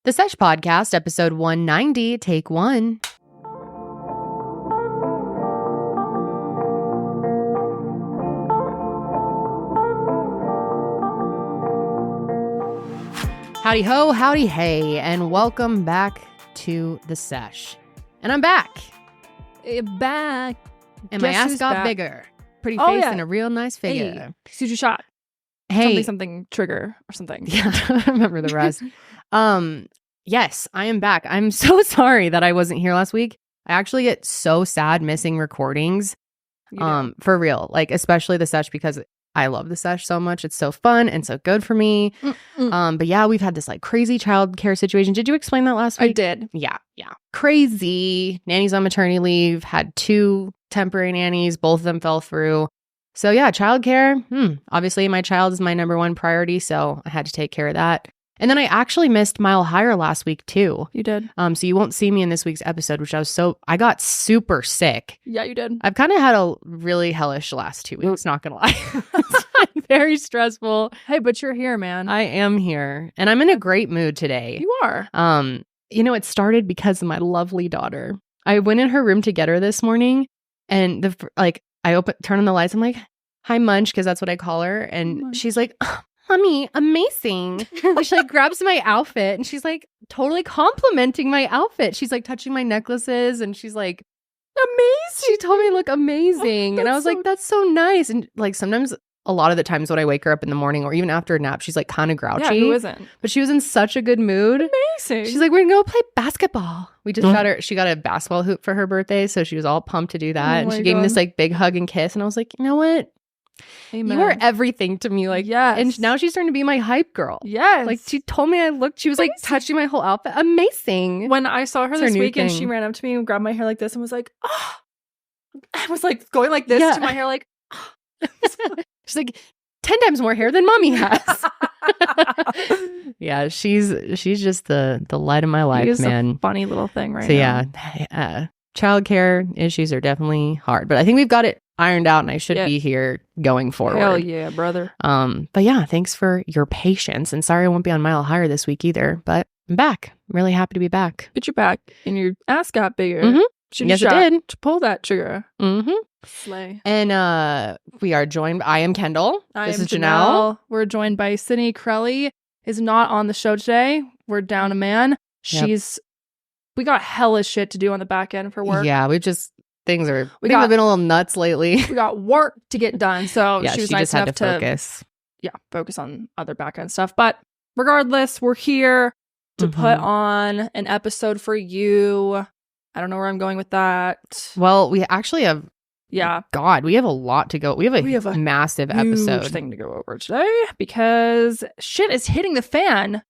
The Sesh Podcast, episode 190, take one. Howdy ho, howdy hey, and welcome back to The Sesh. And I'm back. Back. And my ass got bigger. Pretty face and a real nice figure. Hey, Suju shot. Hey. Something trigger or something. Yeah, I don't remember the rest. Yes, I am back. I'm so sorry that I wasn't here last week. I actually get so sad missing recordings. For real. Like, especially the Sesh, because I love the Sesh so much. It's so fun and so good for me. But yeah, we've had this like crazy childcare situation. Did you explain that last week? I did. Yeah. Crazy. Nanny's on maternity leave, had 2 temporary nannies. Both of them fell through. So yeah, childcare. Obviously, my child is my number one priority, so I had to take care of that. And then I actually missed Mile Higher last week too. You did. So you won't see me in this week's episode, which I got super sick. Yeah, you did. I've kind of had a really hellish last 2 weeks, not gonna lie. It's been very stressful. Hey, but you're here, man. I am here, and I'm in a great mood today. You are. It started because of my lovely daughter. I went in her room to get her this morning, and I turn on the lights. I'm like, "Hi, Munch," because that's what I call her, and she's like, "Oh, Mommy, amazing." She like grabs my outfit and she's like totally complimenting my outfit. She's like touching my necklaces and she's like, "Amazing." She told me I look amazing. And I was like, "That's so nice." And like sometimes, a lot of the times when I wake her up in the morning or even after a nap, she's like kind of grouchy. Yeah, who isn't? But she was in such a good mood. Amazing. She's like, "We're going to go play basketball." We just she got a basketball hoop for her birthday. So she was all pumped to do that. And she gave me this like big hug and kiss. And I was like, you know what? Amen. You are everything to me. Like, yes. And now she's starting to be my hype girl. Yes. Like, she told me she was like touching my whole outfit. Amazing. When I saw her this weekend, she ran up to me and grabbed my hair like this and was like, "Oh." I was like going like this to my hair, like, "Oh." She's like, 10 times more hair than Mommy has. Yeah, she's just the light of my life, man. A funny little thing right now. Yeah. Childcare issues are definitely hard, but I think we've got it ironed out and I should be here going forward. Hell yeah, brother. But yeah, thanks for your patience. And sorry I won't be on Mile Higher this week either, but I'm back. I'm really happy to be back. But you're back and your ass got bigger. Yes, it did. To pull that trigger. Slay. And we are joined. I am Kendall. This is Janelle. We're joined by Sydney. Karelly is not on the show today. We're down a man. We got hella shit to do on the back end for work. Yeah, things have been a little nuts lately. We got work to get done. So yeah, she was nice just had enough to focus. Yeah, focus on other back end stuff. But regardless, we're here to put on an episode for you. I don't know where I'm going with that. Well, we actually have God, we have a lot to go. We have a massive episode thing to go over today because shit is hitting the fan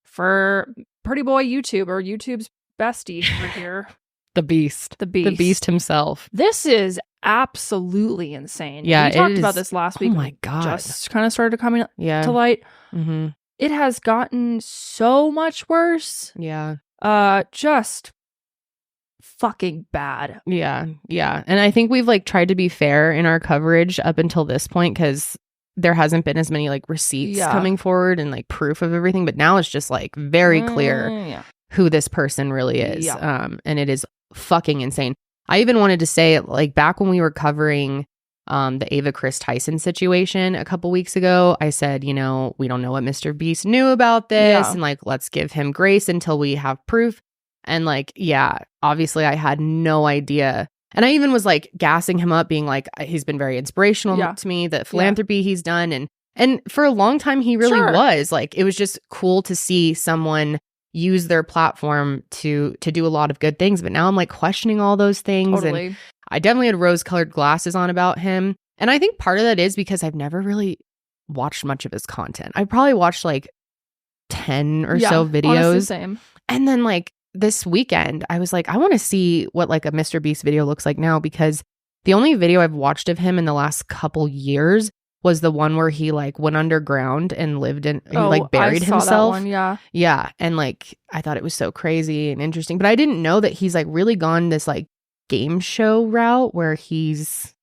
for Pretty Boy YouTube, or YouTube's bestie over here. The Beast himself. This is absolutely insane. Yeah, we talked about this last week. Oh my God. Just kind of started coming to light. It has gotten so much worse. Yeah. Just fucking bad. Yeah. And I think we've like tried to be fair in our coverage up until this point because there hasn't been as many like receipts coming forward and like proof of everything. But now it's just like very clear who this person really is. And it is fucking insane. I even wanted to say, like, back when we were covering the Ava Chris Tyson situation a couple weeks ago, I said, we don't know what MrBeast knew about this, and like, let's give him grace until we have proof. And like, obviously I had no idea. And I even was like gassing him up, being like, he's been very inspirational to me, the philanthropy he's done. And for a long time, he really was. Like, it was just cool to see someone use their platform to do a lot of good things. But now I'm like questioning all those things. Totally. And I definitely had rose-colored glasses on about him. And I think part of that is because I've never really watched much of his content. I probably watched like 10 or so videos. Honestly, same. And then like this weekend, I was like, I want to see what like a MrBeast video looks like now, because the only video I've watched of him in the last couple years was the one where he like went underground and lived in, he like buried himself. That one, yeah. And like, I thought it was so crazy and interesting, but I didn't know that he's like really gone this like game show route where he's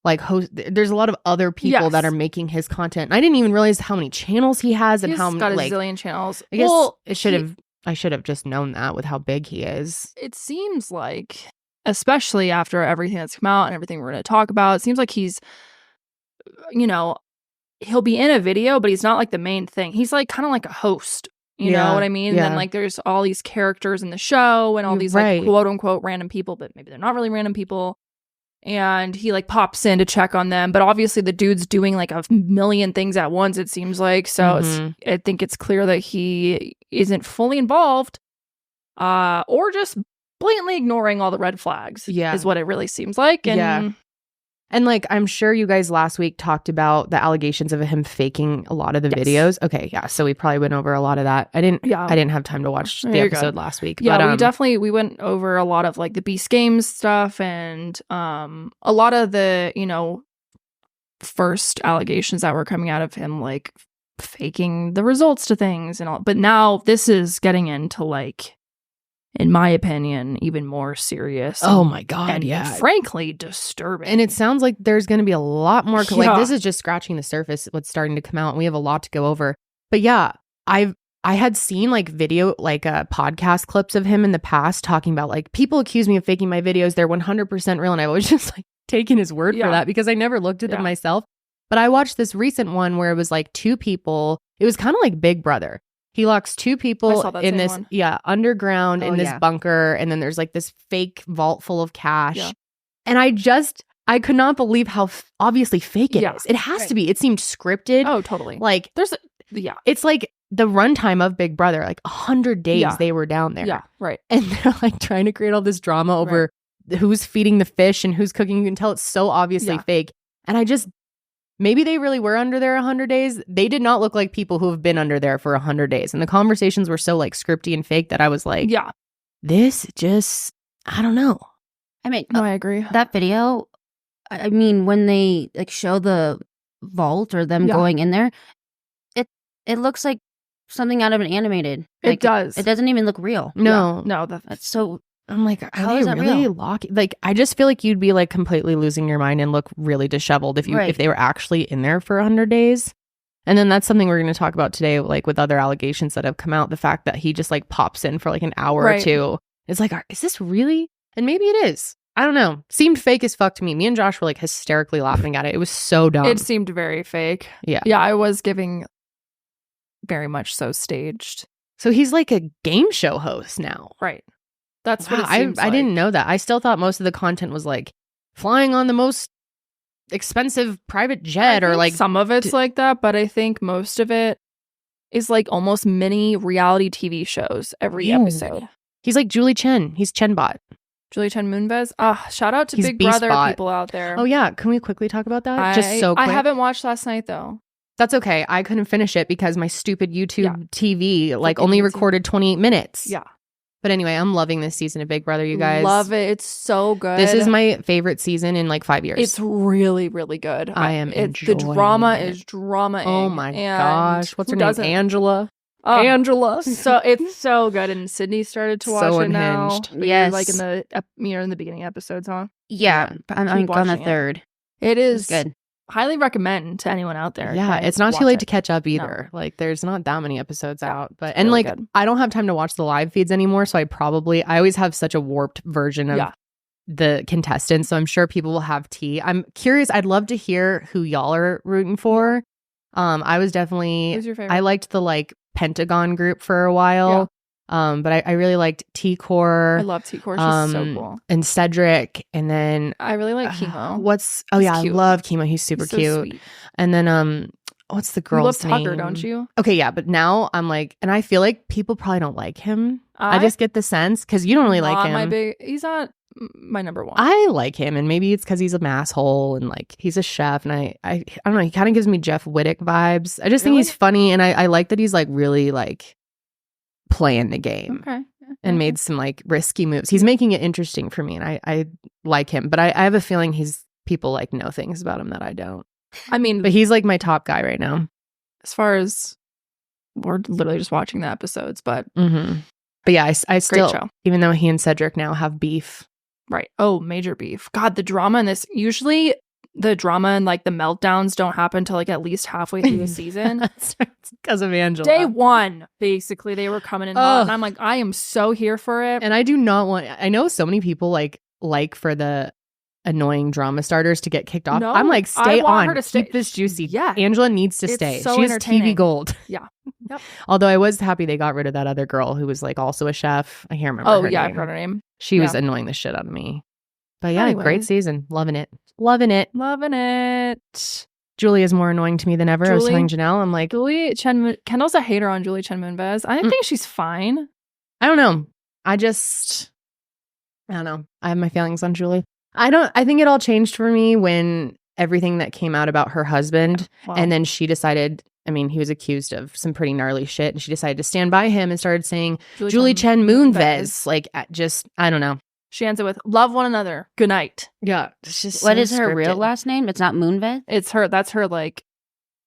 like there's a lot of other people that are making his content. And I didn't even realize how many channels he has and how got like a zillion channels. I guess it should have I should have just known that with how big he is. It seems like, especially after everything that's come out and everything we're going to talk about, it seems like he's, you know, he'll be in a video, but he's not like the main thing. He's like kind of like a host. You know what I mean? Yeah. And then like there's all these characters in the show and all these like quote unquote random people, but maybe they're not really random people. And he like pops in to check on them. But obviously the dude's doing like a million things at once, it seems like. So I think it's clear that he isn't fully involved or just blatantly ignoring all the red flags is what it really seems like. And And like, I'm sure you guys last week talked about the allegations of him faking a lot of the videos. Okay, yeah. So we probably went over a lot of that. I didn't have time to watch the episode last week. Yeah, but, we went over a lot of like the Beast Games stuff and a lot of the, you know, first allegations that were coming out of him, like faking the results to things and all. But now this is getting into like, in my opinion, even more serious. Oh my God, and frankly, disturbing. And it sounds like there's going to be a lot more. Like, this is just scratching the surface, what's starting to come out, and we have a lot to go over. But yeah, I had seen like video, like podcast clips of him in the past talking about like, people accuse me of faking my videos. They're 100% real. And I was just like taking his word for that because I never looked at them myself. But I watched this recent one where it was like two people. It was kind of like Big Brother. He locks two people in this, underground in this bunker. And then there's like this fake vault full of cash. Yeah. And I could not believe how obviously fake it is. It has to be. It seemed scripted. Oh, totally. Like, it's like the runtime of Big Brother, like 100 days they were down there. Yeah, right. And they're like trying to create all this drama over who's feeding the fish and who's cooking. You can tell it's so obviously fake. And maybe they really were under there 100 days. They did not look like people who have been under there for 100 days. And the conversations were so like scripty and fake that I was like, this just, I don't know. I mean, no, I agree. That video, I mean, when they like show the vault or them going in there, it looks like something out of an animated. Like, it does. It doesn't even look real. No. That's so... I'm like, how is that really locking? Like, I just feel like you'd be like completely losing your mind and look really disheveled if they were actually in there for 100 days. And then that's something we're going to talk about today, like with other allegations that have come out. The fact that he just like pops in for like an hour or two. It's like, is this really? And maybe it is. I don't know. Seemed fake as fuck to me. Me and Josh were like hysterically laughing at it. It was so dumb. It seemed very fake. Yeah. Yeah, I was giving very much so staged. So he's like a game show host now. Right. That's what it seems like. I didn't know that. I still thought most of the content was like flying on the most expensive private jet or like some of it's like that, but I think most of it is like almost mini reality TV shows every episode. He's like Julie Chen. He's Chenbot. Julie Chen Moonves. Shout out to Big Brother people out there. Oh yeah, can we quickly talk about that? Just so quick. I haven't watched last night though. That's okay. I couldn't finish it because my stupid YouTube TV like only recorded 28 minutes. Yeah. But anyway, I'm loving this season of Big Brother, you guys. Love it. It's so good. This is my favorite season in like 5 years. It's really, really good. I am enjoying the drama is drama. Oh my gosh. What's her name? Angela. Angela. So it's so good. And Sydney started to watch it now. Yes. Like in the beginning episodes, huh? Yeah. I'm on the third. It is good. Highly recommend to anyone out there. Yeah, it's not too late to catch up either. No. Like there's not that many episodes out, but and really like good. I don't have time to watch the live feeds anymore, so I always have such a warped version of the contestants. So I'm sure people will have tea. I'm curious. I'd love to hear who y'all are rooting for. I was definitely. Who's your favorite? I liked the like Pentagon group for a while. But I really liked T-Core. I love T-Core. She's so cool. And Cedric. And then I really like Chemo. I love Chemo. He's super cute. Sweet. And then what's the girl's name? You love Tucker, don't you? Okay, yeah, but now I'm like, and I feel like people probably don't like him. I just get the sense because you don't really like him. He's not my number one. I like him, and maybe it's because he's a asshole and like he's a chef, and I don't know. He kind of gives me Jeff Wittick vibes. I just think he's funny, and I like that he's like really like playing the game and made some like risky moves. He's making it interesting for me, and I like him, but I have a feeling people like know things about him that I don't. I mean, but he's like my top guy right now. As far as we're literally just watching the episodes, but but yeah, I still, even though he and Cedric now have beef. Right. Oh, major beef. God, the drama in this. Usually the drama and like the meltdowns don't happen until like at least halfway through the season. That's because of Angela. Day one, basically, they were coming in hot, and I'm like, I am so here for it. And I do not want. I know so many people like for the annoying drama starters to get kicked off. No, I'm like, stay I want on. her to stay. Keep this juicy. Yeah, Angela needs to it's stay. so She's entertaining. TV gold. Yeah. Yep. Although I was happy they got rid of that other girl who was like also a chef. I can't remember. Oh her yeah, name. I forgot her name. She was annoying the shit out of me. But yeah, Anyway. great season. Loving it. Loving it. Loving it. Julie is more annoying to me than ever. I was telling Janelle, I'm like, Kendall's a hater on Julie Chen Moonves. I think she's fine. I don't know. I don't know. I have my feelings on Julie. I think it all changed for me when everything that came out about her husband. Wow. And then she decided, I mean, he was accused of some pretty gnarly shit. And she decided to stand by him and started saying, Julie Chen Moonves. Like, I don't know. She ends it with, love one another. Good night. Yeah. It's just what is her real last name? It's not Moonves? It's her. That's her, like.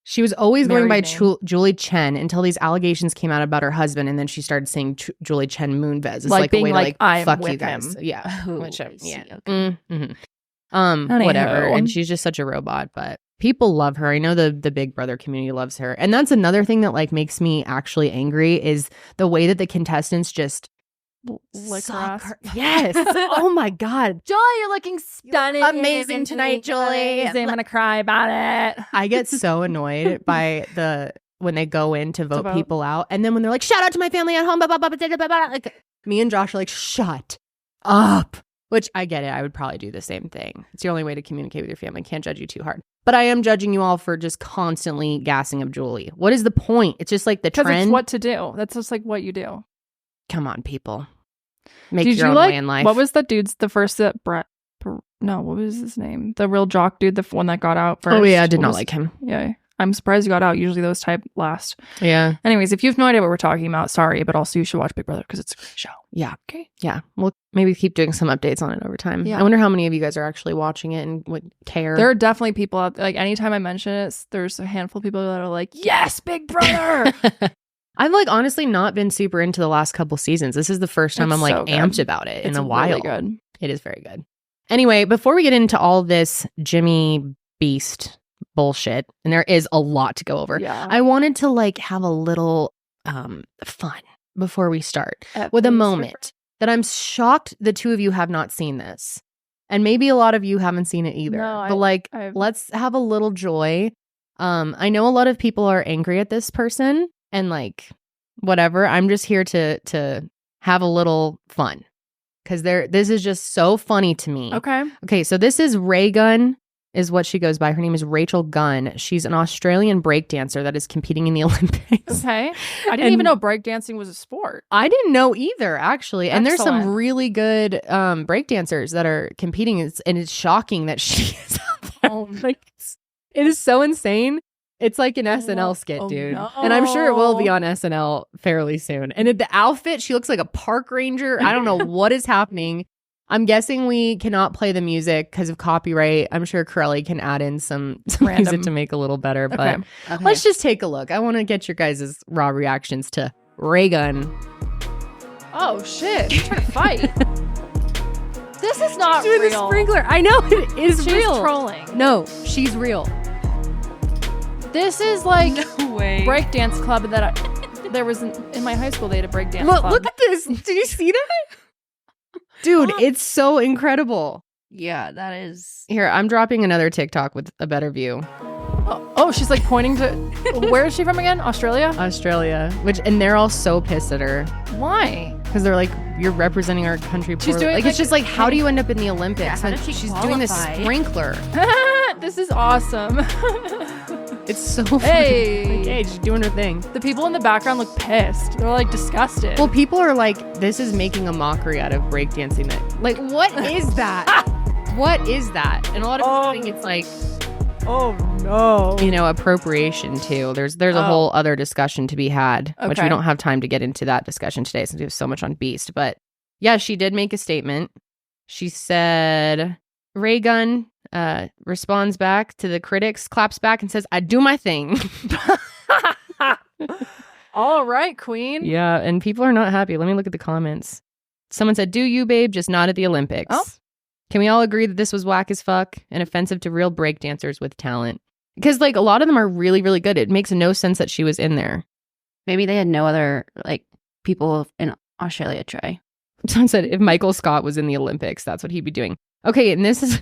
She was always going by name. Julie Chen until these allegations came out about her husband. And then she started saying Julie Chen Moonves. It's like a way like, to I'm fuck with you guys. him. Yeah. Oh, Which, I see. yeah. Okay. Mm-hmm. Whatever. And she's just such a robot, but people love her. I know the Big Brother community loves her. And that's another thing that like makes me actually angry is the way that the contestants just lick her suck ass. her. Yes. Oh my God. Joy, you're looking stunning. Amazing tonight, Julie. I'm gonna cry about it. I get so annoyed by when they go in to vote people out. And then when they're like, shout out to my family at home, blah, blah, blah, blah, blah, blah, blah. Like me and Josh are like, shut up. Which I get it. I would probably do the same thing. It's the only way to communicate with your family. Can't judge you too hard. But I am judging you all for just constantly gassing up Julie. What is the point? It's just like the trend. Because it's what to do. That's just like what you do. Come on, people. Make Did your you own like, way in life. What was the dude's, the first that Brett, no, what was his name? The real jock dude, the one that got out first. Oh yeah, I did not like him. Yeah. I'm surprised he got out. Usually those type last. Yeah. Anyways, if you have no idea what we're talking about, sorry, but also you should watch Big Brother because it's a great show. Yeah. Okay. Yeah. We'll maybe keep doing some updates on it over time. Yeah. I wonder how many of you guys are actually watching it and would care. There are definitely people out there, like anytime I mention it, there's a handful of people that are like, yes, Big Brother. I've like honestly not been super into the last couple seasons. This is the first time It's I'm like so good. amped about it in a while. Really good. It is very good. Anyway, before we get into all this Jimmy Beast bullshit, and there is a lot to go over, Yeah. I wanted to like have a little fun before we start with a moment that I'm shocked the two of you have not seen this. And maybe a lot of you haven't seen it either. No, but let's have a little joy. I know a lot of people are angry at this person and like whatever. I'm just here to have a little fun because this is just so funny to me. Okay, so this is Ray Gunn is what she goes by. Her name is Rachel Gunn. She's an Australian breakdancer that is competing in the Olympics. Okay. I didn't even know breakdancing was a sport. I didn't know either, actually. And there's some Excellent. really good breakdancers that are competing. And it's shocking that she is out there. Like, it is so insane. It's like an SNL skit, dude. No. And I'm sure it will be on SNL fairly soon. And the outfit, she looks like a park ranger. I don't know what is happening. I'm guessing we cannot play the music because of copyright. I'm sure Karelly can add in some music to make it a little better. But let's just take a look. I want to get your guys' raw reactions to Ray Gunn. Oh, shit. She's trying to fight. This is not She's real. the sprinkler. I know it is She's real. trolling. No, she's real. This is like No way. breakdance club that there was in my high school. They had a breakdance club. Look at this. Did you see that? Dude, it's so incredible. Yeah, that is. Here, I'm dropping another TikTok with a better view. Oh, she's like pointing to. Where is she from again? Australia? Australia. And they're all so pissed at her. Why? Because they're like, you're representing our country. She's doing like, it's just like, how do you end up in the Olympics? Yeah, how Like, did she she's doing this qualify? sprinkler. This is awesome. It's so funny. Hey. Like, hey, she's doing her thing. The people in the background look pissed. They're like disgusted. Well, people are like, this is making a mockery out of breakdancing. Like, what is that? What is that? And a lot of people think it's like, oh no. you know, appropriation too. There's a whole other discussion to be had, which we Okay. don't have time to get into that discussion today since we have so much on Beast. But yeah, she did make a statement. She said, Ray Gunn responds back to the critics, claps back and says, I do my thing. All right, queen. Yeah, and people are not happy. Let me look at the comments. Someone said, do you, babe, just not at the Olympics. Oh. Can we all agree that this was whack as fuck and offensive to real breakdancers with talent? Because like a lot of them are really, really good. It makes no sense that she was in there. Maybe they had no other like people in Australia try. Someone said if Michael Scott was in the Olympics, that's what he'd be doing. Okay, and this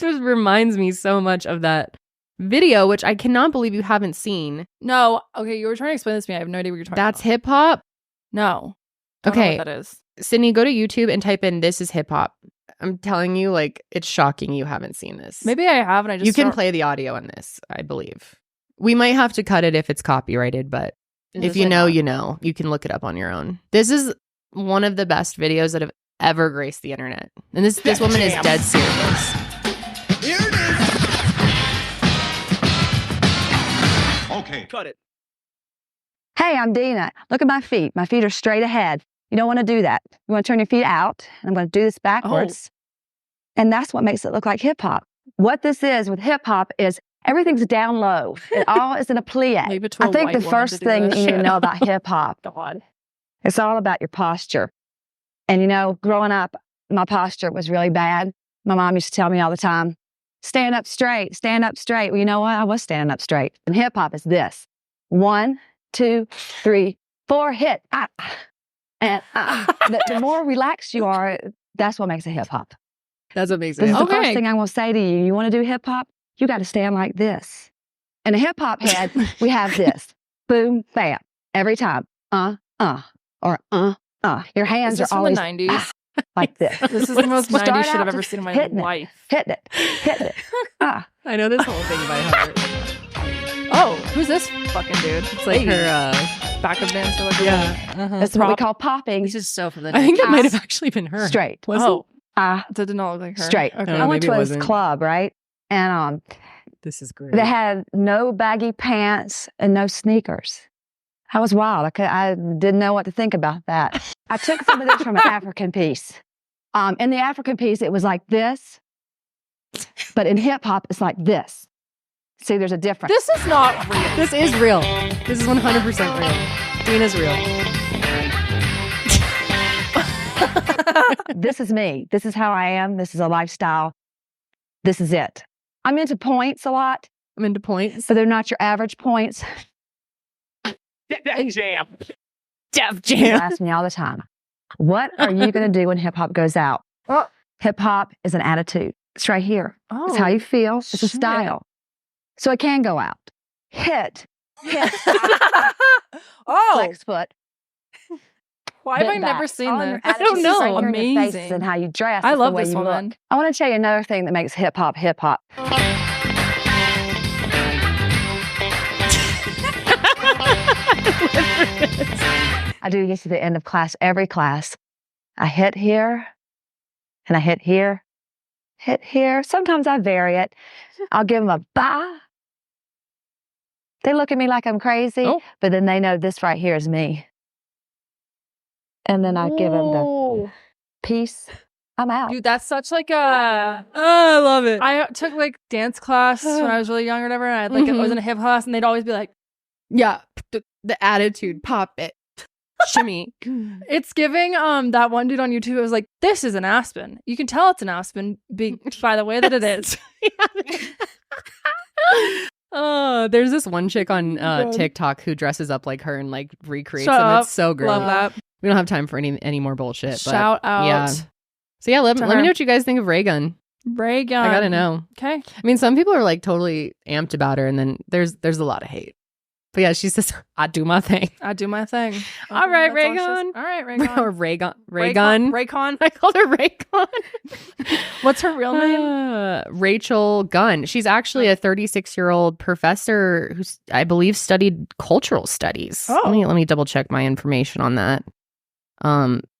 reminds me so much of that video, which I cannot believe you haven't seen. No, okay, you were trying to explain this to me. I have no idea what you're talking about. That's hip hop? No. Okay. That is. Sydney, go to YouTube and type in "this is hip hop." I'm telling you, like, it's shocking you haven't seen this. Maybe I have, and I just you can play the audio in this, I believe. We might have to cut it if it's copyrighted, but if you know, you know. You can look it up on your own. This is one of the best videos that have ever graced the internet. And this woman is dead serious. Here it is. Okay. Cut it. Hey, I'm Dina. Look at my feet. My feet are straight ahead. You don't want to do that. You want to turn your feet out. And I'm going to do this backwards. And that's what makes it look like hip hop. What this is with hip hop is everything's down low. It all is in a plie. I think the first thing you need to know about hip hop, it's all about your posture. And you know, growing up, my posture was really bad. My mom used to tell me all the time, stand up straight, stand up straight. Well, you know what? I was standing up straight. And hip hop is this. 1, 2, 3, 4, hit. And the more relaxed you are, that's what makes it hip hop. That's amazing. This is the first thing I'm going to say to you. You want to do hip hop? You got to stand like this. In a hip hop head, we have this. Boom, bam. Every time. Or Your hands are always from the 90s? Like this. This is the most 90s shit I've ever seen in my life. Hitting it. I know this whole thing by heart. Oh, who's this fucking dude? It's like her backup dancer. Like That's what we call popping. This is so from the I think it might have actually been her. Straight. That did not look like her. Straight. Okay. I went to this club, right? And this is great. They had no baggy pants and no sneakers. I was wild. I didn't know what to think about that. I took some of this from an African piece. In the African piece, it was like this. But in hip hop, it's like this. See, there's a difference. This is not real. This is real. This is 100% real. Dina's real. This is me. This is how I am. This is a lifestyle. This is it. I'm into points a lot. I'm into points. But they're not your average points. Def Jam. Def People Jam. ask me all the time, what are you going to do when hip hop goes out? Hip hop is an attitude. It's right here. It's how you feel. It's a style. So it can go out. Hit. Flex foot. Why have I never seen this? I don't know. Right Amazing. and how you dress. I love the way this you woman. Look. I want to tell you another thing that makes hip hop hip hop. I do this at the end of class, every class. I hit here, and I hit here, hit here. Sometimes I vary it. I'll give them a ba. They look at me like I'm crazy, but then they know this right here is me. And then I give them the peace. I'm out. Dude, that's such like a... Oh, I love it. I took like dance class when I was really young or whatever, and I was in a hip class, and they'd always be like, yeah, the attitude, pop it, shimmy. It's giving that one dude on YouTube. It was like, this is an aspen. You can tell it's an aspen by the way that it is. There's this one chick on TikTok who dresses up like her and like recreates Shut them. up. It's so great. Love that. We don't have time for any more bullshit. Shout out. Yeah. So yeah, let me know what you guys think of Ray Gun. Ray Gun. I gotta know. Okay. I mean, some people are like totally amped about her, and then there's a lot of hate. But yeah, she says, I do my thing. I do my thing. All right, Ray Gun. All right, Ray Gun. Or Ray Gun. Ray Gun. Raycon. I called her Ray Gun. What's her real name? Rachel Gunn. She's actually a 36-year-old professor who I believe studied cultural studies. Let me double check my information on that.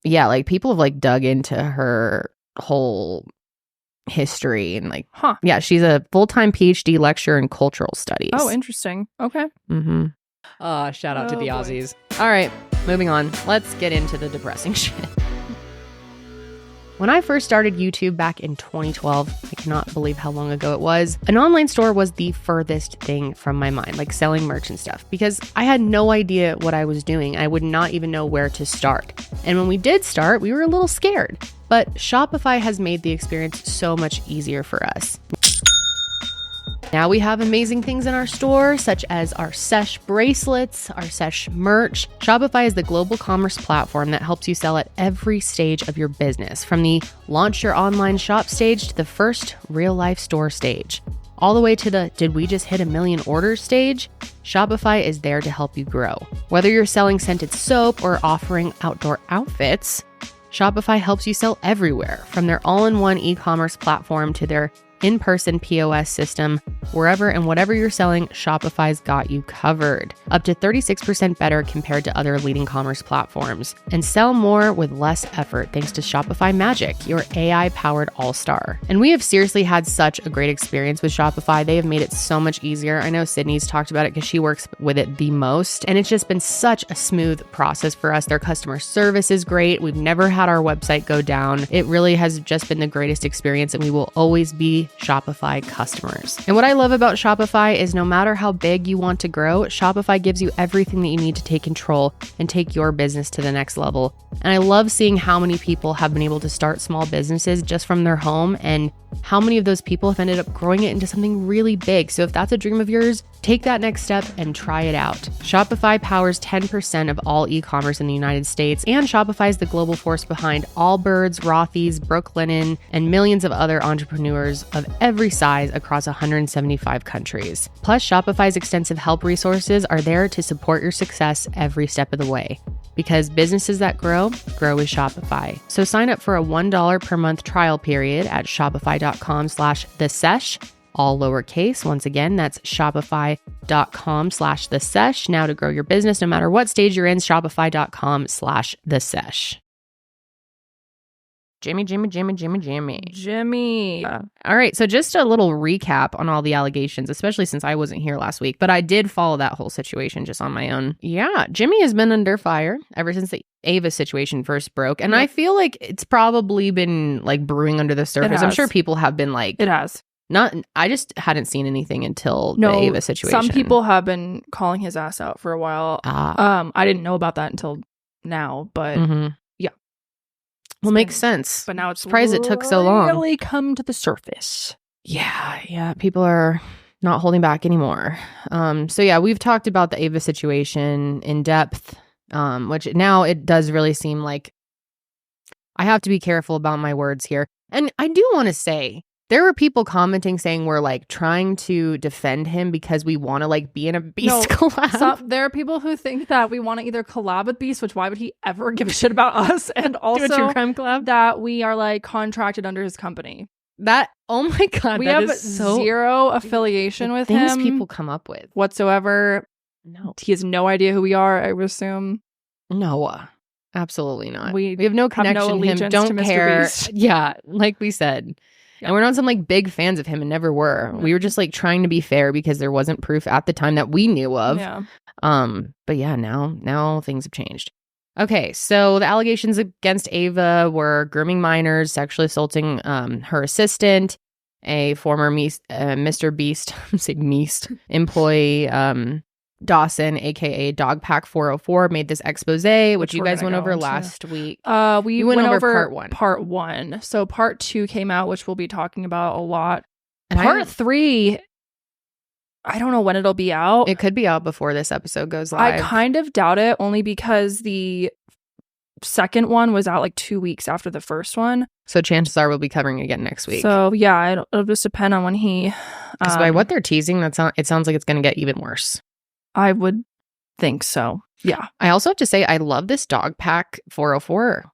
Yeah, like people have like dug into her whole history and like, yeah, she's a full-time PhD lecturer in cultural studies. Oh, interesting. Okay. Shout out to the Aussies. All right, moving on. Let's get into the depressing shit. When I first started YouTube back in 2012, I cannot believe how long ago it was, an online store was the furthest thing from my mind, like selling merch and stuff, because I had no idea what I was doing. I would not even know where to start. And when we did start, we were a little scared. But Shopify has made the experience so much easier for us. Now we have amazing things in our store, such as our Sesh bracelets, our Sesh merch. Shopify is the global commerce platform that helps you sell at every stage of your business, from the launch your online shop stage to the first real-life store stage. All the way to the did we just hit 1 million orders stage? Shopify is there to help you grow. Whether you're selling scented soap or offering outdoor outfits, Shopify helps you sell everywhere, from their all-in-one e-commerce platform to their in-person POS system. Wherever and whatever you're selling, Shopify's got you covered. Up to 36% better compared to other leading commerce platforms. And sell more with less effort thanks to Shopify Magic, your AI-powered all-star. And we have seriously had such a great experience with Shopify. They have made it so much easier. I know Sydney's talked about it because she works with it the most. And it's just been such a smooth process for us. Their customer service is great. We've never had our website go down. It really has just been the greatest experience, and we will always be Shopify customers. And what I love about Shopify is no matter how big you want to grow, Shopify gives you everything that you need to take control and take your business to the next level. And I love seeing how many people have been able to start small businesses just from their home, and how many of those people have ended up growing it into something really big. So if that's a dream of yours, take that next step and try it out. Shopify powers 10% of all e-commerce in the United States, and Shopify is the global force behind Allbirds, Rothy's, Brooklinen, and millions of other entrepreneurs of every size across 175 countries. Plus, Shopify's extensive help resources are there to support your success every step of the way. Because businesses that grow with Shopify. So sign up for a $1 per month trial period at shopify.com/thesesh, all lowercase. Once again, that's shopify.com/thesesh. Now to grow your business, no matter what stage you're in, shopify.com/thesesh. Jimmy. All right, so just a little recap on all the allegations, especially since I wasn't here last week, but I did follow that whole situation just on my own. Yeah, Jimmy has been under fire ever since the Ava situation first broke, and I feel like it's probably been like brewing under the surface. I'm sure people have been like... It has. I just hadn't seen anything until the Ava situation. Some people have been calling his ass out for a while. I didn't know about that until now, but... Mm-hmm. Well, makes sense. But now it's surprised it took so long. Really come to the surface. Yeah. People are not holding back anymore. So yeah, we've talked about the Ava situation in depth, which now it does really seem like I have to be careful about my words here. And I do want to say, there were people commenting saying we're like trying to defend him because we want to like be in a Beast collab. So there are people who think that we want to either collab with Beast, which why would he ever give a shit about us? And also do a true crime collab? That we are like contracted under his company. That, oh my God, we that have is so zero affiliation with him. Things people come up with whatsoever. No. He has no idea who we are, I would assume. No, absolutely not. We have no connection to him. Don't care. Yeah, like we said. Yeah. And we're not some like big fans of him and never were. We were just like trying to be fair because there wasn't proof at the time that we knew of. Yeah. But yeah, now things have changed. Okay, so the allegations against Ava were grooming minors, sexually assaulting her assistant, a former MrBeast, I'm saying Meast employee, Dawson, aka Dogpack 404, made this expose, which you guys went over last week. We went over part one. So part 2 came out, which we'll be talking about a lot. And part 3, I don't know when it'll be out. It could be out before this episode goes live. I kind of doubt it, only because the second one was out like 2 weeks after the first one. So chances are we'll be covering it again next week. So yeah, it'll just depend on when he... Because by what they're teasing, it sounds like it's going to get even worse. I would think so. Yeah. I also have to say, I love this Dogpack 404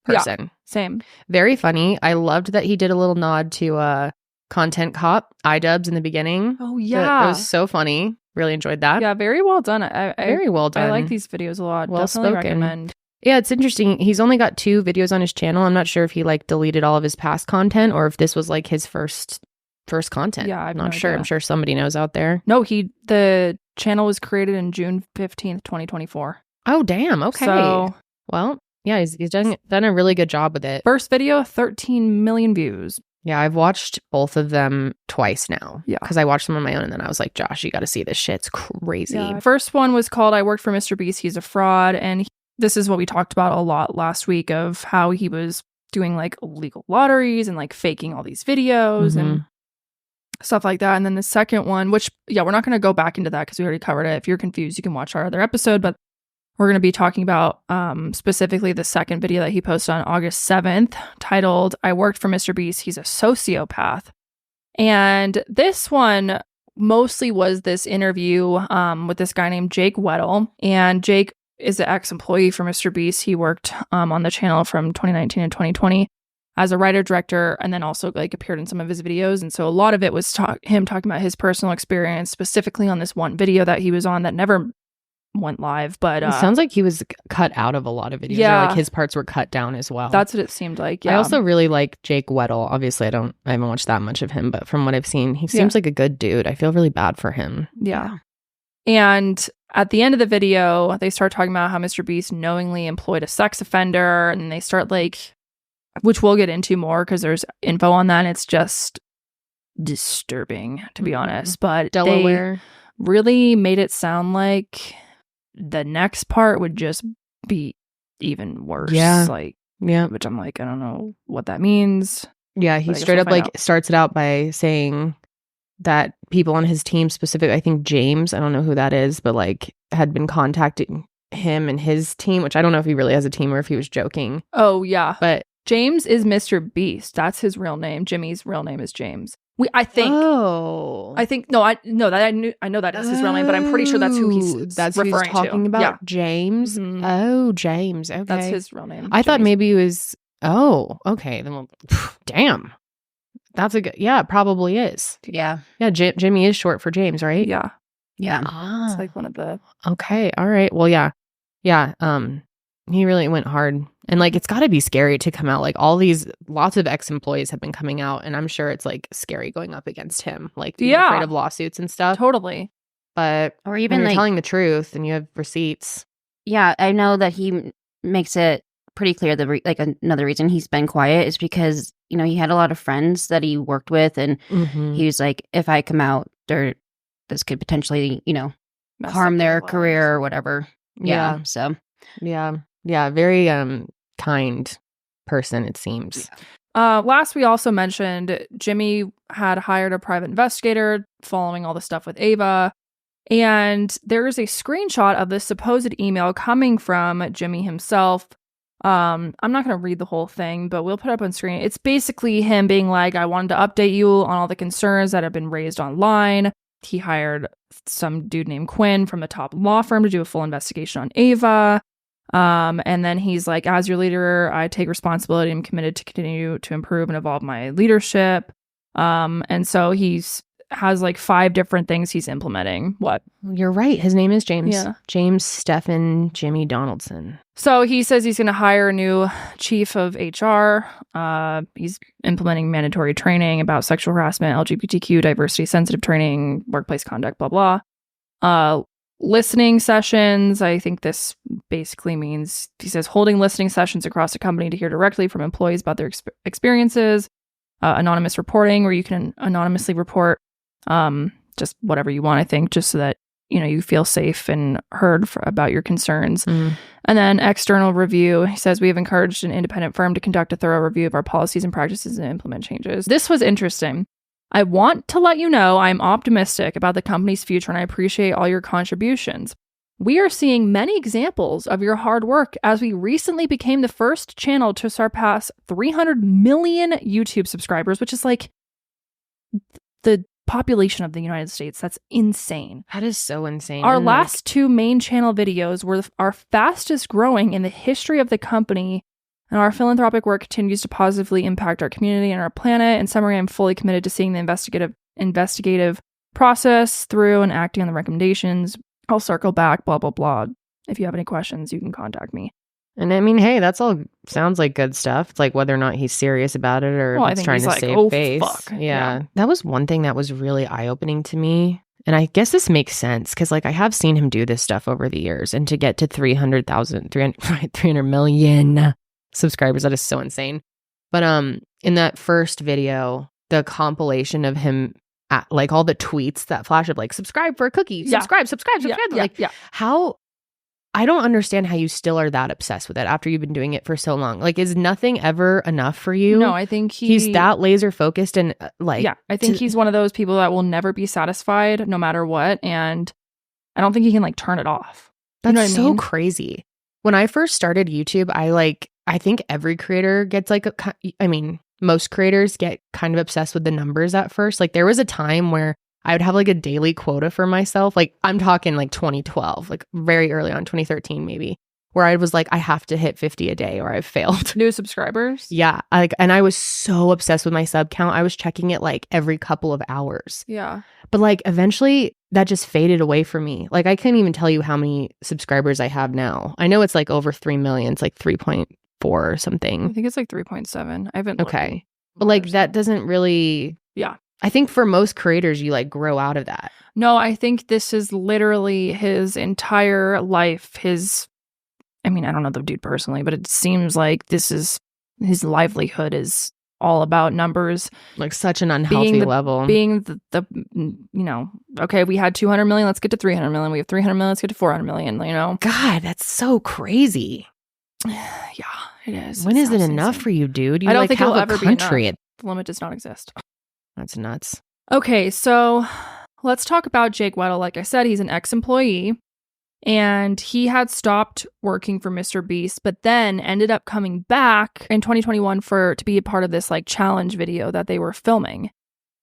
person. Yeah, same. Very funny. I loved that he did a little nod to Content Cop, iDubbbz in the beginning. Oh, yeah. That was so funny. Really enjoyed that. Yeah, very well done. Very well done. I like these videos a lot. Well Definitely spoken. recommend. Yeah, it's interesting. He's only got 2 videos on his channel. I'm not sure if he like deleted all of his past content or if this was like his first content. Yeah, I'm not sure. I'm sure somebody knows out there. No, the channel was created in June 15th, 2024. Oh, damn. Okay. So, well, yeah, he's done a really good job with it. First video, 13 million views. Yeah, I've watched both of them twice now. Yeah. Because I watched them on my own and then I was like, Josh, you got to see this shit. It's crazy. Yeah. First one was called I Worked for MrBeast. He's a fraud. And this is what we talked about a lot last week of how he was doing like illegal lotteries and like faking all these videos and stuff like that. And then the second one, which, yeah, we're not going to go back into that because we already covered it. If you're confused, you can watch our other episode. But we're going to be talking about specifically the second video that he posted on August 7th, titled, "I worked for MrBeast. He's a sociopath." And this one mostly was this interview with this guy named Jake Weddle. And Jake is an ex-employee for MrBeast. He worked on the channel from 2019 and 2020 as a writer-director, and then also like appeared in some of his videos. And so a lot of it was him talking about his personal experience, specifically on this one video that he was on that never went live. But it sounds like he was cut out of a lot of videos. Yeah. Or like his parts were cut down as well. That's what it seemed like. Yeah. I also really like Jake Weddle. Obviously, I haven't watched that much of him, but from what I've seen, he seems like a good dude. I feel really bad for him. Yeah. And at the end of the video, they start talking about how MrBeast knowingly employed a sex offender, and they start like, which we'll get into more because there's info on that. And it's just disturbing, to be honest. But Delaware they really made it sound like the next part would just be even worse. Yeah. Like, yeah. Which I'm like, I don't know what that means. Yeah, he straight up like starts it out by saying that people on his team, specific, I think James, I don't know who that is, but like had been contacting him and his team, which I don't know if he really has a team or if he was joking. Oh, yeah. But James is MrBeast. That's his real name. Jimmy's real name is James. I think. Oh. I think I know that is his real name, but I'm pretty sure that's who he's referring to. Talking about. Yeah. James. Mhm. Oh, James. Okay. That's his real name. I thought maybe it was. Oh, okay. Then damn. That's a good. Yeah, it probably is. Yeah. Yeah. Jimmy is short for James, right? Yeah. Yeah. Ah. It's like one of the. Okay. All right. Well, yeah. Yeah. He really went hard. And like, it's got to be scary to come out. Like lots of ex-employees have been coming out, and I'm sure it's like scary going up against him, like being afraid of lawsuits and stuff. Totally. But or even when you're like telling the truth and you have receipts. Yeah, I know that he makes it pretty clear that another reason he's been quiet is because, you know, he had a lot of friends that he worked with, and he was like, if I come out, this could potentially, you know, harm their career or whatever. Yeah. So. Yeah. Yeah. Very kind person, it seems. Last, we also mentioned Jimmy had hired a private investigator following all the stuff with Ava. And there is a screenshot of this supposed email coming from Jimmy himself. I'm not going to read the whole thing, but we'll put it up on screen. It's basically him being like, I wanted to update you on all the concerns that have been raised online. He hired some dude named Quinn from a top law firm to do a full investigation on Ava. And then he's like, as your leader, I take responsibility. I'm committed to continue to improve and evolve my leadership. And so has like 5 different things he's implementing. What? You're right. His name is James. Yeah. James Stephen Jimmy Donaldson. So he says he's going to hire a new chief of HR. He's implementing mandatory training about sexual harassment, LGBTQ, diversity sensitive training, workplace conduct, blah, blah. Listening sessions. I think this basically means, he says, holding listening sessions across the company to hear directly from employees about their experiences. Anonymous reporting, where you can anonymously report just whatever you want, I think, just so that, you know, you feel safe and heard about your concerns. And then external review. He says, we have encouraged an independent firm to conduct a thorough review of our policies and practices and implement changes. This was interesting. I want to let you know I'm optimistic about the company's future, and I appreciate all your contributions. We are seeing many examples of your hard work as we recently became the first channel to surpass 300 million YouTube subscribers, which is like the population of the United States. That's insane. That is so insane. Our And, last 2 main channel videos were our fastest growing in the history of the company, and our philanthropic work continues to positively impact our community and our planet. In summary, I'm fully committed to seeing the investigative process through and acting on the recommendations. I'll circle back, blah, blah, blah. If you have any questions, you can contact me. And I mean, hey, that's all sounds like good stuff. It's like whether or not he's serious about it or if he's trying to save face. Fuck. Yeah. That was one thing that was really eye-opening to me. And I guess this makes sense because like I have seen him do this stuff over the years, and to get to 300 million subscribers, that is so insane. But in that first video, the compilation of him like all the tweets that flash up like subscribe for a cookie, subscribe. Like how I don't understand how you still are that obsessed with it after you've been doing it for so long. Like, is nothing ever enough for you? No, I think he's that laser focused and I think he's one of those people that will never be satisfied no matter what. And I don't think he can like turn it off. That's you know what so I mean? crazy. When I first started YouTube, I think every creator gets most creators get kind of obsessed with the numbers at first. Like there was a time where I would have like a daily quota for myself. Like I'm talking like 2012, like very early on, 2013 maybe, where I was like, I have to hit 50 a day or I've failed. New subscribers? Yeah. And I was so obsessed with my sub count. I was checking it like every couple of hours. Yeah. But like eventually that just faded away from me. Like I can't even tell you how many subscribers I have now. I know it's like over 3 million. It's like 3.4 or something. I think it's like 3.7. I haven't. Okay. But like that doesn't really. Yeah. I think for most creators, you like grow out of that. No, I think this is literally his entire life. I don't know the dude personally, but it seems like this is his livelihood is all about numbers. Like such an unhealthy level. Being okay, we had 200 million, let's get to 300 million. We have 300 million, let's get to 400 million, God, that's so crazy. Yeah, it is. When is it enough for you, dude? You I don't think it'll ever be enough. The limit does not exist. That's nuts. Okay, so let's talk about Jake Weddle. Like I said, he's an ex-employee. And he had stopped working for MrBeast, but then ended up coming back in 2021 to be a part of this like challenge video that they were filming.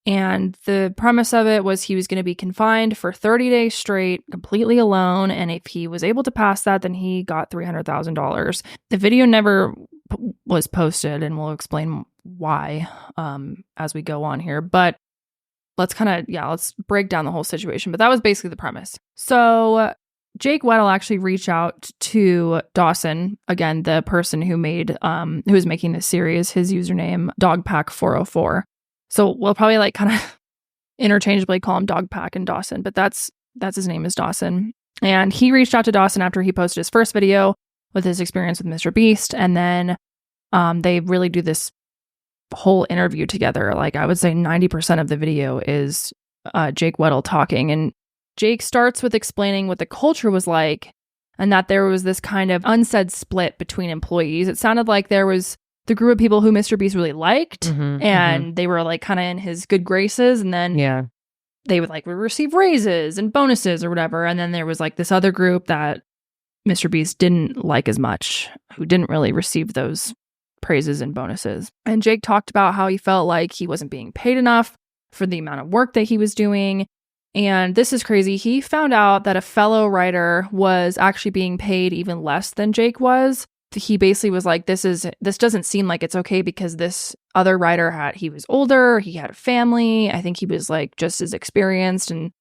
And the premise of it was he was going to be confined for 30 days straight, completely alone. And if he was able to pass that, then he got $300,000. The video never was posted, and we'll explain why as we go on here. But let's break down the whole situation. But that was basically the premise. So Jake Weddle actually reached out to Dawson, again, the person who was making this series, his username, Dogpack404. So we'll probably like kind of interchangeably call him Dogpack and Dawson, but that's his name is Dawson. And he reached out to Dawson after he posted his first video with his experience with MrBeast. And then they really do this whole interview together. Like I would say 90% of the video is Jake Weddle talking, and Jake starts with explaining what the culture was like and that there was this kind of unsaid split between employees. It sounded like there was the group of people who MrBeast really liked and they were like kind of in his good graces, and then they would receive raises and bonuses or whatever. And then there was like this other group that MrBeast didn't like as much, who didn't really receive those praises and bonuses. And Jake talked about how he felt like he wasn't being paid enough for the amount of work that he was doing. And this is crazy. He found out that a fellow writer was actually being paid even less than Jake was. He basically was like, this doesn't seem like it's okay, because this other writer he was older, he had a family. I think he was like just as experienced, and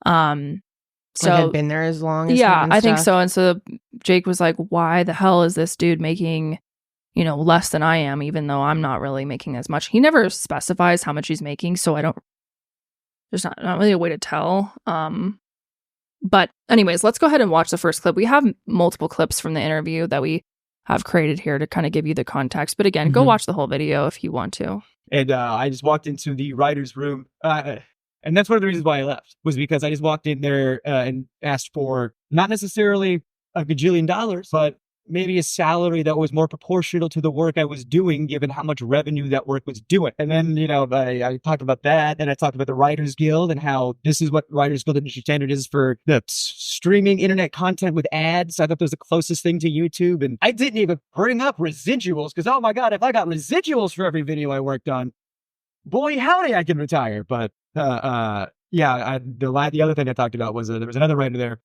so had been there as long as yeah, I think so. And so Jake was like, why the hell is this dude making less than I am, even though I'm not really making as much? He never specifies how much he's making, so there's not really a way to tell. But anyways, let's go ahead and watch the first clip. We have multiple clips from the interview that we have created here to kind of give you the context. But again, go watch the whole video if you want to. And I just walked into the writer's room. And that's one of the reasons why I left, was because I just walked in there and asked for not necessarily $1 gajillion, but maybe a salary that was more proportional to the work I was doing, given how much revenue that work was doing. And then, I talked about that, and I talked about the Writers Guild and how this is what Writers Guild industry standard is for the streaming internet content with ads. I thought that was the closest thing to YouTube. And I didn't even bring up residuals, because, oh my God, if I got residuals for every video I worked on, boy, howdy, I can retire. But the other thing I talked about was there was another writer there,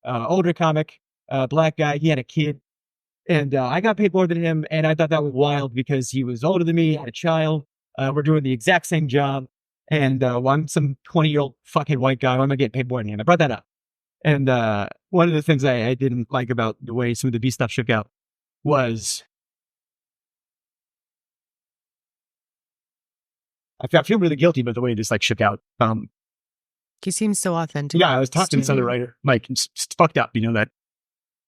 older comic, black guy. He had a kid. And I got paid more than him, and I thought that was wild because he was older than me, had a child. We're doing the exact same job, and I'm some 20-year-old fucking white guy. Why am I getting paid more than him? I brought that up. And one of the things I didn't like about the way some of the Beast stuff shook out was I feel really guilty about the way this shook out. He seems so authentic. Yeah, I was talking to this other writer, Mike, it's fucked up,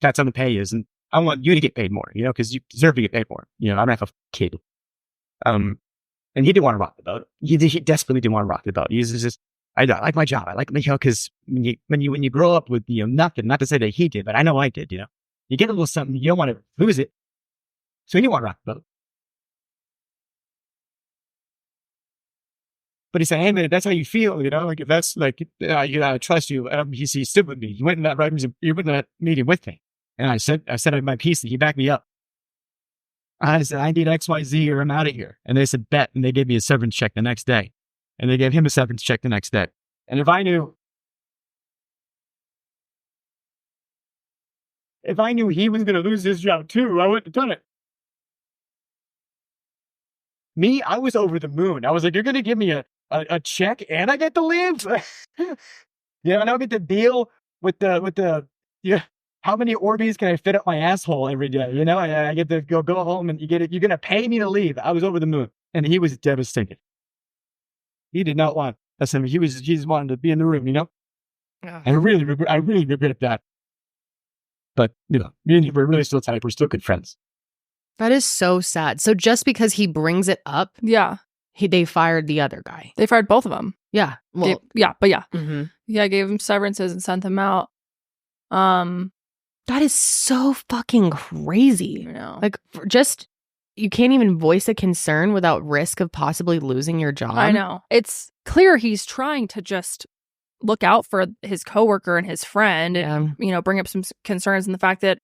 that's how the pay is, and I want you to get paid more, because you deserve to get paid more. I don't have a kid. And he didn't want to rock the boat. He desperately didn't want to rock the boat. He's just, I like my job. I like, because when you grow up with, nothing, not to say that he did, but I know I did, You get a little something, you don't want to lose it. So you want to rock the boat. But he said, hey, man, if that's how you feel, like if that's like, I trust you. He stood with me. He went in that meeting with me. And I said my piece and he backed me up. I said, I need XYZ or I'm out of here. And they said, bet. And they gave me a severance check the next day. And they gave him a severance check the next day. And if I knew he was going to lose his job too, I wouldn't have done it. Me, I was over the moon. I was like, you're going to give me a check and I get to leave? And I don't get to deal with the how many Orbeez can I fit up my asshole every day? I get to go home and you're going to pay me to leave. I was over the moon. And he was devastated. He did not want us. I mean, he just wanted to be in the room, Yeah. I really regret that. But, me and him, we're really still tight. We're still good friends. That is so sad. So just because he brings it up, they fired the other guy. They fired both of them. Yeah. Well, Mm-hmm. Yeah, gave him severances and sent them out. That is so fucking crazy. Like, you can't even voice a concern without risk of possibly losing your job. I know. It's clear he's trying to just look out for his coworker and his friend and, bring up some concerns. And the fact that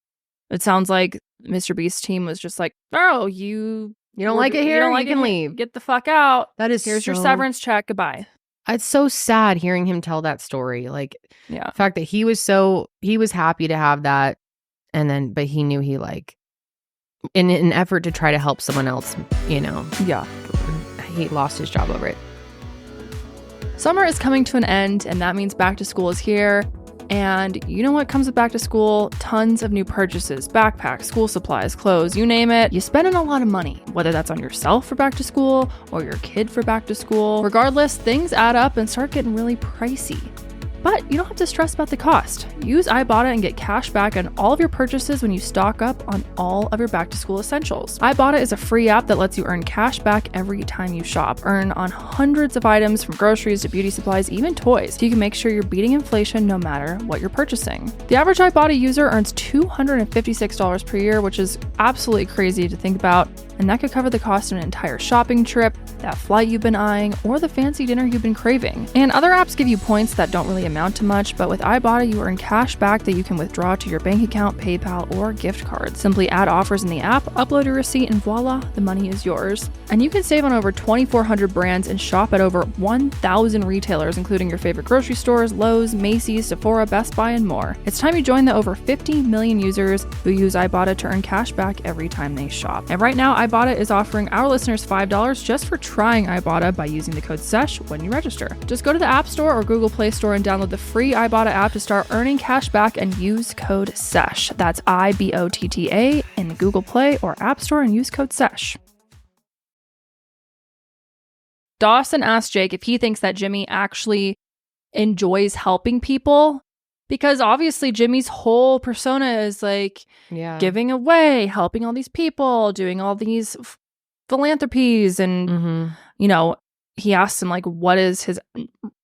it sounds like MrBeast's team was just like, oh, you don't like it here? You can leave. Get the fuck out. Here's your severance check. Goodbye. It's so sad hearing him tell that story. Like, the fact that he was happy to have that. And then, but he knew he in an effort to try to help someone else, he lost his job over it. Summer is coming to an end, and that means back to school is here. And you know what comes with back to school? Tons of new purchases, backpacks, school supplies, clothes, you name it. You spend a lot of money, whether that's on yourself for back to school or your kid for back to school. Regardless, things add up and start getting really pricey. But you don't have to stress about the cost. Use Ibotta and get cash back on all of your purchases when you stock up on all of your back-to-school essentials. Ibotta is a free app that lets you earn cash back every time you shop. Earn on hundreds of items from groceries to beauty supplies, even toys, so you can make sure you're beating inflation no matter what you're purchasing. The average Ibotta user earns $256 per year, which is absolutely crazy to think about, and that could cover the cost of an entire shopping trip, that flight you've been eyeing, or the fancy dinner you've been craving. And other apps give you points that don't really amount to much, but with Ibotta, you earn cash back that you can withdraw to your bank account, PayPal, or gift card. Simply add offers in the app, upload your receipt, and voila, the money is yours. And you can save on over 2,400 brands and shop at over 1,000 retailers, including your favorite grocery stores, Lowe's, Macy's, Sephora, Best Buy, and more. It's time you join the over 50 million users who use Ibotta to earn cash back every time they shop. And right now, Ibotta is offering our listeners $5 just for trying Ibotta by using the code SESH when you register. Just go to the App Store or Google Play Store and download the free Ibotta app to start earning cash back and use code SESH. That's IBOTTA in the Google Play or App Store and use code SESH. Dawson asked Jake if he thinks that Jimmy actually enjoys helping people, because obviously Jimmy's whole persona is giving away, helping all these people, doing all these philanthropies, and he asked him what is his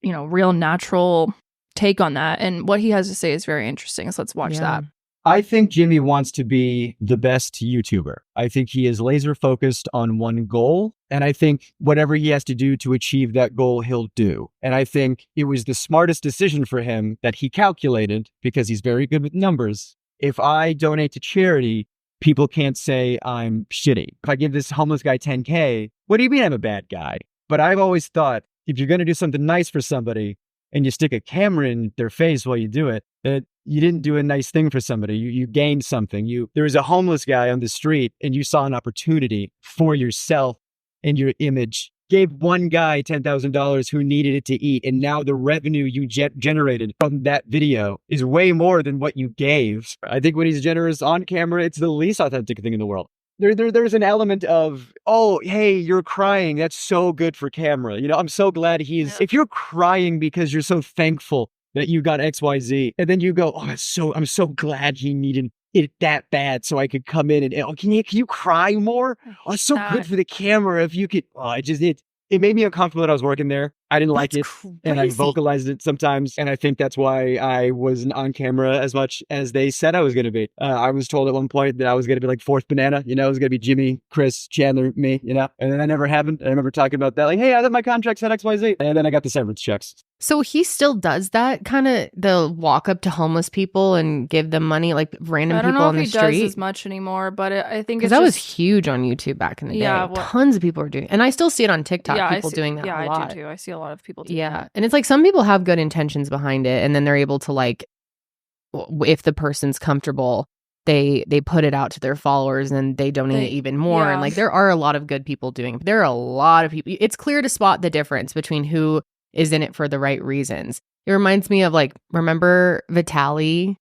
real natural take on that, and what he has to say is very interesting. So let's watch that. I think Jimmy wants to be the best YouTuber. I think he is laser focused on one goal. And I think whatever he has to do to achieve that goal, he'll do. And I think it was the smartest decision for him that he calculated, because he's very good with numbers. If I donate to charity, people can't say I'm shitty. If I give this homeless guy $10K, what do you mean I'm a bad guy? But I've always thought, if you're going to do something nice for somebody and you stick a camera in their face while you do it, that you didn't do a nice thing for somebody. You gained something. There was a homeless guy on the street and you saw an opportunity for yourself and your image. Gave one guy $10,000 who needed it to eat. And now the revenue you generated from that video is way more than what you gave. I think when he's generous on camera, it's the least authentic thing in the world. There's an element of, oh, hey, you're crying. That's so good for camera. I'm so glad if you're crying because you're so thankful that you got XYZ, and then you go, oh, I'm so glad he needed it that bad so I could come in and, can you cry more? Oh, it's so good for the camera if you could. Oh, it made me uncomfortable that I was working there. I didn't like it, crazy. and I vocalized it sometimes, and I think that's why I wasn't on camera as much as they said I was going to be. I was told at one point that I was going to be like fourth banana, you know, it was going to be Jimmy, Chris, Chandler, me, you know, and then that never happened. I remember talking about that, like, hey, I thought my contract said XYZ, and then I got the severance checks. So he still does that kind of, the walk up to homeless people and give them money, like random people on the street. I don't know if he does as much anymore, but I think it's that was huge on YouTube back in the day. Yeah, tons of people were doing it. And I still see it on TikTok, people doing that a lot. Yeah, I do too. I see a lot of people doing that. And it's like some people have good intentions behind it, and then they're able to, like, if the person's comfortable, they put it out to their followers and they donate even more. And like there are a lot of good people doing it. There are a lot of people. It's clear to spot the difference between who is in it for the right reasons. It reminds me of, like, remember Vitaly?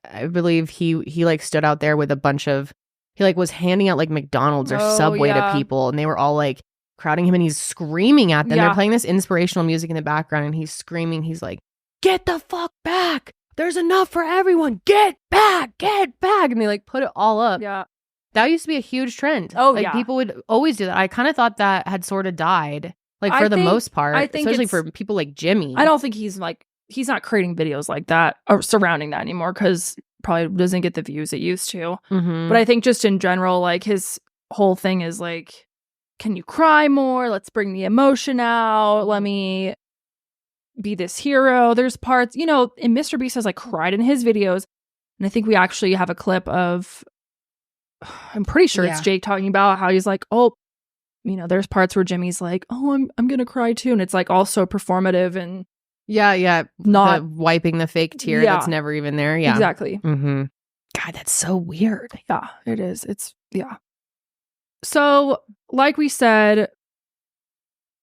I believe he like stood out there with a bunch of, he like was handing out like McDonald's or Subway to people, and they were all like crowding him, and he's screaming at them. They're playing this inspirational music in the background, and he's screaming. He's like, "Get the fuck back! There's enough for everyone. Get back! Get back!" And they like put it all up. Yeah. That used to be a huge trend. People would always do that. I kind of thought that had sort of died. Like, for the most part, I think especially for people like Jimmy. I don't think he's not creating videos like that or surrounding that anymore, because probably doesn't get the views it used to. Mm-hmm. But I think just in general, like, his whole thing is like, can you cry more? Let's bring the emotion out. Let me be this hero. There's parts, you know, and MrBeast has like cried in his videos. And I think we actually have a clip of, I'm pretty sure it's Jake talking about how he's like, oh, you know, there's parts where Jimmy's like, oh, I'm gonna cry too, and it's like also performative and not wiping the fake tear that's never even there. Yeah, exactly. Mm-hmm. God, that's so weird. Yeah, it is. So, like we said,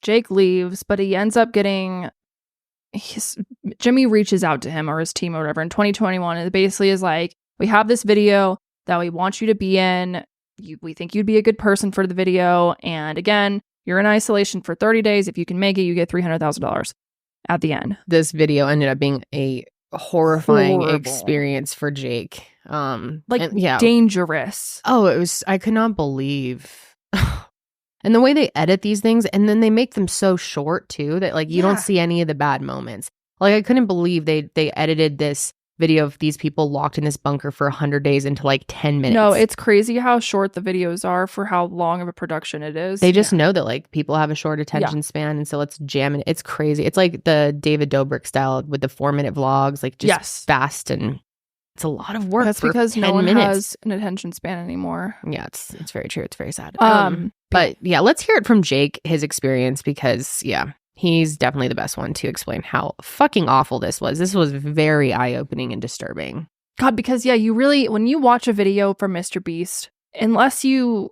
Jake leaves, but he ends up getting Jimmy reaches out to him or his team or whatever in 2021, and it basically is like, we have this video that we want you to be in. We think you'd be a good person for the video. And again, you're in isolation for 30 days. If you can make it, you get $300,000 at the end. This video ended up being a horrifying experience for Jake. Dangerous. Oh, it was, I could not believe. And the way they edit these things, and then they make them so short too, that like you don't see any of the bad moments. Like, I couldn't believe they edited this video of these people locked in this bunker for 100 days into like 10 minutes. No, it's crazy how short the videos are for how long of a production it is. They just know that like people have a short attention span, and so let's jam it. It's crazy. It's like the David Dobrik style with the 4-minute vlogs, like just fast, and it's a lot of work. That's because no one has an attention span anymore. Yeah, it's very true. It's very sad. But yeah, let's hear it from Jake, his experience, because he's definitely the best one to explain how fucking awful this was. This was very eye-opening and disturbing. God, because you really, when you watch a video from MrBeast, unless you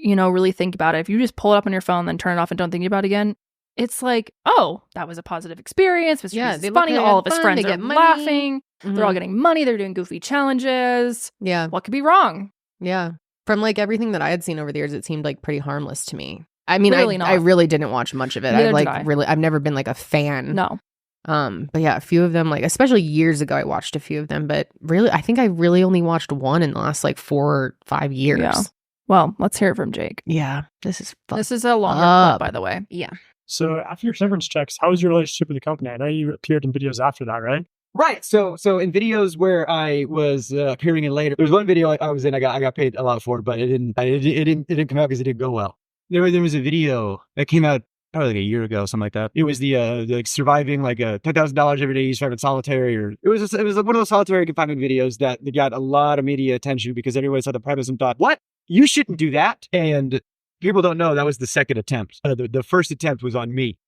really think about it, if you just pull it up on your phone, then turn it off and don't think about it again, it's like, oh, that was a positive experience. MrBeast is funny. All of his friends are laughing. Mm-hmm. They're all getting money. They're doing goofy challenges. Yeah. What could be wrong? Yeah. From like everything that I had seen over the years, it seemed like pretty harmless to me. I mean, really I really didn't watch much of it. I've never been like a fan. No. But yeah, a few of them, like especially years ago, I watched a few of them, but really, I think I really only watched one in the last like 4 or 5 years. Yeah. Well, let's hear it from Jake. Yeah. This is a longer clip, by the way. Yeah. So after your severance checks, how was your relationship with the company? I know you appeared in videos after that, right? Right. So in videos where I was appearing in later, there was one video I was in. I got paid a lot for it, but it didn't come out because it didn't go well. There was a video that came out probably like a year ago, something like that. It was the like surviving like $10,000 every day you survive in solitary, or it was one of those solitary confinement videos that got a lot of media attention because everyone saw the premise and thought, what? You shouldn't do that. And people don't know that was the second attempt. The first attempt was on me,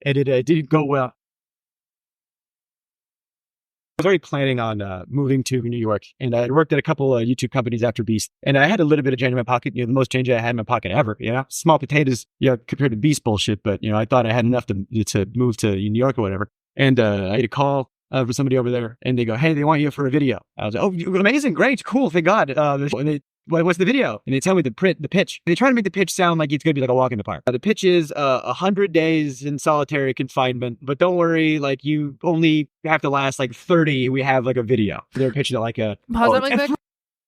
and it didn't go well. I was already planning on moving to New York, and I had worked at a couple of YouTube companies after Beast, and I had a little bit of change in my pocket, the most change I had in my pocket ever, small potatoes, compared to Beast bullshit, but, I thought I had enough to move to New York or whatever. And I had a call for somebody over there, and they go, hey, they want you for a video. I was like, oh, amazing, great, cool, thank God. What's the video? And they tell me the pitch. They try to make the pitch sound like it's going to be like a walk in the park. The pitch is 100 days in solitary confinement, but don't worry, like you only have to last like 30. We have like a video. They're pitching it like a...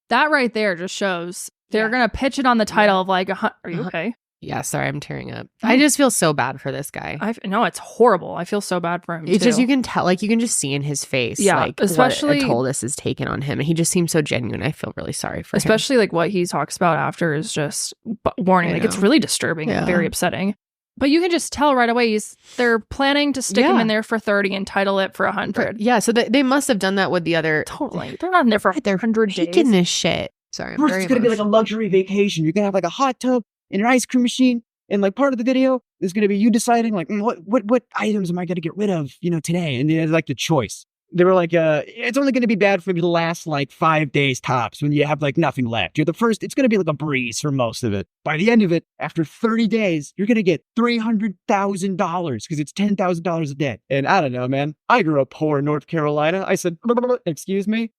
That right there just shows they're going to pitch it on the title of like, are you okay? Yeah, sorry, I'm tearing up. I just feel so bad for this guy. No, it's horrible. I feel so bad for him. It's just, you can tell, like, you can just see in his face, like, especially what a toll this is taken on him. And he just seems so genuine. I feel really sorry for him. Especially, like, what he talks about after is just warning. Like, it's really disturbing and very upsetting. But you can just tell right away they're planning to stick him in there for 30 and title it for 100. Yeah, so they must have done that with the other. Totally. They're not in there for 100 days. Taking this shit. Sorry, First, it's going to be like a luxury vacation. You're going to have like a hot tub and an ice cream machine. And like part of the video is going to be you deciding like, what items am I going to get rid of, today? And it's like the choice. They were like, it's only going to be bad for you to last like 5 days tops when you have like nothing left. You're the first, it's going to be like a breeze for most of it. By the end of it, after 30 days, you're going to get $300,000 because it's $10,000 a day. And I don't know, man. I grew up poor in North Carolina. I said, excuse me.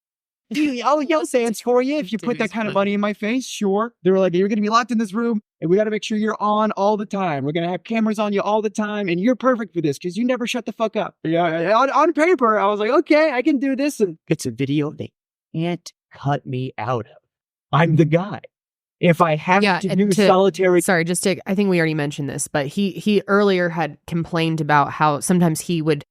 I'll yell dance for you if you put that kind of money in my face. Sure. They were like, you're going to be locked in this room and we got to make sure you're on all the time. We're going to have cameras on you all the time. And you're perfect for this because you never shut the fuck up. Yeah. On paper, I was like, okay, I can do this. And it's a video they can't cut me out of. I'm the guy. If I have to do solitary. Sorry, I think we already mentioned this, but he earlier had complained about how sometimes he would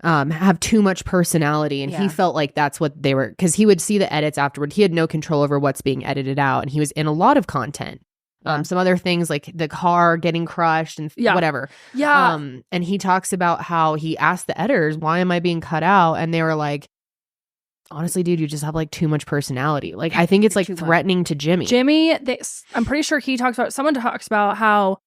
have too much personality, and he felt like that's what they were, because he would see the edits afterward. He had no control over what's being edited out, and he was in a lot of content. Some other things like the car getting crushed and whatever. Yeah. And he talks about how he asked the editors, why am I being cut out? And they were like, honestly, dude, you just have like too much personality. Like, I think it's like threatening to Jimmy. I'm pretty sure someone talks about how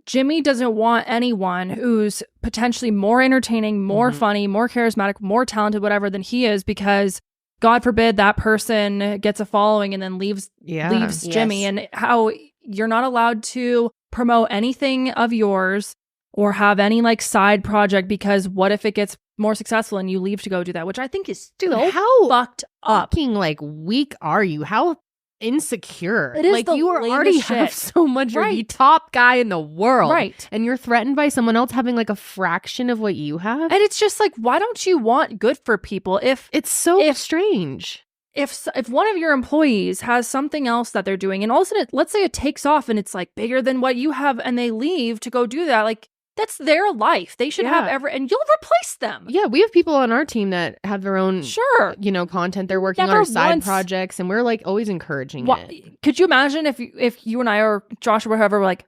Jimmy doesn't want anyone who's potentially more entertaining, more funny, more charismatic, more talented, whatever, than he is, because God forbid that person gets a following and then leaves Jimmy, and how you're not allowed to promote anything of yours or have any like side project, because what if it gets more successful and you leave to go do that, which I think is how fucked up. Fucking like weak are you? How insecure. It is like, the you already have so much. You're the top guy in the world, right? And you're threatened by someone else having like a fraction of what you have. And it's just like, why don't you want good for people? If it's so strange. If one of your employees has something else that they're doing, and all of a sudden, let's say it takes off and it's like bigger than what you have, and they leave to go do that, like, that's their life. They should have and you'll replace them. Yeah, we have people on our team that have their own, content. They're working on side projects, and we're like always encouraging it. Could you imagine if you and I or Josh or whoever were like,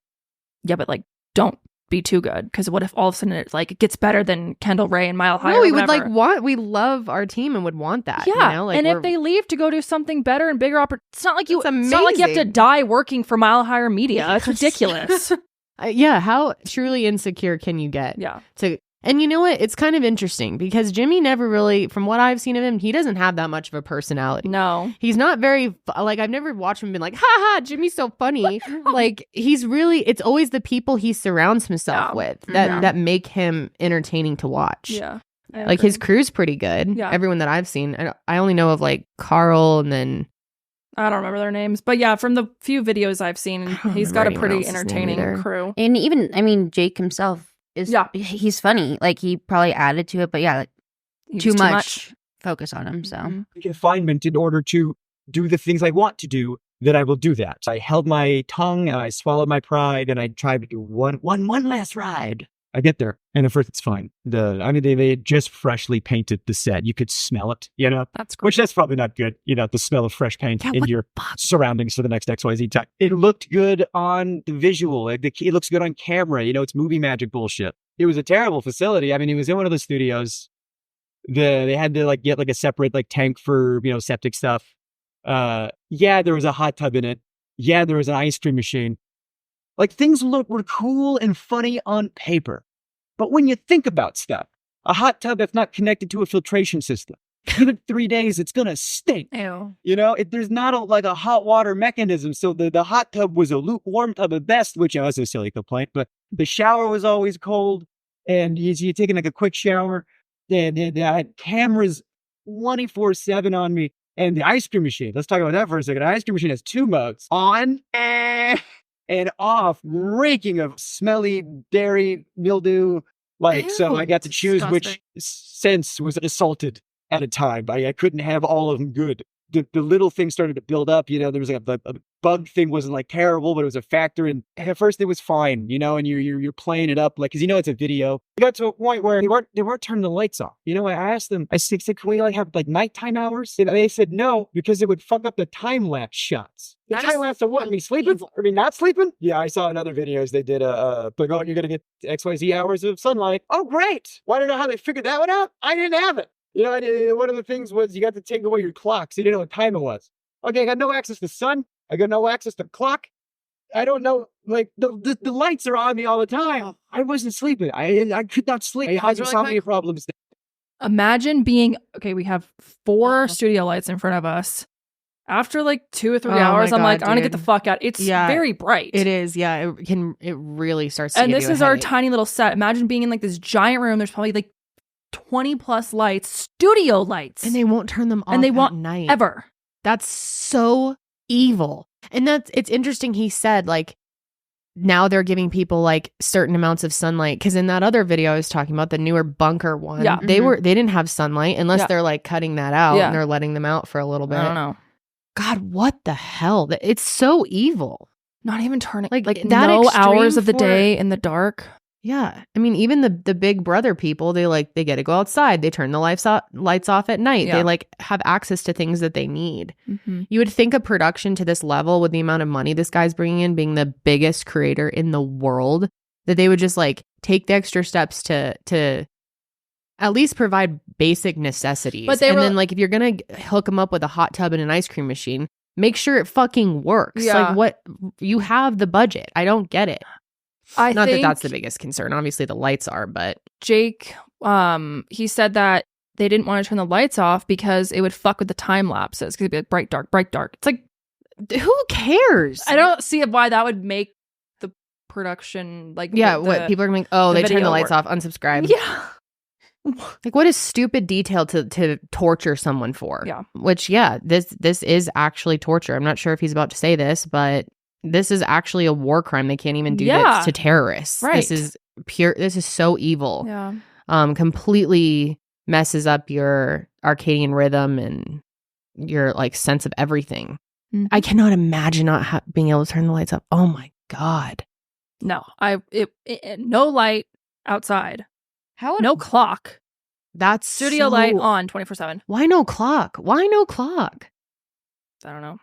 yeah, but like, don't be too good, because what if all of a sudden it gets better than Kendall Ray and Mile High? No, we would we love our team and would want that. Yeah, and if they leave to go do something better and bigger, it's not like you have to die working for Mile Higher Media. It's ridiculous. How truly insecure can you get? Yeah. And you know what? It's kind of interesting because Jimmy never really, from what I've seen of him, he doesn't have that much of a personality. No. He's not very, like, I've never watched him been like, ha ha, Jimmy's so funny. Like, it's always the people he surrounds himself with that make him entertaining to watch. Yeah. Like, his crew's pretty good. Yeah. Everyone that I've seen. I only know of, like, Carl, and then I don't remember their names, but yeah, from the few videos I've seen, he's got a pretty entertaining crew. And even, Jake himself he's funny. Like, he probably added to it, but like, too much focus on him. So confinement, in order to do the things I want to do, then I will do that. So I held my tongue and I swallowed my pride, and I tried to do one last ride. I get there, and at first it's fine. They had just freshly painted the set. You could smell it, That's great. Which that's probably not good, the smell of fresh paint in your surroundings for the next XYZ time. It looked good on the visual. It looks good on camera. It's movie magic bullshit. It was a terrible facility. I mean, it was in one of the studios. They had to get a separate tank for septic stuff. There was a hot tub in it. Yeah, there was an ice cream machine. Things were cool and funny on paper. But when you think about stuff, a hot tub that's not connected to a filtration system, give it 3 days, it's going to stink. Ew. There's not a hot water mechanism. So the hot tub was a lukewarm tub at best, which was a silly complaint. But the shower was always cold. And you're taking a quick shower. And I had cameras 24/7 on me. And the ice cream machine, let's talk about that for a second. The ice cream machine has 2 modes. On and off, reeking of smelly dairy mildew. So I got to choose which sense was assaulted at a time. I couldn't have all of them good. The little things started to build up. There was a bug thing wasn't like terrible, but it was a factor. And at first it was fine, you know, and you're playing it up like, cause you know, it's a video. It got to a point where they weren't turning the lights off. You know, I asked them, I said, can we like have like nighttime hours? And they said no, because it would fuck up the time lapse shots. The time lapse of what? Me sleeping? I mean, not sleeping? Yeah, I saw in other videos they did like, oh, you're gonna get XYZ hours of sunlight. Oh, great. Want to know how they figured that one out? I didn't have it. You know, one of the things was you got to take away your clock, so you didn't know what time it was. Okay, I got no access to sun. I got no access to clock. I don't know. Like the lights are on me all the time. I wasn't sleeping. I could not sleep. I had insomnia problems. Imagine being okay. We have 4 studio lights in front of us. After like 2 or 3 hours, I'm like, I want to get the fuck out. It's very bright. It is. Yeah, it really starts. And this is our tiny little set. Imagine being in like this giant room. There's probably like 20 plus lights, studio lights, and they won't turn them off. And they at won't night ever. That's so evil. And it's interesting. He said like now they're giving people like certain amounts of sunlight, because in that other video I was talking about, the newer bunker one, they didn't have sunlight unless they're like cutting that out and they're letting them out for a little bit. I don't know. God, what the hell? It's so evil. Not even turning like that no hours of the day in the dark. Yeah. I mean, even the Big Brother people, they get to go outside. They turn the lights off at night. Yeah. They like have access to things that they need. Mm-hmm. You would think a production to this level, with the amount of money this guy's bringing in, being the biggest creator in the world, that they would just like take the extra steps to at least provide basic necessities. But then like if you're going to hook them up with a hot tub and an ice cream machine, make sure it fucking works. Yeah. Like what, you have the budget. I don't get it. Not that think that's the biggest concern. Obviously, the lights are, but Jake, he said that they didn't want to turn the lights off because it would fuck with the time lapses. Because it'd be like bright, dark, bright, dark. It's like, who cares? I don't see why that would make the production like. Yeah, what people are going? Oh, they turned the lights off. Unsubscribe. Yeah. Like, what is stupid detail to torture someone for? Yeah. Which, this is actually torture. I'm not sure if he's about to say this, but this is actually a war crime. They can't even do this to terrorists. Right. This is pure. This is so evil. Yeah. Completely messes up your circadian rhythm and your like sense of everything. Mm-hmm. I cannot imagine not being able to turn the lights up. Oh my God. No, no light outside. No clock. That's studio light on 24/7. Why no clock? Why no clock? I don't know.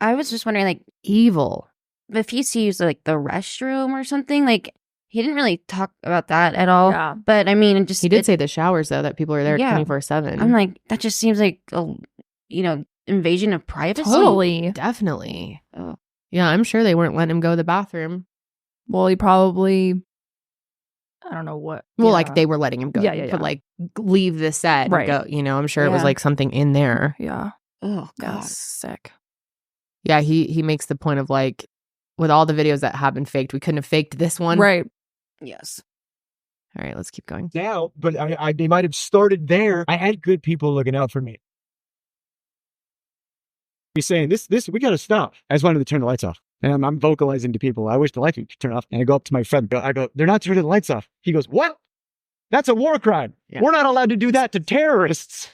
I was just wondering, like, evil. If he sees like the restroom or something, like he didn't really talk about that at all. Yeah. But I mean, he did say the showers though, that people are there 24/7. I'm like, that just seems like a, invasion of privacy. Totally, definitely. Oh. Yeah, I'm sure they weren't letting him go to the bathroom. Well, he probably. I don't know what. Well, like they were letting him go. Yeah. But like leave the set and go. I'm sure it was like something in there. Yeah. Oh God, that's sick. Yeah, he makes the point of like, with all the videos that have been faked, we couldn't have faked this one. Right. Yes. All right, let's keep going. Now, but they might have started there. I had good people looking out for me. He's saying, this, we got to stop. I just wanted to turn the lights off. And I'm vocalizing to people, I wish the lights would turn off. And I go up to my friend, I go, they're not turning the lights off. He goes, what? That's a war crime. Yeah. We're not allowed to do that to terrorists.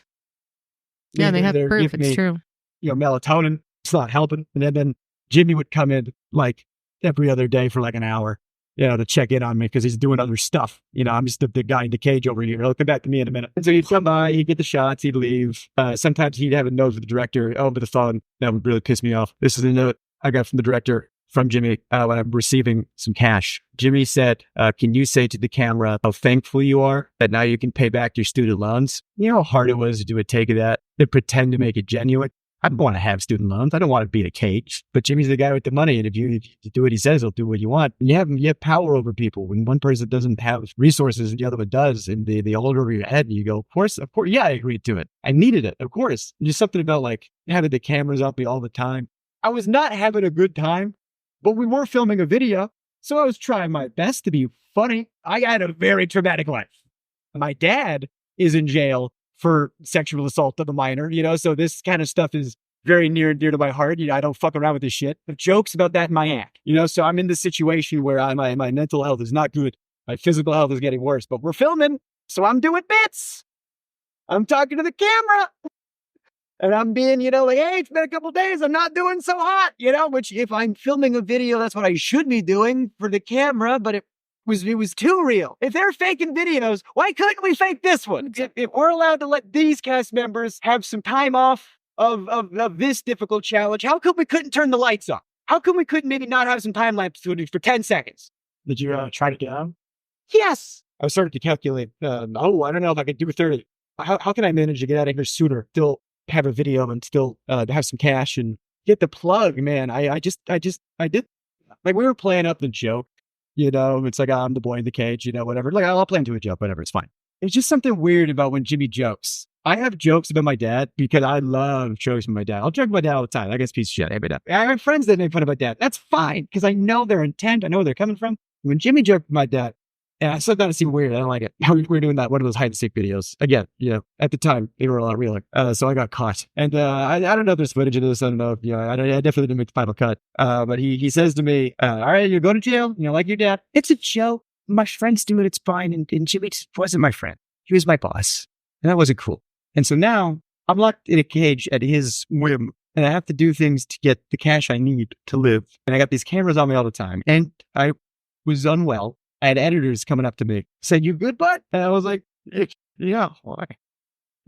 Yeah, they have proof. It's true. Melatonin. It's not helping. And then Jimmy would come in like every other day for like an hour, to check in on me because he's doing other stuff. I'm just the guy in the cage over here. He'll come back to me in a minute. And so he'd come by, he'd get the shots, he'd leave. Sometimes he'd have a note with the director over the phone. That would really piss me off. This is a note I got from the director, from Jimmy, when I'm receiving some cash. Jimmy said, can you say to the camera how thankful you are that now you can pay back your student loans? You know how hard it was to do a take of that, to pretend to make it genuine? I don't want to have student loans. I don't want to be in a cage. But Jimmy's the guy with the money. And if you do what he says, he'll do what you want. And you have power over people. When one person doesn't have resources and the other one does, and they hold over your head, and you go, of course, yeah, I agreed to it. I needed it, of course. Just something about like having the cameras up me all the time. I was not having a good time, but we were filming a video. So I was trying my best to be funny. I had a very traumatic life. My dad is in jail for sexual assault of a minor, so this kind of stuff is very near and dear to my heart. I don't fuck around with this shit. The jokes about that in my act, so I'm in this situation where my mental health is not good. My physical health is getting worse, but we're filming. So I'm doing bits. I'm talking to the camera. And I'm being, like, hey, it's been a couple days. I'm not doing so hot, which if I'm filming a video, that's what I should be doing for the camera. But it was too real. If they're faking videos, why couldn't we fake this one? If we're allowed to let these cast members have some time off of this difficult challenge, how come we couldn't turn the lights off? How come we couldn't maybe not have some time lapse footage for 10 seconds? Did you try to get out? Yes. I was starting to calculate, I don't know if I could do 30. How can I manage to get out of here sooner, still have a video and still have some cash and get the plug, man? I did. Like, we were playing up the joke, it's like, I'm the boy in the cage, whatever. Like, I'll play into a joke, whatever, it's fine. It's just something weird about when Jimmy jokes. I have jokes about my dad because I love jokes with my dad. I'll joke about my dad all the time. I guess piece of shit. I have friends that make fun of my dad. That's fine because I know their intent. I know where they're coming from. When Jimmy joked with my dad, and I sometimes seem weird. I don't like it. We're doing that one of those hide and seek videos again. At the time they were a lot realer. So I got caught, and I don't know if there's footage of this. I don't know if I definitely didn't make the final cut. But he says to me, "All right, you go to jail. Like your dad. It's a joke. My friends do it. It's fine." And Jimmy wasn't my friend. He was my boss, and that wasn't cool. And so now I'm locked in a cage at his whim, and I have to do things to get the cash I need to live. And I got these cameras on me all the time. And I was unwell. I had editors coming up to me saying, "You good, bud?" And I was like, "Yeah, why?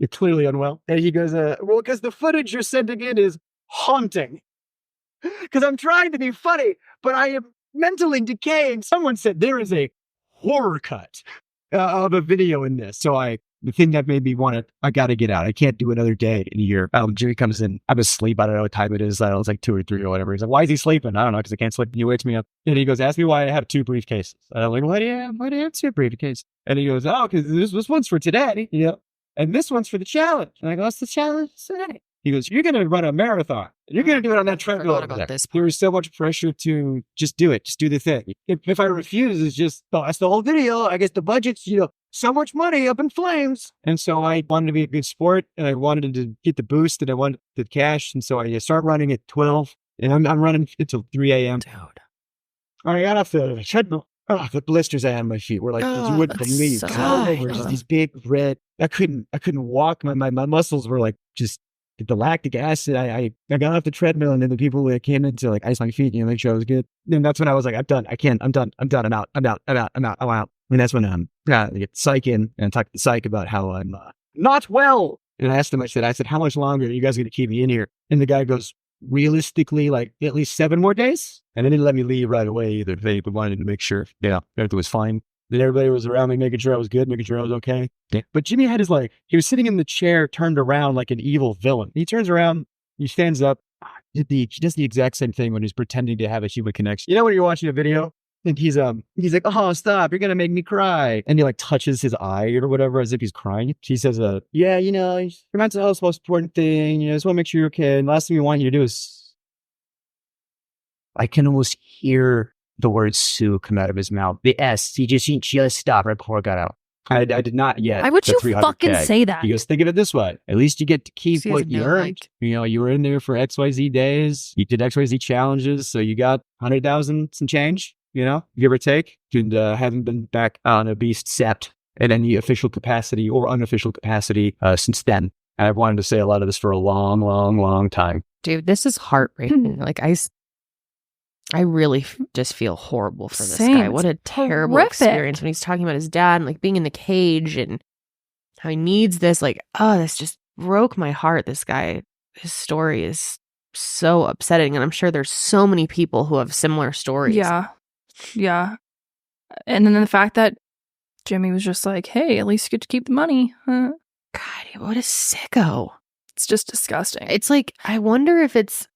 You're clearly unwell." And he goes, "Well, because the footage you're sending in is haunting." Because I'm trying to be funny, but I am mentally decaying. Someone said there is a horror cut of a video in this. So the thing that made me want it, I got to get out. I can't do another day in a year. Jimmy comes in. I'm asleep. I don't know what time it is. It's like 2 or 3 or whatever. He's like, "Why is he sleeping?" I don't know, because I can't sleep. He wakes me up. And he goes, "Ask me why I have 2 briefcases." And I'm like, why do you have 2 briefcases? And he goes, "Oh, because this one's for today, and this one's for the challenge." And I go, "What's the challenge today?" He goes, "You're going to run a marathon. You're going to do it on that treadmill over there." There was so much pressure to just do it. Just do the thing. If I refuse, it's just, that's the whole video. I guess the budget's, so much money up in flames. And so I wanted to be a good sport, and I wanted to get the boost, and I wanted the cash. And so I start running at 12, and I'm running until 3 a.m. Dude. I got off the treadmill. Oh, the blisters I had on my feet were like, you wouldn't believe. Just these big red. I couldn't walk. My muscles were like just the lactic acid. I got off the treadmill, and then the people that came in to like ice my feet, make sure I was good. And that's when I was like, I'm done. I'm done. I'm out. I'm out. And that's when I get psych in and talk to the psych about how I'm not well. And I asked him, I said, how much longer are you guys going to keep me in here? And the guy goes, realistically, like at least 7 more days. And they didn't let me leave right away either. They wanted to make sure, everything was fine. Then everybody was around me, making sure I was good, making sure I was okay. Yeah. But Jimmy had he was sitting in the chair, turned around like an evil villain. He turns around, he stands up. He does the exact same thing when he's pretending to have a human connection. When you're watching a video, and he's like, "Oh, stop, you're going to make me cry." And he like touches his eye or whatever as if he's crying. She says, "Yeah, your mental health is the most important thing. Just want to make sure you're okay. And the last thing we want you to do is..." I can almost hear the word "Sue" come out of his mouth. The S, he just stopped right before I got out. I did not yet. Why would you fucking say that? He goes, "Think of it this way. At least you get to keep what you earned. You were in there for XYZ days. You did XYZ challenges. So you got 100,000 some change. Give or take, and haven't been back on a Beast set in any official capacity or unofficial capacity since then. And I've wanted to say a lot of this for a long, long, long time. Dude, this is heartbreaking. Like, I really just feel horrible for this guy. What a terrible experience when he's talking about his dad and like being in the cage and how he needs this. Like, this just broke my heart. This guy, his story is so upsetting. And I'm sure there's so many people who have similar stories. Yeah. And then the fact that Jimmy was just like, "Hey, at least you get to keep the money." God, what a sicko. It's just disgusting. It's like, I wonder if it's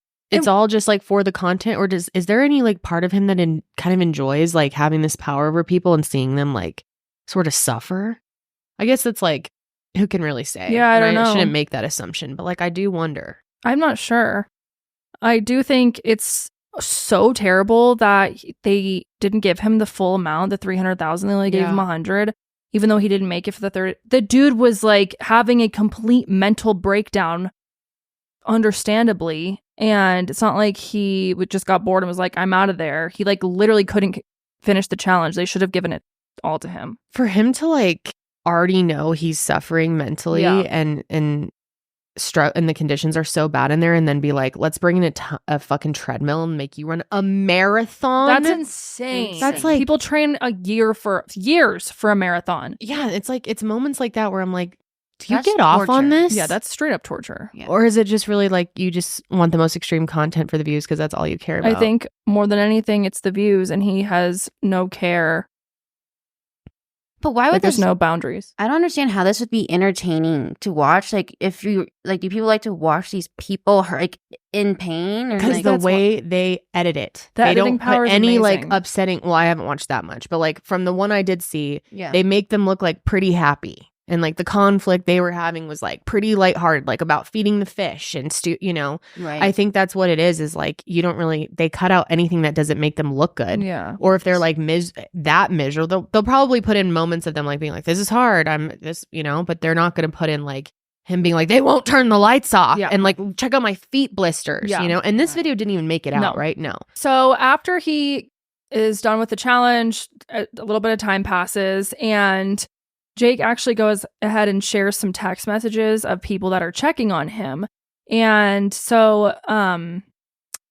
all just like for the content, or is there any like part of him that kind of enjoys like having this power over people and seeing them like sort of suffer? I guess it's like, who can really say? Yeah, I don't know. I shouldn't make that assumption, but like, I do wonder. I'm not sure. I do think it's so terrible that they didn't give him the full amount, the 300,000. They only gave him 100, even though he didn't make it for the third. The dude was like having a complete mental breakdown, understandably. And it's not like he just got bored and was like, "I'm out of there." He like literally couldn't finish the challenge. They should have given it all to him. For him to like already know he's suffering mentally and and the conditions are so bad in there, and then be like, let's bring in a fucking treadmill and make you run a marathon. That's insane. That's like, people train years for a marathon. Yeah, it's like, it's moments like that where I'm like, do you get off on this? Yeah, that's straight up torture. Yeah. Or is it just really like you just want the most extreme content for the views because that's all you care about? I think more than anything, it's the views, and he has no care. But why would there's no boundaries? I don't understand how this would be entertaining to watch. Like, if you like, do people like to watch these people like in pain? Because the way they edit it, they don't put any like upsetting. Well, I haven't watched that much, but like from the one I did see, they make them look like pretty happy. And like the conflict they were having was like pretty lighthearted, like about feeding the fish and Right. I think that's what it is like you don't really, they cut out anything that doesn't make them look good. Yeah. Or if they're like that miserable, they'll probably put in moments of them like being like, this is hard. But they're not going to put in like him being like, they won't turn the lights off and like, check out my feet blisters, And this video didn't even make it out, right? No. So after he is done with the challenge, a little bit of time passes, and Jake actually goes ahead and shares some text messages of people that are checking on him. And so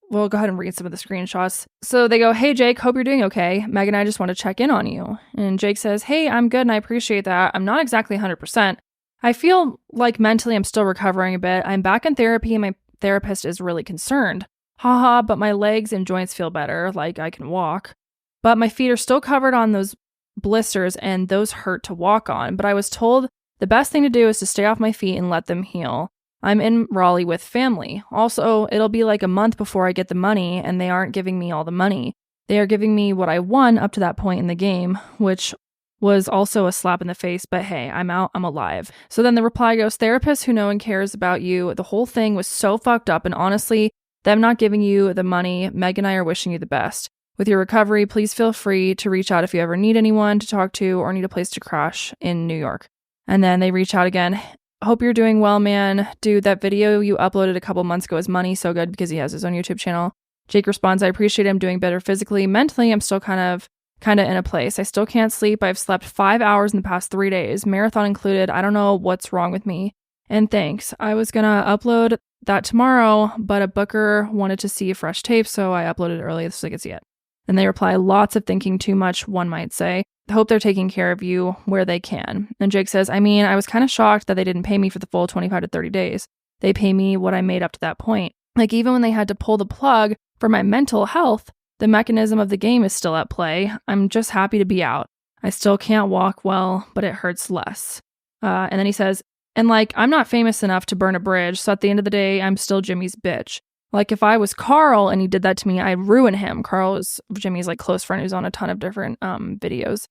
we'll go ahead and read some of the screenshots. So they go, hey, Jake, hope you're doing okay. Meg and I just want to check in on you. And Jake says, hey, I'm good and I appreciate that. I'm not exactly 100%. I feel like mentally I'm still recovering a bit. I'm back in therapy and my therapist is really concerned. Haha, but my legs and joints feel better, like I can walk. But my feet are still covered on those blisters and those hurt to walk on, but I was told the best thing to do is to stay off my feet and let them heal. I'm in Raleigh with family. Also, it'll be like a month before I get the money, and they aren't giving me all the money. They are giving me what I won up to that point in the game, which was also a slap in the face, but hey, I'm out, I'm alive. So then the reply goes, therapists who know and cares about you, the whole thing was so fucked up, and honestly, them not giving you the money, Meg and I are wishing you the best. With your recovery, please feel free to reach out if you ever need anyone to talk to or need a place to crash in New York. And then they reach out again. Hope you're doing well, man. Dude, that video you uploaded a couple months ago is money so good because he has his own YouTube channel. Jake responds, I appreciate him doing better physically. Mentally, I'm still kind of in a place. I still can't sleep. I've slept 5 hours in the past 3 days, marathon included. I don't know what's wrong with me. And thanks. I was going to upload that tomorrow, but a booker wanted to see a fresh tape, so I uploaded it early so they could see it. And they reply, lots of thinking too much, one might say. Hope they're taking care of you where they can. And Jake says, I mean, I was kind of shocked that they didn't pay me for the full 25 to 30 days. They pay me what I made up to that point. Like, even when they had to pull the plug for my mental health, the mechanism of the game is still at play. I'm just happy to be out. I still can't walk well, but it hurts less. And then he says, and like, I'm not famous enough to burn a bridge, so at the end of the day, I'm still Jimmy's bitch. Like, if I was Carl and he did that to me, I'd ruin him. Carl is Jimmy's like close friend who's on a ton of different videos.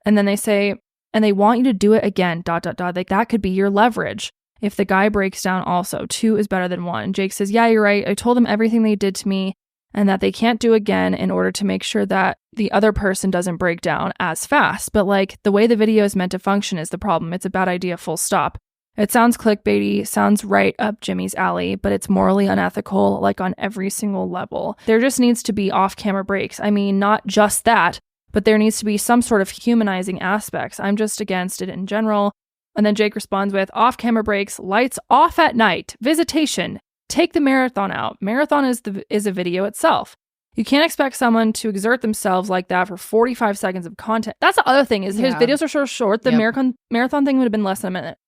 And then they say, and they want you to do it again, ... Like, that could be your leverage. If the guy breaks down also, 2 is better than 1. Jake says, yeah, you're right. I told them everything they did to me and that they can't do again in order to make sure that the other person doesn't break down as fast. But like, the way the video is meant to function is the problem. It's a bad idea, full stop. It sounds clickbaity, sounds right up Jimmy's alley, but it's morally unethical, like on every single level. There just needs to be off-camera breaks. I mean, not just that, but there needs to be some sort of humanizing aspects. I'm just against it in general. And then Jake responds with, off-camera breaks, lights off at night, visitation, take the marathon out. Marathon is a video itself. You can't expect someone to exert themselves like that for 45 seconds of content. That's the other thing, is his videos are so short. The marathon thing would have been less than a minute.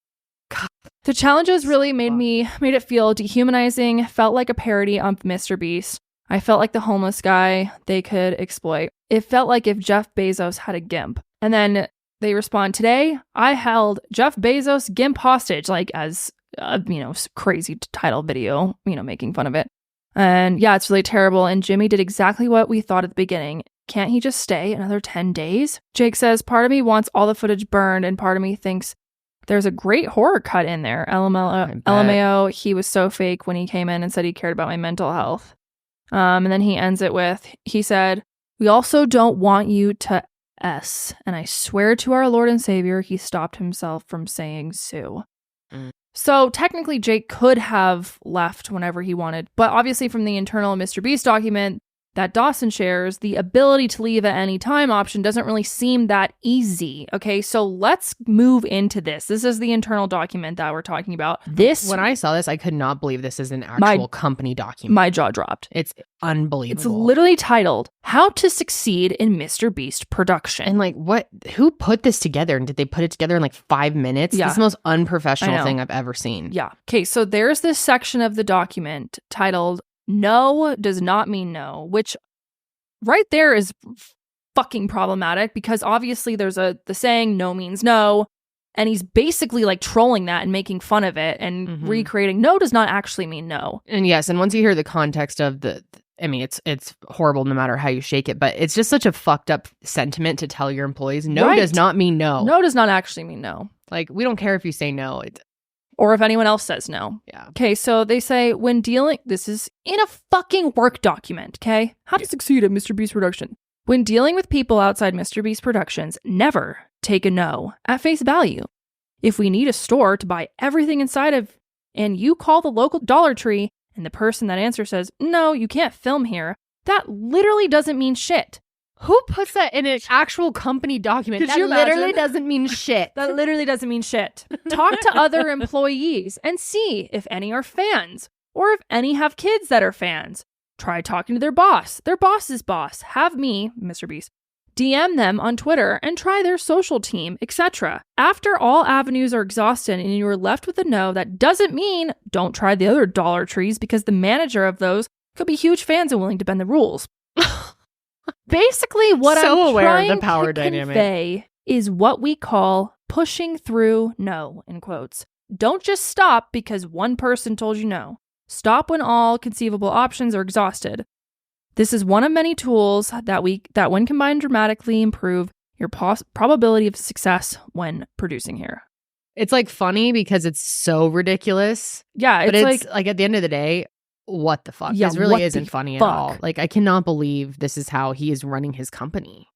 God. The challenges really made it feel dehumanizing, felt like a parody of MrBeast. I felt like the homeless guy they could exploit. It felt like if Jeff Bezos had a GIMP. And then they respond, today, I held Jeff Bezos GIMP hostage, like as a, crazy title video, making fun of it. And yeah, it's really terrible. And Jimmy did exactly what we thought at the beginning. Can't he just stay another 10 days? Jake says, part of me wants all the footage burned, and part of me thinks there's a great horror cut in there. LMAO, he was so fake when he came in and said he cared about my mental health. And then he ends it with, he said, we also don't want you to S. And I swear to our Lord and Savior, he stopped himself from saying Sue. So technically Jake could have left whenever he wanted, but obviously from the internal MrBeast document, that Dawson shares, the ability to leave at any time option doesn't really seem that easy. Okay, so let's move into this. This is the internal document that we're talking about. When I saw this, I could not believe this is an actual company document. My jaw dropped. It's unbelievable. It's literally titled, How to Succeed in MrBeast Production. And like, who put this together? And did they put it together in like 5 minutes? Yeah. This is the most unprofessional thing I've ever seen. Yeah. Okay, so there's this section of the document titled, No does not mean no, which right there is fucking problematic because obviously there's the saying no means no, and he's basically like trolling that and making fun of it and recreating no does not actually mean no. And yes, and once you hear the context of it's horrible no matter how you shake it, but it's just such a fucked up sentiment to tell your employees no does not mean no. No does not actually mean no. Like, we don't care if you say no. Or if anyone else says no. Yeah. Okay, so they say when dealing, this is in a fucking work document, okay? How to succeed at MrBeast Production. When dealing with people outside MrBeast Productions, never take a no at face value. If we need a store to buy everything inside of, and you call the local Dollar Tree, and the person that answers says, no, you can't film here, that literally doesn't mean shit. Who puts that in an actual company document? That literally doesn't mean shit. That literally doesn't mean shit. Talk to other employees and see if any are fans or if any have kids that are fans. Try talking to their boss, their boss's boss. Have me, MrBeast, DM them on Twitter and try their social team, etc. After all avenues are exhausted and you are left with a no, that doesn't mean don't try the other Dollar Trees because the manager of those could be huge fans and willing to bend the rules. Basically, what so I'm aware trying of the power to dynamic convey is what we call pushing through no, in quotes. Don't just stop because one person told you no. Stop when all conceivable options are exhausted. This is one of many tools that when combined dramatically improve your probability of success when producing here. It's like funny because it's so ridiculous. Yeah, but it's like at the end of the day, what the fuck? Yeah, this really isn't funny at all. Like, I cannot believe this is how he is running his company.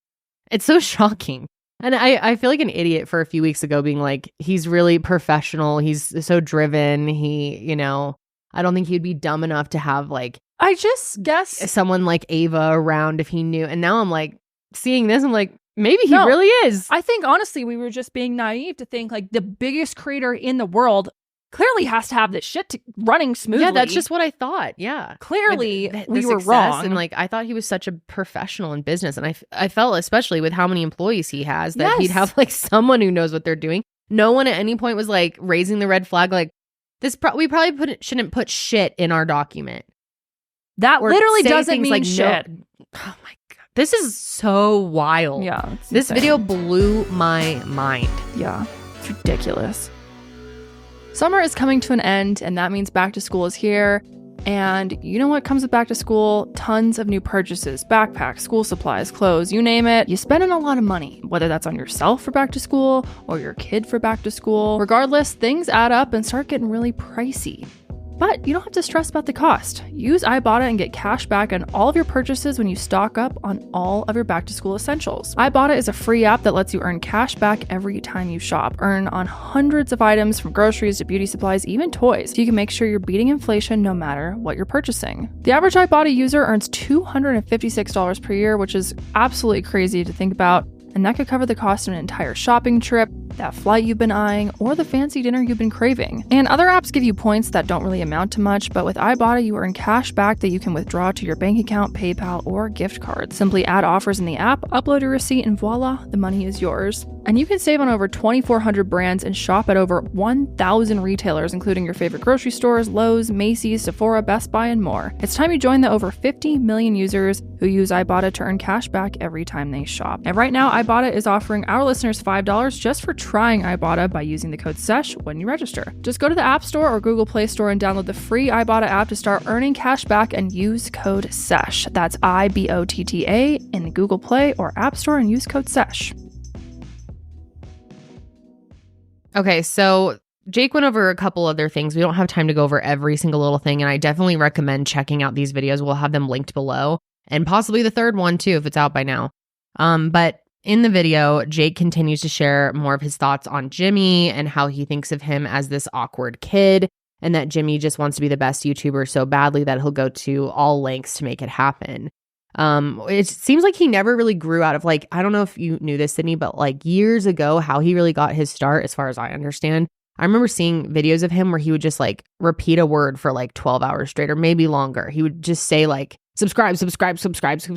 It's so shocking. And I feel like an idiot for a few weeks ago being like, he's really professional. He's so driven. I don't think he'd be dumb enough to have like, I just guess someone like Ava around if he knew. And now I'm like, seeing this, I'm like, maybe he really is. I think honestly, we were just being naive to think like the biggest creator in the world clearly has to have this shit running smoothly. Yeah, that's just what I thought. Yeah. Clearly, we were success, wrong. And like, I thought he was such a professional in business. And I felt, especially with how many employees he has, that he'd have like someone who knows what they're doing. No one at any point was like raising the red flag, like, we probably shouldn't put shit in our document. That literally doesn't mean like shit. No, oh my God. This is so wild. Yeah. This video blew my mind. Yeah. It's ridiculous. Summer is coming to an end, and that means back to school is here. And you know what comes with back to school? Tons of new purchases, backpacks, school supplies, clothes, you name it. You're spending a lot of money, whether that's on yourself for back to school or your kid for back to school. Regardless, things add up and start getting really pricey. But you don't have to stress about the cost. Use Ibotta and get cash back on all of your purchases when you stock up on all of your back-to-school essentials. Ibotta is a free app that lets you earn cash back every time you shop. Earn on hundreds of items from groceries to beauty supplies, even toys, so you can make sure you're beating inflation no matter what you're purchasing. The average Ibotta user earns $256 per year, which is absolutely crazy to think about. And that could cover the cost of an entire shopping trip, that flight you've been eyeing, or the fancy dinner you've been craving. And other apps give you points that don't really amount to much, but with Ibotta, you earn cash back that you can withdraw to your bank account, PayPal, or gift card. Simply add offers in the app, upload your receipt, and voila, the money is yours. And you can save on over 2,400 brands and shop at over 1,000 retailers, including your favorite grocery stores, Lowe's, Macy's, Sephora, Best Buy, and more. It's time you join the over 50 million users who use Ibotta to earn cash back every time they shop. And right now, Ibotta is offering our listeners $5 just for trying Ibotta by using the code SESH when you register. Just go to the App Store or Google Play Store and download the free Ibotta app to start earning cash back and use code SESH. That's IBOTTA in Google Play or App Store and use code SESH. Okay, so Jake went over a couple other things. We don't have time to go over every single little thing, and I definitely recommend checking out these videos. We'll have them linked below, and possibly the third one too if it's out by now. But in the video, Jake continues to share more of his thoughts on Jimmy and how he thinks of him as this awkward kid, and that Jimmy just wants to be the best YouTuber so badly that he'll go to all lengths to make it happen. It seems like he never really grew out of, like, I don't know if you knew this, Sydney, but like years ago, how he really got his start, as far as I understand. I remember seeing videos of him where he would just like repeat a word for like 12 hours straight or maybe longer. He would just say like, subscribe,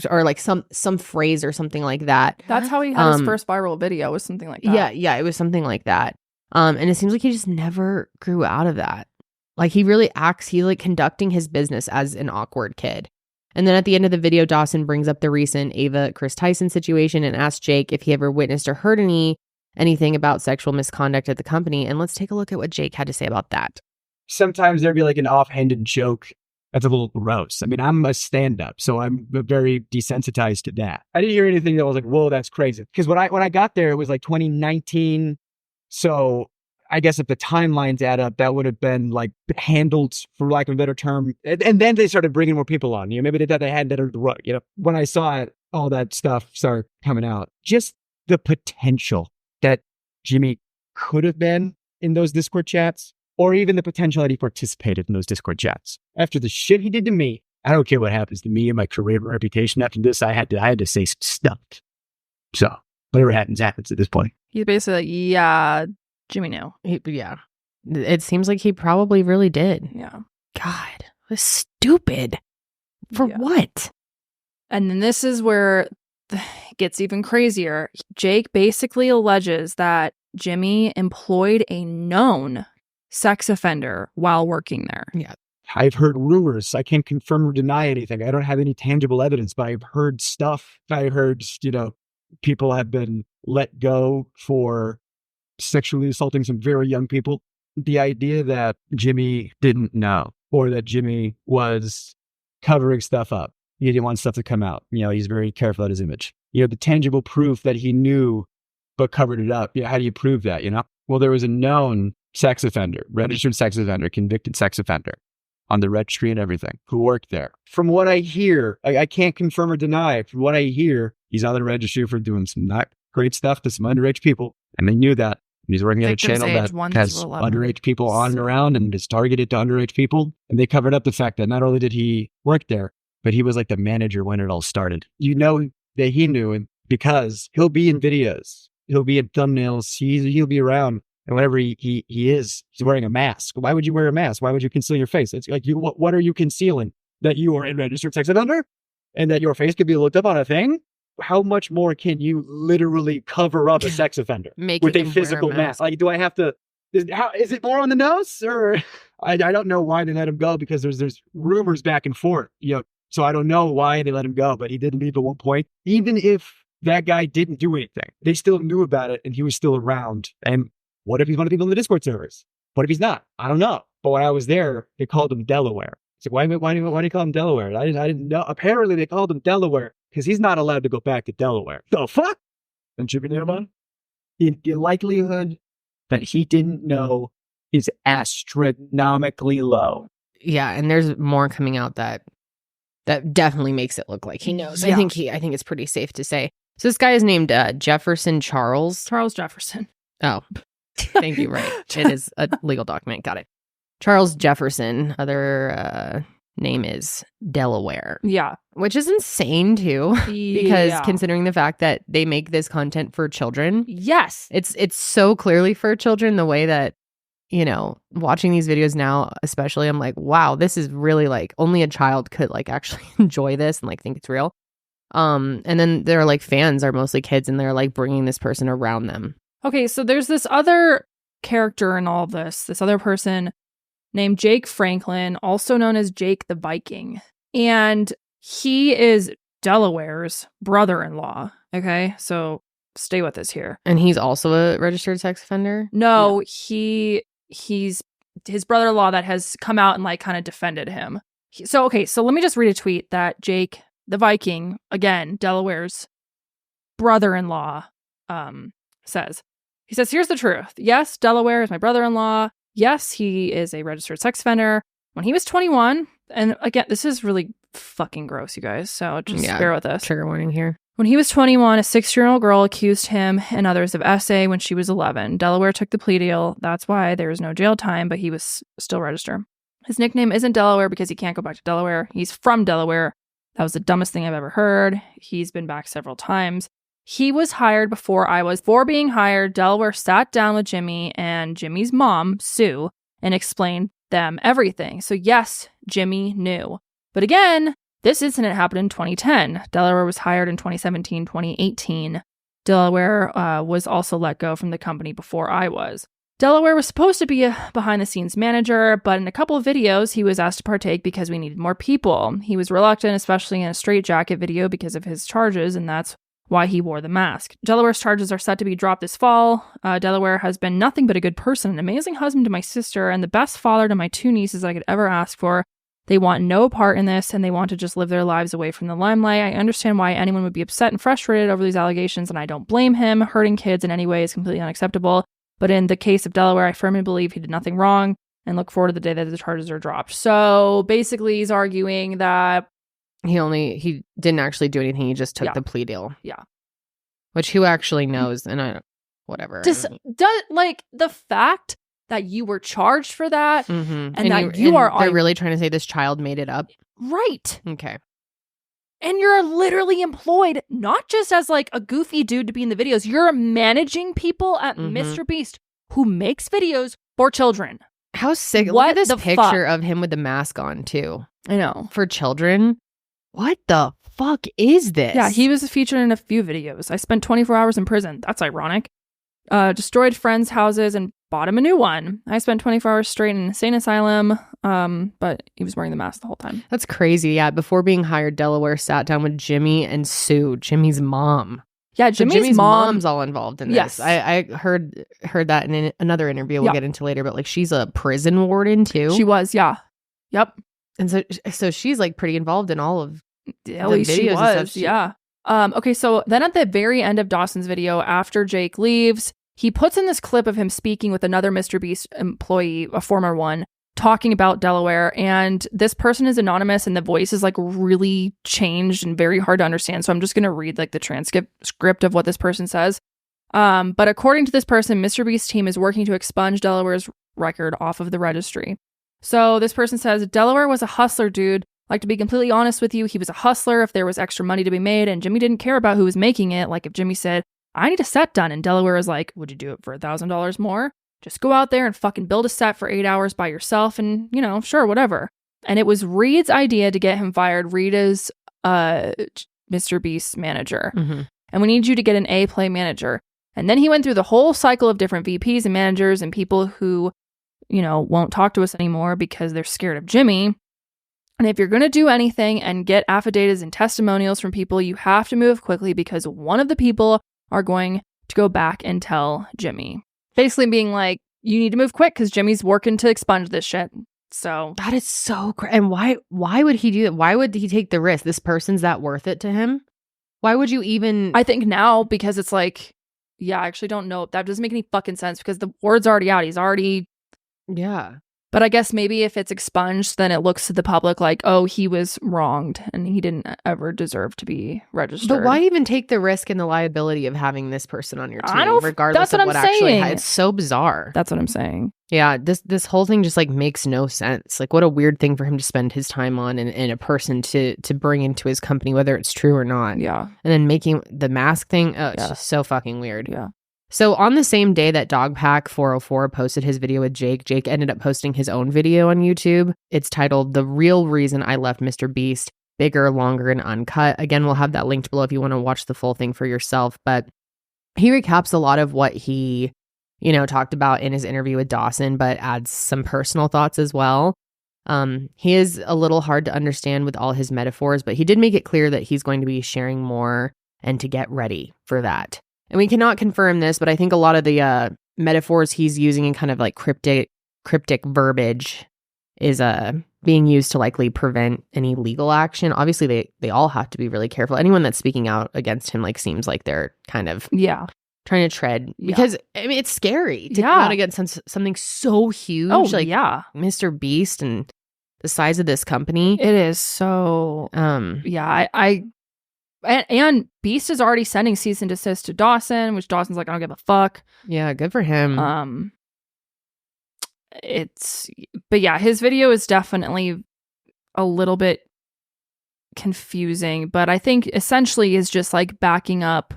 or like some phrase or something like that. That's how he had his first viral video, was something like that. Yeah, it was something like that. And it seems like he just never grew out of that. Like he really acts, he's like conducting his business as an awkward kid. And then at the end of the video, Dawson brings up the recent Ava Chris Tyson situation and asks Jake if he ever witnessed or heard anything about sexual misconduct at the company. And let's take a look at what Jake had to say about that. Sometimes there'd be like an offhanded joke that's a little gross. I mean, I'm a stand-up, so I'm very desensitized to that. I didn't hear anything that was like, whoa, that's crazy. Because when I got there, it was like 2019. So I guess if the timelines add up, that would have been like handled, for lack of a better term. And then they started bringing more people on. Maybe they thought they had that under the rug. When I saw it, all that stuff started coming out. Just the potential that Jimmy could have been in those Discord chats, or even the potential that he participated in those Discord chats. After the shit he did to me, I don't care what happens to me and my career and reputation after this. I had to say stuff. So whatever happens at this point. He's basically like, yeah, Jimmy knew. Yeah. It seems like he probably really did. Yeah. God, it was stupid. For what? And then this is where it gets even crazier. Jake basically alleges that Jimmy employed a known sex offender while working there. Yeah. I've heard rumors. I can't confirm or deny anything. I don't have any tangible evidence, but I've heard stuff. I heard, people have been let go for sexually assaulting some very young people. The idea that Jimmy didn't know, or that Jimmy was covering stuff up. He didn't want stuff to come out. He's very careful about his image. The tangible proof that he knew but covered it up. How do you prove that, Well, there was a known sex offender, registered sex offender, convicted sex offender on the registry and everything, who worked there. From what I hear, I can't confirm or deny. From what I hear, he's on the registry for doing some not great stuff to some underage people. And they knew that. And he's working at a channel that has underage people on and around and is targeted to underage people. And they covered up the fact that not only did he work there, but he was like the manager when it all started. That he knew, and because he'll be in videos, he'll be in thumbnails, he'll be around. And whenever he is, he's wearing a mask. Why would you wear a mask? Why would you conceal your face? It's like, what are you concealing? That you are a registered sex offender? And that your face could be looked up on a thing? How much more can you literally cover up a sex offender with a physical mask? Like, do I have to, is it more on the nose? Or I don't know why they let him go, because there's rumors back and forth, so I don't know why they let him go, but he did leave at one point. Even if that guy didn't do anything, they still knew about it and he was still around. And what if he's one of the people in the Discord servers? What if he's not? I don't know. But when I was there, they called him Delaware. It's like, why do you call him Delaware? I didn't know. Apparently, they called him Delaware because he's not allowed to go back to Delaware. The fuck? And Jimmy Newman? The likelihood that he didn't know is astronomically low. Yeah, and there's more coming out that definitely makes it look like he knows. Yeah. I think it's pretty safe to say. So this guy is named Jefferson Charles. Charles Jefferson. Oh, thank you. Right. It is a legal document. Got it. Charles Jefferson. Other name is Delaware. Yeah. Which is insane too. Because considering the fact that they make this content for children. Yes. It's so clearly for children, the way that, watching these videos now, especially, I'm like, wow, this is really like only a child could like actually enjoy this and like think it's real. And then their like fans are mostly kids and they're like bringing this person around them. Okay, so there's this other character in all of this other person named Jake Franklin, also known as Jake the Viking. And he is Delaware's brother-in-law. Okay, so stay with us here. And he's also a registered sex offender? No, he's his brother-in-law that has come out and like kind of defended him. So let me just read a tweet that Jake the Viking, again, Delaware's brother-in-law, says. He says, here's the truth. Yes, Delaware is my brother-in-law. Yes, he is a registered sex offender. When he was 21, and again, this is really fucking gross, you guys, so just bear with us. Trigger warning here. When he was 21, a 16-year-old girl accused him and others of SA when she was 11. Delaware took the plea deal. That's why there was no jail time, but he was still registered. His nickname isn't Delaware because he can't go back to Delaware. He's from Delaware. That was the dumbest thing I've ever heard. He's been back several times. He was hired before I was. Before being hired, Delaware sat down with Jimmy and Jimmy's mom, Sue, and explained them everything. So yes, Jimmy knew. But again, this incident happened in 2010. Delaware was hired in 2017, 2018. Delaware was also let go from the company before I was. Delaware was supposed to be a behind-the-scenes manager, but in a couple of videos, he was asked to partake because we needed more people. He was reluctant, especially in a straitjacket video because of his charges, and that's why he wore the mask. Delaware's charges are set to be dropped this fall. Delaware has been nothing but a good person, an amazing husband to my sister, and the best father to my 2 nieces I could ever ask for. They want no part in this, and they want to just live their lives away from the limelight. I understand why anyone would be upset and frustrated over these allegations, and I don't blame him. Hurting kids in any way is completely unacceptable. But in the case of Delaware, I firmly believe he did nothing wrong and look forward to the day that the charges are dropped. So basically, he's arguing that he didn't actually do anything. He just took the plea deal. Yeah. Which who actually knows? And whatever. Just like the fact that you were charged for that and that they're really trying to say this child made it up. Right. Okay. And you're literally employed not just as like a goofy dude to be in the videos. You're managing people at MrBeast who makes videos for children. How sick. Look at this picture of him with the mask on too. I know. For children. What the fuck is this? Yeah, he was featured in a few videos. I spent 24 hours in prison. That's ironic. Destroyed friends' houses and bought him a new one. I spent 24 hours straight in an insane asylum, but he was wearing the mask the whole time. That's crazy. Yeah, before being hired, Delaware sat down with Jimmy and Sue, Jimmy's mom. Yeah, Jimmy's mom's all involved in this. Yes. I heard that in another interview we'll get into later, but like she's a prison warden too. She was, yeah. Yep. And so she's like pretty involved in all of at least she was, yeah. Okay, so then at the very end of Dawson's video, after Jake leaves, he puts in this clip of him speaking with another MrBeast employee, a former one, talking about Delaware. And this person is anonymous and the voice is like really changed and very hard to understand. So I'm just going to read like the transcript of what this person says. But according to this person, MrBeast's team is working to expunge Delaware's record off of the registry. So this person says, Delaware was a hustler, dude. Like, to be completely honest with you, he was a hustler if there was extra money to be made, and Jimmy didn't care about who was making it. Like, if Jimmy said, I need a set done, and Delaware was like, would you do it for $1,000 more? Just go out there and fucking build a set for 8 hours by yourself and, sure, whatever. And it was Reed's idea to get him fired. Reed is MrBeast's manager. And we need you to get an A-play manager. And then he went through the whole cycle of different VPs and managers and people who, won't talk to us anymore because they're scared of Jimmy. And if you're going to do anything and get affidavits and testimonials from people, you have to move quickly because one of the people are going to go back and tell Jimmy. Basically being like, you need to move quick because Jimmy's working to expunge this shit. So that is so crazy. And why would he do that? Why would he take the risk? This person's that worth it to him? Why would you even? I think now because it's like, yeah, I actually don't know. That doesn't make any fucking sense because the word's already out. He's already. Yeah. But I guess maybe if it's expunged, then it looks to the public like, oh, he was wronged and he didn't ever deserve to be registered. But why even take the risk and the liability of having this person on your team, regardless of what saying. It's so bizarre. That's what I'm saying. Yeah, this whole thing just like makes no sense. Like, what a weird thing for him to spend his time on and a person to bring into his company, whether it's true or not. Yeah. And then making the mask thing, it's just so fucking weird. Yeah. So on the same day that Dogpack404 posted his video with Jake ended up posting his own video on YouTube. It's titled The Real Reason I Left MrBeast, bigger, longer, and uncut. Again, we'll have that linked below if you want to watch the full thing for yourself. But he recaps a lot of what he, talked about in his interview with Dawson, but adds some personal thoughts as well. He is a little hard to understand with all his metaphors, but he did make it clear that he's going to be sharing more and to get ready for that. And we cannot confirm this, but I think a lot of the metaphors he's using in kind of like cryptic verbiage is being used to likely prevent any legal action. Obviously, they all have to be really careful. Anyone that's speaking out against him seems like they're kind of trying to tread because I mean it's scary to come out against something so huge MrBeast and the size of this company. It is so And Beast is already sending cease and desist to Dawson, which Dawson's like, I don't give a fuck. Yeah, good for him. But yeah, his video is definitely a little bit confusing, but I think essentially is just like backing up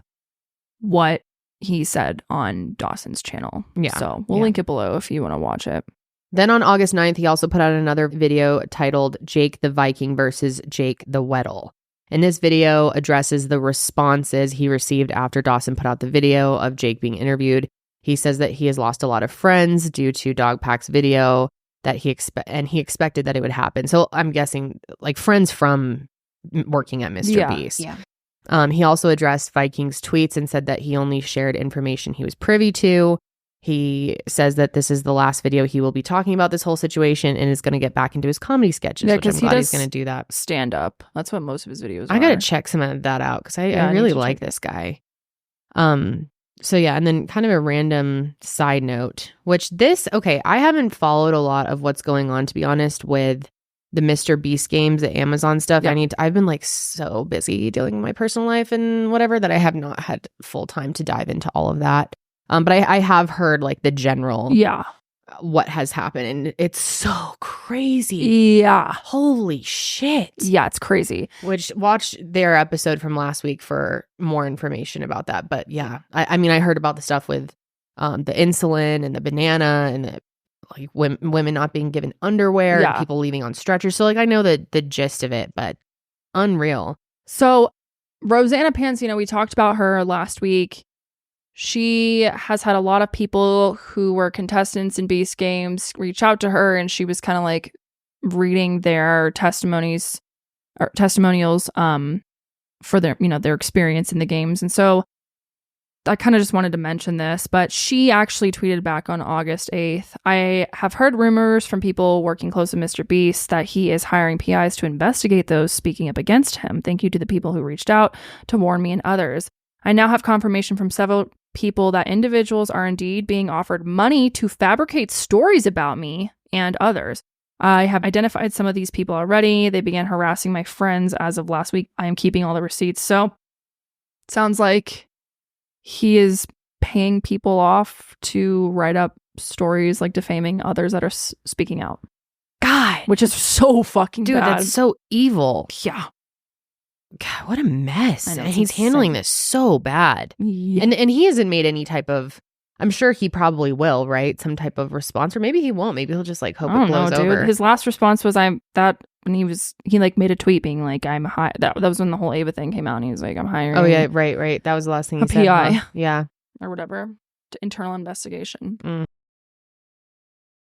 what he said on Dawson's channel. Yeah. So we'll link it below if you want to watch it. Then on August 9th, he also put out another video titled Jake the Viking versus Jake the Weddle. And this video addresses the responses he received after Dawson put out the video of Jake being interviewed. He says that he has lost a lot of friends due to Dogpack's video, that he expected that it would happen. So I'm guessing like friends from working at MrBeast. Yeah. He also addressed Viking's tweets and said that he only shared information he was privy to. He says that this is the last video he will be talking about this whole situation and is going to get back into his comedy sketches, which I'm glad he's going to do that. Stand up. That's what most of his videos are. I got to check some of that out because I really like this guy. So yeah, and then kind of a random side note, I haven't followed a lot of what's going on, to be honest, with the MrBeast games, the Amazon stuff. Yeah. I've been like so busy dealing with my personal life and whatever that I have not had full time to dive into all of that. But I have heard like the general what has happened, and it's so crazy. Yeah. Holy shit. Yeah, it's crazy. Which, watch their episode from last week for more information about that. But yeah, I mean, I heard about the stuff with the insulin and the banana and the like women not being given underwear and people leaving on stretchers. So like I know the gist of it, but unreal. So Rosanna Pansino, we talked about her last week. She has had a lot of people who were contestants in Beast Games reach out to her, and she was kind of like reading their testimonials for their, their experience in the games. And so I kind of just wanted to mention this, but she actually tweeted back on August 8th, I have heard rumors from people working close with MrBeast that he is hiring PIs to investigate those speaking up against him. Thank you to the people who reached out to warn me and others. I now have confirmation from several people that individuals are indeed being offered money to fabricate stories about me and others. I have identified some of these people already. They began harassing my friends as of last week. I am keeping all the receipts. So it sounds like he is paying people off to write up stories like defaming others that are speaking out. God. Which is so fucking bad. Dude, that's so evil. Yeah. God, what a mess. I know, and he's handling this so bad. Yeah. And he hasn't made any type of, I'm sure he probably will, right? Some type of response, or maybe he won't. Maybe he'll just like hope it blows over. His last response was when he like made a tweet being like, I'm high. That was when the whole Ava thing came out, and he was like, I'm hiring. Oh yeah, right. That was the last thing he said. PI. Huh? Yeah. Or whatever. Internal investigation. Mm.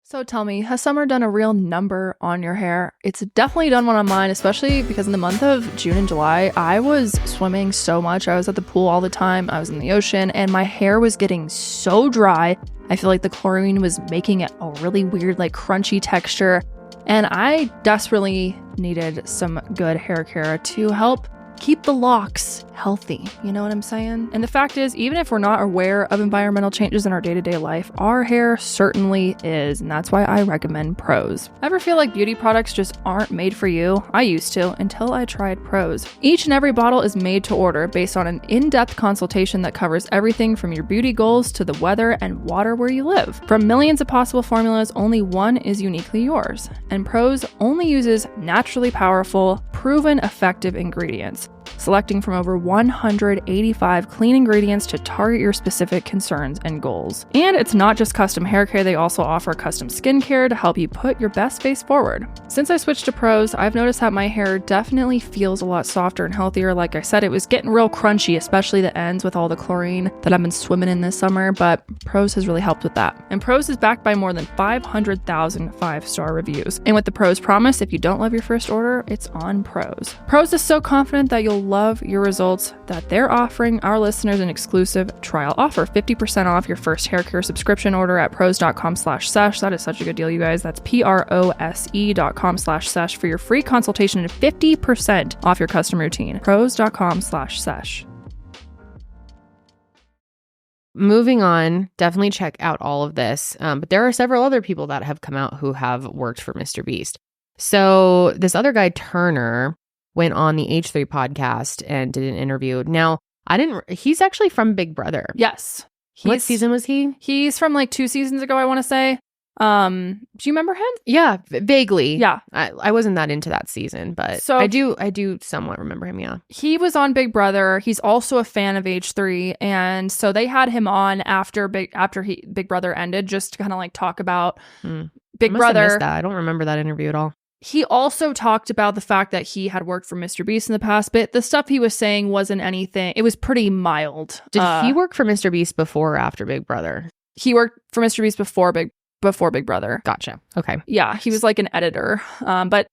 So tell me, has summer done a real number on your hair? It's definitely done one on mine, especially because in the month of June and July, I was swimming so much. I was at the pool all the time. I was in the ocean, and my hair was getting so dry. I feel like the chlorine was making it a really weird, like crunchy texture. And I desperately needed some good hair care to help keep the locks healthy. You know what I'm saying? And the fact is, even if we're not aware of environmental changes in our day-to-day life, our hair certainly is. And that's why I recommend Prose. Ever feel like beauty products just aren't made for you? I used to, until I tried Prose. Each and every bottle is made to order based on an in-depth consultation that covers everything from your beauty goals to the weather and water where you live. From millions of possible formulas, only one is uniquely yours. And Prose only uses naturally powerful, proven effective ingredients, selecting from over 185 clean ingredients to target your specific concerns and goals. And it's not just custom hair care, they also offer custom skincare to help you put your best face forward. Since I switched to Prose, I've noticed that my hair definitely feels a lot softer and healthier. Like I said, it was getting real crunchy, especially the ends with all the chlorine that I've been swimming in this summer, but Prose has really helped with that. And Prose is backed by more than 500,000 5-star reviews. And with the Prose promise, if you don't love your first order, it's on Prose. Prose is so confident that you'll love your results that they're offering our listeners an exclusive trial offer, 50% off your first hair care subscription order at prose.com/sesh. That is such a good deal, you guys. That's prose.com/sesh for your free consultation and 50% off your custom routine. prose.com/sesh. Moving on, definitely check out all of this. But there are several other people that have come out who have worked for MrBeast. So this other guy, Turner, went on the H3 podcast and did an interview. Now, he's actually from Big Brother. Yes. What season was he? He's from like 2 seasons ago, I want to say. Do you remember him? Yeah, vaguely. Yeah. I wasn't that into that season, but so I do somewhat remember him, yeah. He was on Big Brother. He's also a fan of H3, and so they had him on after Big Brother ended, just to kind of like talk about Big Brother. Have missed that. I don't remember that interview at all. He also talked about the fact that he had worked for MrBeast in the past, but the stuff he was saying wasn't anything. It was pretty mild. Did he work for MrBeast before or after Big Brother? He worked for MrBeast before Big Brother. Gotcha. Okay. Yeah, he was like an editor. But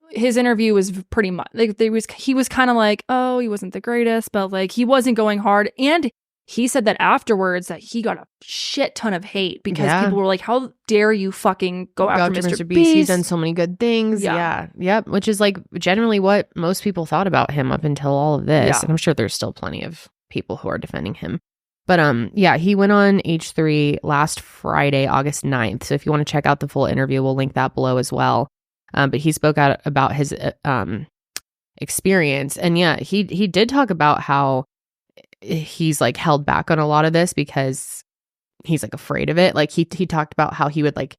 his interview was pretty much like he was kind of like, oh, he wasn't the greatest, but like he wasn't going hard. And he said that afterwards that he got a shit ton of hate because people were like, how dare you fucking go after Mr. Beast? He's done so many good things. Yeah. Yep. Which is like generally what most people thought about him up until all of this. Yeah. And I'm sure there's still plenty of people who are defending him. But yeah, he went on H3 last Friday, August 9th. So if you want to check out the full interview, we'll link that below as well. But he spoke out about his experience. And yeah, he did talk about how he's like held back on a lot of this because he's like afraid of it. Like he talked about how he would like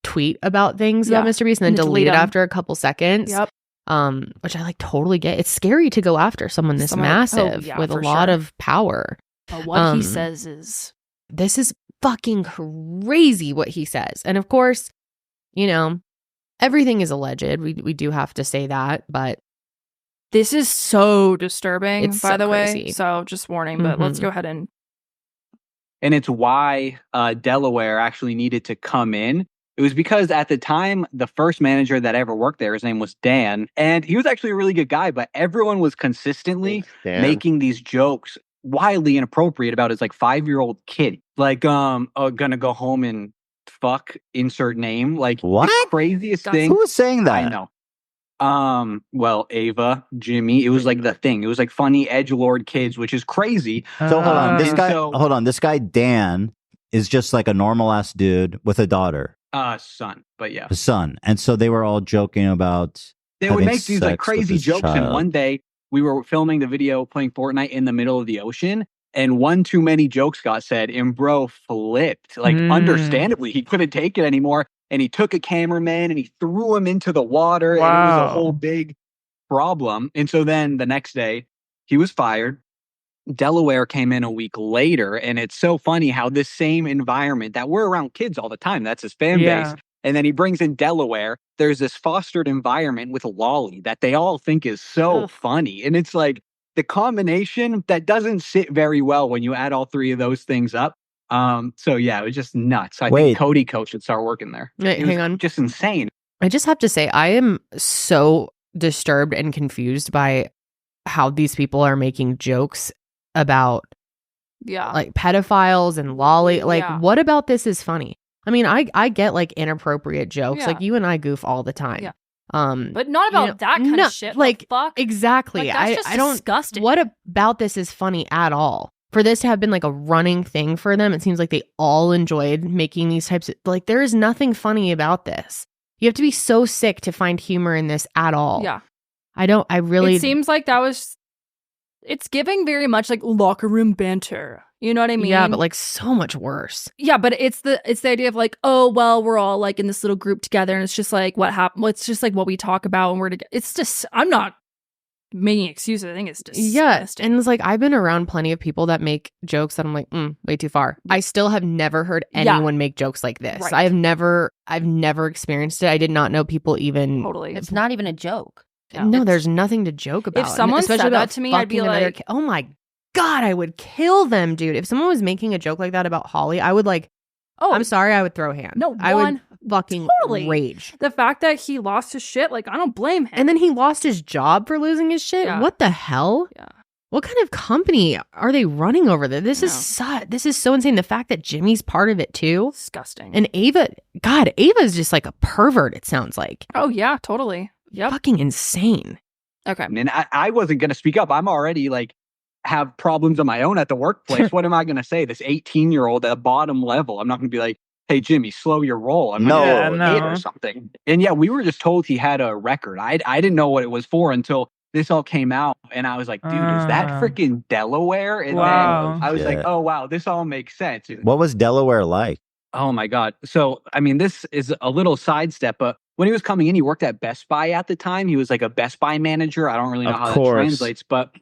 tweet about things about MrBeast and then delete it after a couple seconds. Yep. Which I like totally get. It's scary to go after someone this massive with a lot of power. But what he says is, this is fucking crazy what he says. And of course, you know, everything is alleged. We do have to say that, but this is so disturbing, by the way. Crazy. So just warning, but let's go ahead and it's why Delaware actually needed to come in. It was because at the time, the first manager that ever worked there, his name was Dan, and he was actually a really good guy, but everyone was consistently making these jokes wildly inappropriate about his like 5-year-old kid, like gonna go home and fuck insert name, like what the craziest thing. Who was saying that? I know. Well, Ava, Jimmy, it was like the thing. It was like funny edgelord kids, which is crazy. So hold on, this guy Dan is just like a normal ass dude with a daughter, son, but yeah, a son, and so they were all joking about. They would make these like crazy jokes, and one day we were filming the video playing Fortnite in the middle of the ocean, and one too many jokes got said, and bro flipped. Like, understandably, he couldn't take it anymore, and he took a cameraman and he threw him into the water, and it was a whole big problem. And so then the next day, he was fired. Delaware came in a week later, and it's so funny how this same environment that we're around kids all the time, that's his fan base. And then he brings in Delaware. There's this fostered environment with Lolly that they all think is so funny. And it's like the combination that doesn't sit very well when you add all three of those things up. So yeah, it was just nuts. I think Cody Coach should start working there. Wait, hang on. Just insane. I just have to say, I am so disturbed and confused by how these people are making jokes about like pedophiles and Lolly. Like, what about this is funny? I mean, I get like inappropriate jokes. Like you and I goof all the time. Yeah. But not about that kind of shit. Like, fuck? Exactly. Like, that's just I don't. Disgusting. What about this is funny at all? For this to have been like a running thing for them, it seems like they all enjoyed making these types of like. There is nothing funny about this. You have to be so sick to find humor in this at all. Yeah. I really. It seems like that was. It's giving very much like locker room banter. You know what I mean? Yeah, but like so much worse. Yeah, but it's the idea of like, oh well, we're all like in this little group together, and it's just like what happened. Well, it's just like what we talk about when we're together. It's just I'm not making excuses. I think it's disgusting. Yeah, and it's like I've been around plenty of people that make jokes that I'm like, way too far. I still have never heard anyone make jokes like this. Right. I've never experienced it. I did not know people even. Totally, it's not even a joke. No, there's nothing to joke about. If someone said that to me, I'd be like, oh my God, I would kill them, dude. If someone was making a joke like that about Holly, I would like, I'm sorry, I would throw hands. No, I would fucking rage. The fact that he lost his shit, like, I don't blame him. And then he lost his job for losing his shit. Yeah. What the hell? Yeah. What kind of company are they running over there? This is so insane. The fact that Jimmy's part of it too. Disgusting. And Ava's just like a pervert, it sounds like. Oh yeah, totally. Yep. Fucking insane. Okay. And I wasn't going to speak up. I'm already like, have problems of my own at the workplace. What am I going to say? This 18-year-old at bottom level. I'm not going to be like, hey, Jimmy, slow your roll. I'm no. Or something. And yeah, we were just told he had a record. I didn't know what it was for until this all came out. And I was like, dude, is that freaking Delaware? And then I was like, oh, wow, this all makes sense. What was Delaware like? Oh my God. So, I mean, this is a little sidestep, but when he was coming in, he worked at Best Buy at the time. He was like a Best Buy manager. I don't really know how that translates, but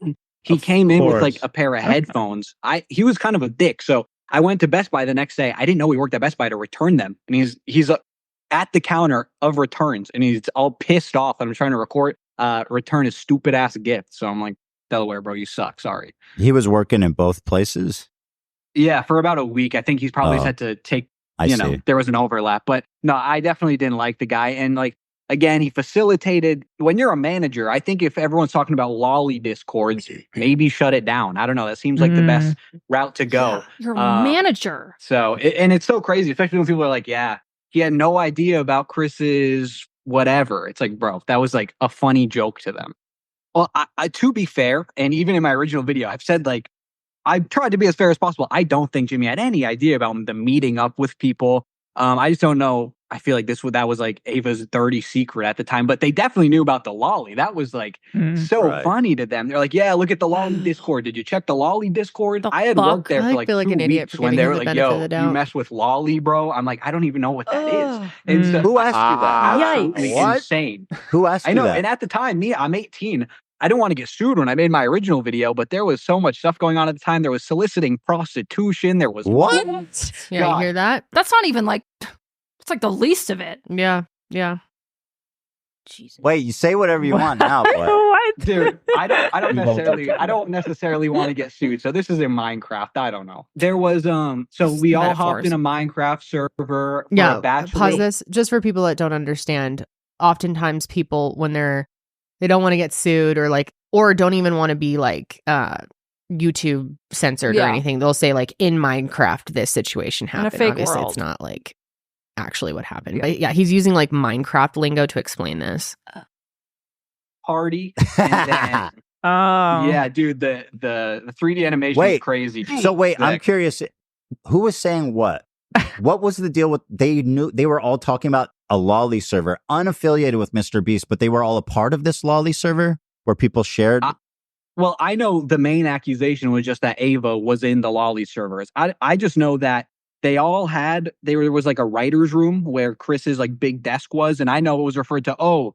he came in with like a pair of headphones. He was kind of a dick. So I went to Best Buy the next day. I didn't know he worked at Best Buy to return them. And he's at the counter of returns and he's all pissed off. And I'm trying to return his stupid ass gift. So I'm like, Delaware, bro, you suck. Sorry. He was working in both places? Yeah, for about a week. I think he's probably had to take, there was an overlap. But no, I definitely didn't like the guy. And like, again, he facilitated, when you're a manager, I think if everyone's talking about lolly discords, maybe shut it down. I don't know. That seems like the best route to go. You're a manager. So, and it's so crazy, especially when people are like, yeah, he had no idea about Chris's whatever. It's like, bro, that was like a funny joke to them. Well, I to be fair, and even in my original video, I've said like, I tried to be as fair as possible. I don't think Jimmy had any idea about the meeting up with people. I just don't know. I feel like that was like Ava's dirty secret at the time, but they definitely knew about the lolly. That was like funny to them. They're like, yeah, look at the lolly Discord. Did you check the lolly Discord? I had worked there for like 2 weeks when they were like, yo, you mess with lolly, bro. I'm like, I don't even know what that is. And so, who asked you that? Absolutely insane. Who asked you that? I know. And at the time, I'm 18. I didn't want to get sued when I made my original video, but there was so much stuff going on at the time. There was soliciting prostitution. There was what? Yeah, you hear that? That's not even like, it's like the least of it. Yeah. Jesus. Wait, you say whatever you want now, boy. What? Dude, I don't necessarily want to get sued. So this is in Minecraft. I don't know. There was so we all hopped in a Minecraft server for a bachelor. Pause this just for people that don't understand. Oftentimes people when they don't want to get sued or don't even want to be like YouTube censored or anything. They'll say like in Minecraft this situation happened. In a fake Obviously world. It's not like actually what happened. But yeah, he's using like Minecraft lingo to explain this. Party and then yeah, dude, the 3D animation is crazy. So wait, I'm curious. Who was saying what? What was the deal with they were all talking about a lolly server unaffiliated with MrBeast, but they were all a part of this lolly server where people shared? Well, I know the main accusation was just that Ava was in the lolly servers. I just know that there was like a writer's room where Chris's like big desk was, and I know it was referred to,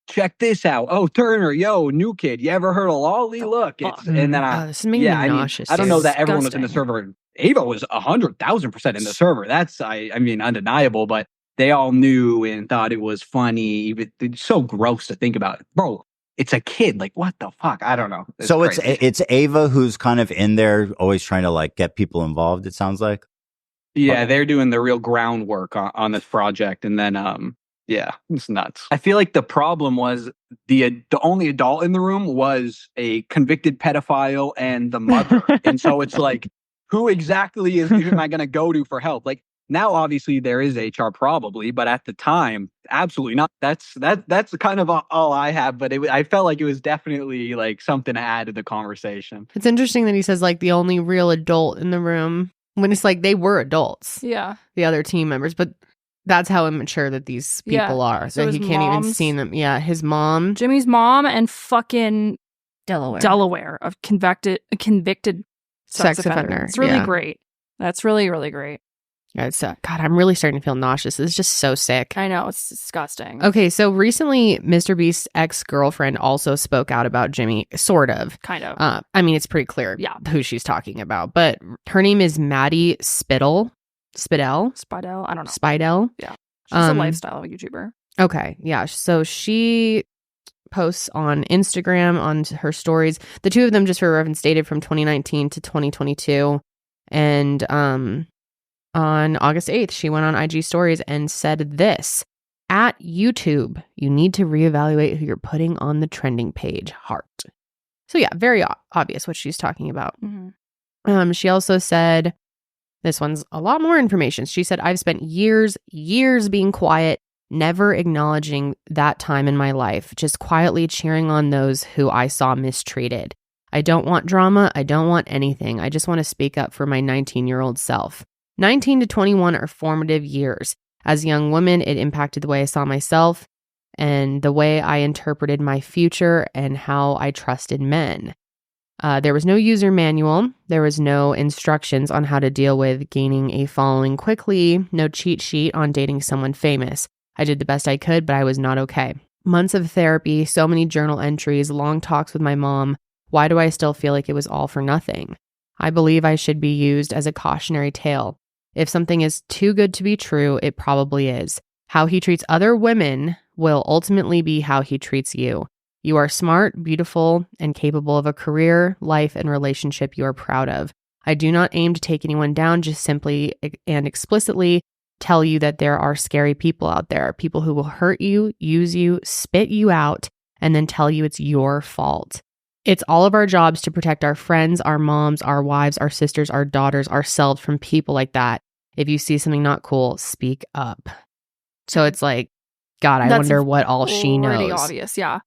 check this out. Oh, Turner, yo, new kid. You ever heard of lolly? Look, and then this is making me nauseous. I don't know that everyone was in the server. Ava was 100,000% in the server. That's I mean undeniable, but they all knew and thought it was funny. It's so gross to think about, bro. It's a kid. Like, what the fuck? I don't know. So it's Ava who's kind of in there, always trying to like get people involved. It sounds like. Yeah, they're doing the real groundwork on this project, and then yeah, it's nuts. I feel like the problem was the only adult in the room was a convicted pedophile and the mother, and so it's like, who exactly am I going to go to for help? Like now, obviously there is HR probably, but at the time, absolutely not. That's kind of all I have. But I felt like it was definitely like something to add to the conversation. It's interesting that he says like the only real adult in the room when it's like they were adults. Yeah, the other team members, but that's how immature that these people are. So he can't even see them. Yeah, his mom, Jimmy's mom, and fucking Delaware, of convicted sex offender. It's really great. That's really, really great. Yeah, it's God, I'm really starting to feel nauseous. It's just so sick. I know, it's disgusting. Okay, so recently, MrBeast's ex-girlfriend also spoke out about Jimmy, sort of. Kind of. I mean, it's pretty clear who she's talking about, but her name is Maddie Spidell. I don't know. Spidell. Yeah. She's a lifestyle YouTuber. Okay, yeah. So she posts on Instagram, on her stories. The two of them, just for reference, dated from 2019 to 2022. And on August 8th, she went on IG stories and said this: at YouTube, you need to reevaluate who you're putting on the trending page. Heart. So yeah, very obvious what she's talking about. Mm-hmm. She also said, this one's a lot more information. She said, I've spent years being quiet, never acknowledging that time in my life, just quietly cheering on those who I saw mistreated. I don't want drama. I don't want anything. I just want to speak up for my 19-year-old self. 19 to 21 are formative years. As a young woman, it impacted the way I saw myself and the way I interpreted my future and how I trusted men. There was no user manual. There was no instructions on how to deal with gaining a following quickly. No cheat sheet on dating someone famous. I did the best I could, but I was not okay. Months of therapy, so many journal entries, long talks with my mom. Why do I still feel like it was all for nothing? I believe I should be used as a cautionary tale. If something is too good to be true, it probably is. How he treats other women will ultimately be how he treats you. You are smart, beautiful, and capable of a career, life, and relationship you are proud of. I do not aim to take anyone down, just simply and explicitly tell you that there are scary people out there, people who will hurt you, use you, spit you out, and then tell you it's your fault. It's all of our jobs to protect our friends, our moms, our wives, our sisters, our daughters, ourselves from people like that. If you see something not cool, speak up. So it's like, God, I wonder what all she knows. Pretty obvious, yeah.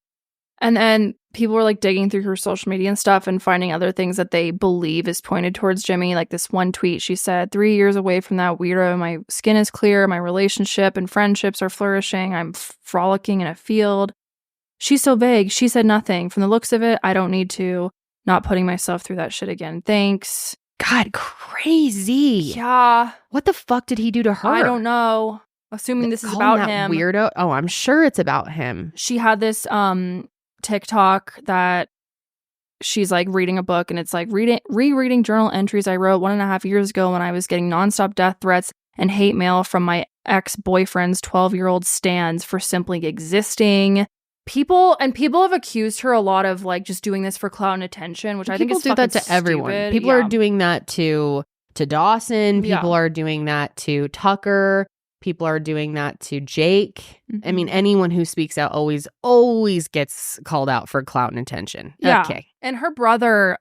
And then people were like digging through her social media and stuff and finding other things that they believe is pointed towards Jimmy. Like this one tweet, she said, 3 years away from that weirdo, my skin is clear, my relationship and friendships are flourishing, I'm frolicking in a field. She's so vague. She said nothing. From the looks of it, I don't need to. Not putting myself through that shit again. Thanks. God, crazy. Yeah. What the fuck did he do to her? I don't know. Assuming this is about him. Weirdo. Oh, I'm sure it's about him. She had this TikTok that she's like reading a book, and it's like rereading journal entries I wrote 1.5 years ago when I was getting nonstop death threats and hate mail from my ex-boyfriend's 12-year-old stans for simply existing. People have accused her a lot of like just doing this for clout and attention, which I think is do that to everyone. Stupid. People are doing that to Dawson. People are doing that to Tucker. People are doing that to Jake. Mm-hmm. I mean, anyone who speaks out always gets called out for clout and attention. Yeah. Okay. And her brother,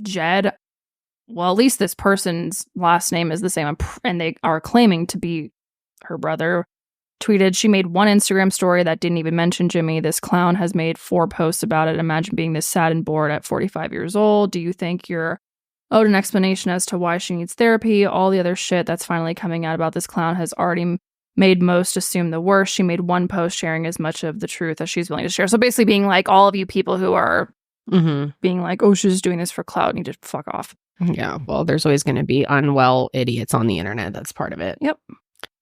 Jed, well, at least this person's last name is the same, and they are claiming to be her brother, tweeted, she made one Instagram story that didn't even mention Jimmy. This clown has made 4 posts about it. Imagine being this sad and bored at 45 years old. Do you think you're owed an explanation as to why she needs therapy? All the other shit that's finally coming out about this clown has already made most assume the worst. She made one post sharing as much of the truth as she's willing to share. So basically being like, all of you people who are being like, oh, she's just doing this for clout, need to fuck off. Yeah, well, there's always going to be unwell idiots on the internet. That's part of it. Yep,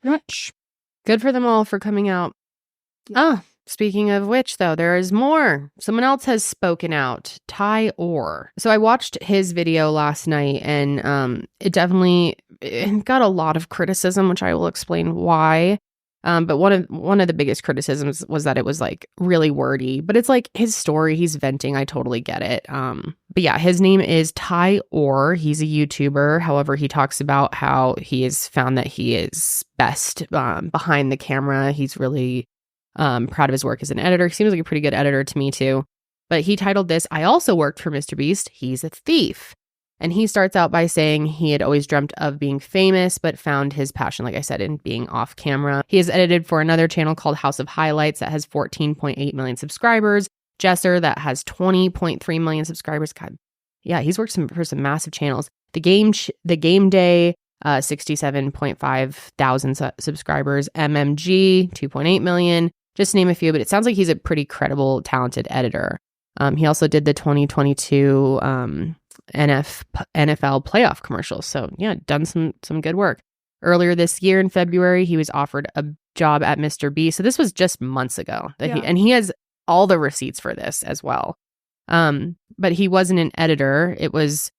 pretty much. Good for them all for coming out. Yeah. Speaking of which, though, there is more. Someone else has spoken out. Ty Orr. So I watched his video last night, and it got a lot of criticism, which I will explain why. But one of the biggest criticisms was that it was like really wordy. But it's like his story. He's venting. I totally get it. But yeah, his name is Ty Orr. He's a YouTuber. However, he talks about how he has found that he is best behind the camera. He's really proud of his work as an editor. He seems like a pretty good editor to me too. But he titled this, I also worked for MrBeast. He's a thief. And he starts out by saying he had always dreamt of being famous, but found his passion, like I said, in being off camera. He has edited for another channel called House of Highlights that has 14.8 million subscribers. Jesser that has 20.3 million subscribers. God, yeah, he's worked for some massive channels. The Game Day, 67.5 thousand subscribers. MMG, 2.8 million. Just to name a few, but it sounds like he's a pretty credible, talented editor. He also did the 2022 NFL playoff commercials. So yeah, done some good work. Earlier this year in February, he was offered a job at MrBeast. So this was just months ago. He has all the receipts for this as well. But he wasn't an editor. He wasn't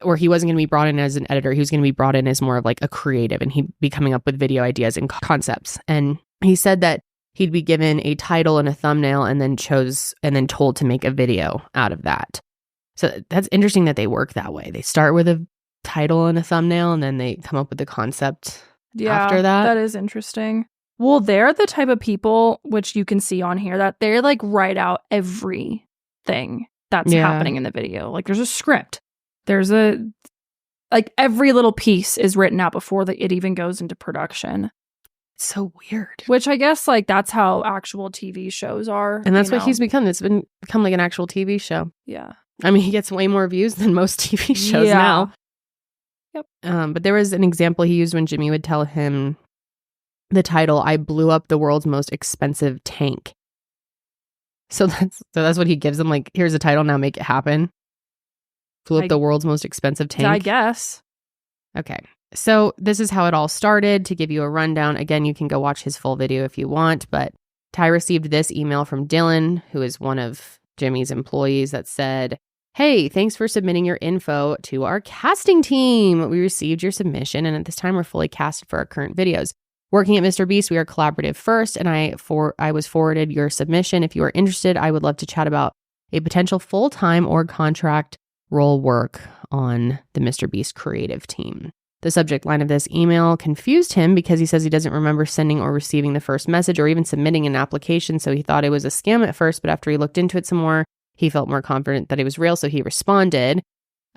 going to be brought in as an editor. He was going to be brought in as more of like a creative, and he'd be coming up with video ideas and concepts. And he said that he'd be given a title and a thumbnail and then told to make a video out of that. So that's interesting that they work that way. They start with a title and a thumbnail, and then they come up with the concept after that. That is interesting. Well, they're the type of people, which you can see on here, that they like write out everything that's happening in the video. Like there's a script. There's every little piece is written out before it even goes into production. It's so weird. Which I guess like that's how actual TV shows are. And that's what he's become. It's become like an actual TV show. Yeah. I mean, he gets way more views than most TV shows now. Yep. But there was an example he used when Jimmy would tell him the title, I blew up the world's most expensive tank. So that's what he gives him. Like, here's the title, now make it happen. Flew up the world's most expensive tank? I guess. Okay. So this is how it all started. To give you a rundown, again, you can go watch his full video if you want, but Ty received this email from Dylan, who is one of Jimmy's employees, that said, "Hey, thanks for submitting your info to our casting team. We received your submission, and at this time, we're fully casted for our current videos. Working at MrBeast, we are collaborative first, and I was forwarded your submission. If you are interested, I would love to chat about a potential full-time or contract role work on the MrBeast creative team." The subject line of this email confused him because he says he doesn't remember sending or receiving the first message or even submitting an application, so he thought it was a scam at first, but after he looked into it some more, he felt more confident that it was real, so he responded.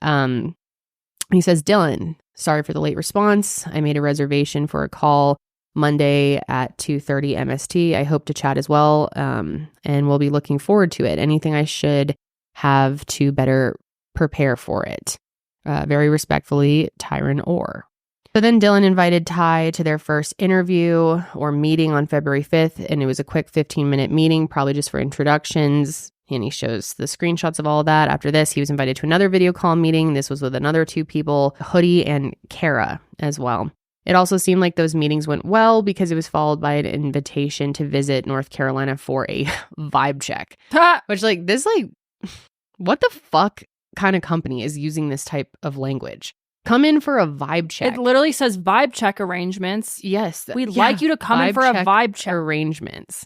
He says, "Dylan, sorry for the late response. I made a reservation for a call Monday at 2:30 MST. I hope to chat as well, and we'll be looking forward to it. Anything I should have to better prepare for it. Very respectfully, Tyron Orr." So then Dylan invited Ty to their first interview or meeting on February 5th, and it was a quick 15-minute meeting, probably just for introductions. And he shows the screenshots of all of that. After this, he was invited to another video call meeting. This was with another two people, Hoodie and Kara as well. It also seemed like those meetings went well because it was followed by an invitation to visit North Carolina for a vibe check. Which, like, this, like, what the fuck kind of company is using this type of language? Come in for a vibe check. It literally says vibe check arrangements. Yes. We'd like you to come in for a vibe check arrangements.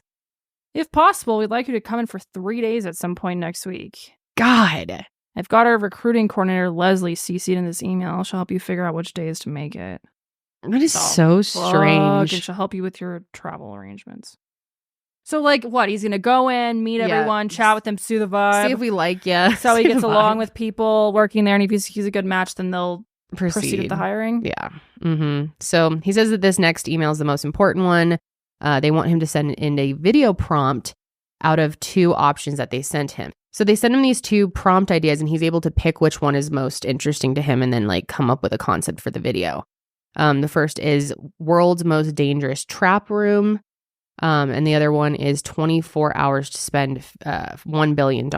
If possible, we'd like you to come in for 3 days at some point next week. God. I've got our recruiting coordinator, Leslie, CC'd in this email. She'll help you figure out which days to make it. That is so strange. And she'll help you with your travel arrangements. So, like, what? He's going to go in, meet everyone, chat with them, see the vibe. See if we like you. So he gets along with people working there, and if he's a good match, then they'll proceed with the hiring. Yeah. Mm-hmm. So he says that this next email is the most important one. They want him to send in a video prompt out of 2 options that they sent him. So they send him these 2 prompt ideas, and he's able to pick which one is most interesting to him and then, like, come up with a concept for the video. The first is world's most dangerous trap room. And the other one is 24 hours to spend $1 billion.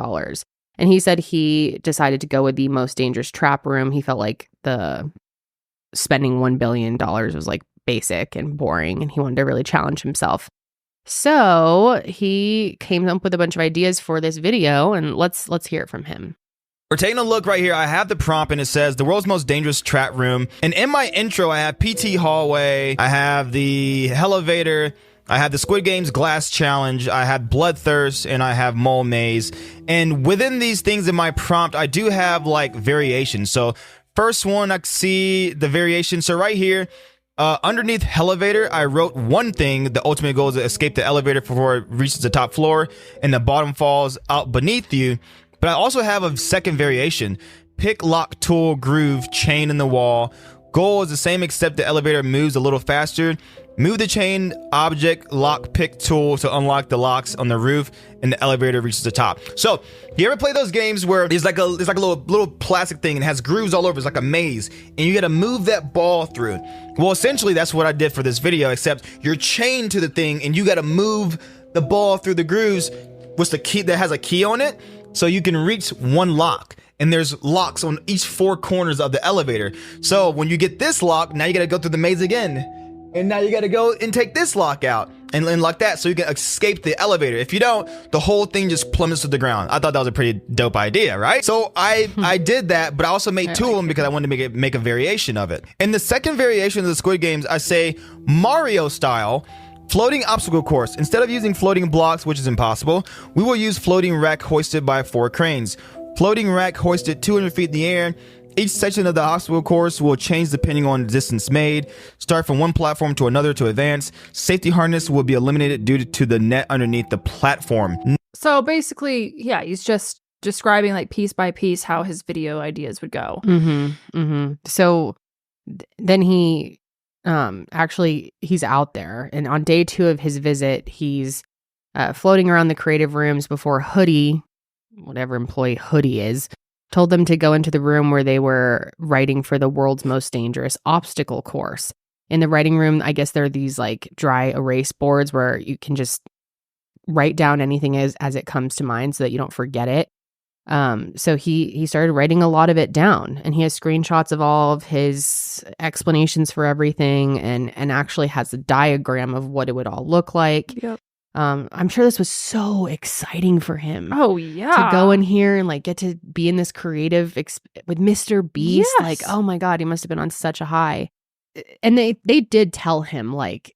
And he said he decided to go with the most dangerous trap room. He felt like the spending $1 billion was, like, basic and boring, and he wanted to really challenge himself. So he came up with a bunch of ideas for this video, and let's hear it from him. We're taking a look right here. I have the prompt, and it says the world's most dangerous trap room. And in my intro, I have PT hallway, I have the elevator, I have the Squid Game's glass challenge, I have bloodthirst, and I have mole maze. And within these things in my prompt, I do have, like, variations. So first one, I see the variation. So right here, underneath elevator, I wrote one thing. The ultimate goal is to escape the elevator before it reaches the top floor and the bottom falls out beneath you. But I also have a second variation. Pick, lock, tool, groove, chain in the wall. Goal is the same except the elevator moves a little faster. Move the chain, object, lock, pick, tool to unlock the locks on the roof and the elevator reaches the top. So, you ever play those games where there's like a little plastic thing and it has grooves all over, it's like a maze, and you gotta move that ball through it? Well, essentially that's what I did for this video, except you're chained to the thing and you gotta move the ball through the grooves with the key that has a key on it, so you can reach one lock. And there's locks on each 4 corners of the elevator. So when you get this lock, now you gotta go through the maze again. And now you gotta go and take this lock out and unlock that so you can escape the elevator. If you don't, the whole thing just plummets to the ground. I thought that was a pretty dope idea, right? So I did that, but I also made 2 of them because I wanted to make a variation of it. In the second variation of the Squid Games, I say Mario style, floating obstacle course. Instead of using floating blocks, which is impossible, we will use floating rack hoisted by 4 cranes. Floating rack hoisted 200 feet in the air. Each section of the obstacle course will change depending on the distance made. Start from one platform to another to advance. Safety harness will be eliminated due to the net underneath the platform. So basically, yeah, he's just describing, like, piece by piece how his video ideas would go. So then he actually he's out there, and on day 2 of his visit, he's floating around the creative rooms before Hoodie, whatever employee Hoodie is, told them to go into the room where they were writing for the world's most dangerous obstacle course. In the writing room, I guess there are these, like, dry erase boards where you can just write down anything as it comes to mind so that you don't forget it. So he started writing a lot of it down, and he has screenshots of all of his explanations for everything, and actually has a diagram of what it would all look like. Yep. I'm sure this was so exciting for him. Oh yeah, to go in here and like get to be in this creative with MrBeast. Yes. Like, oh my God, he must have been on such a high. And they did tell him like,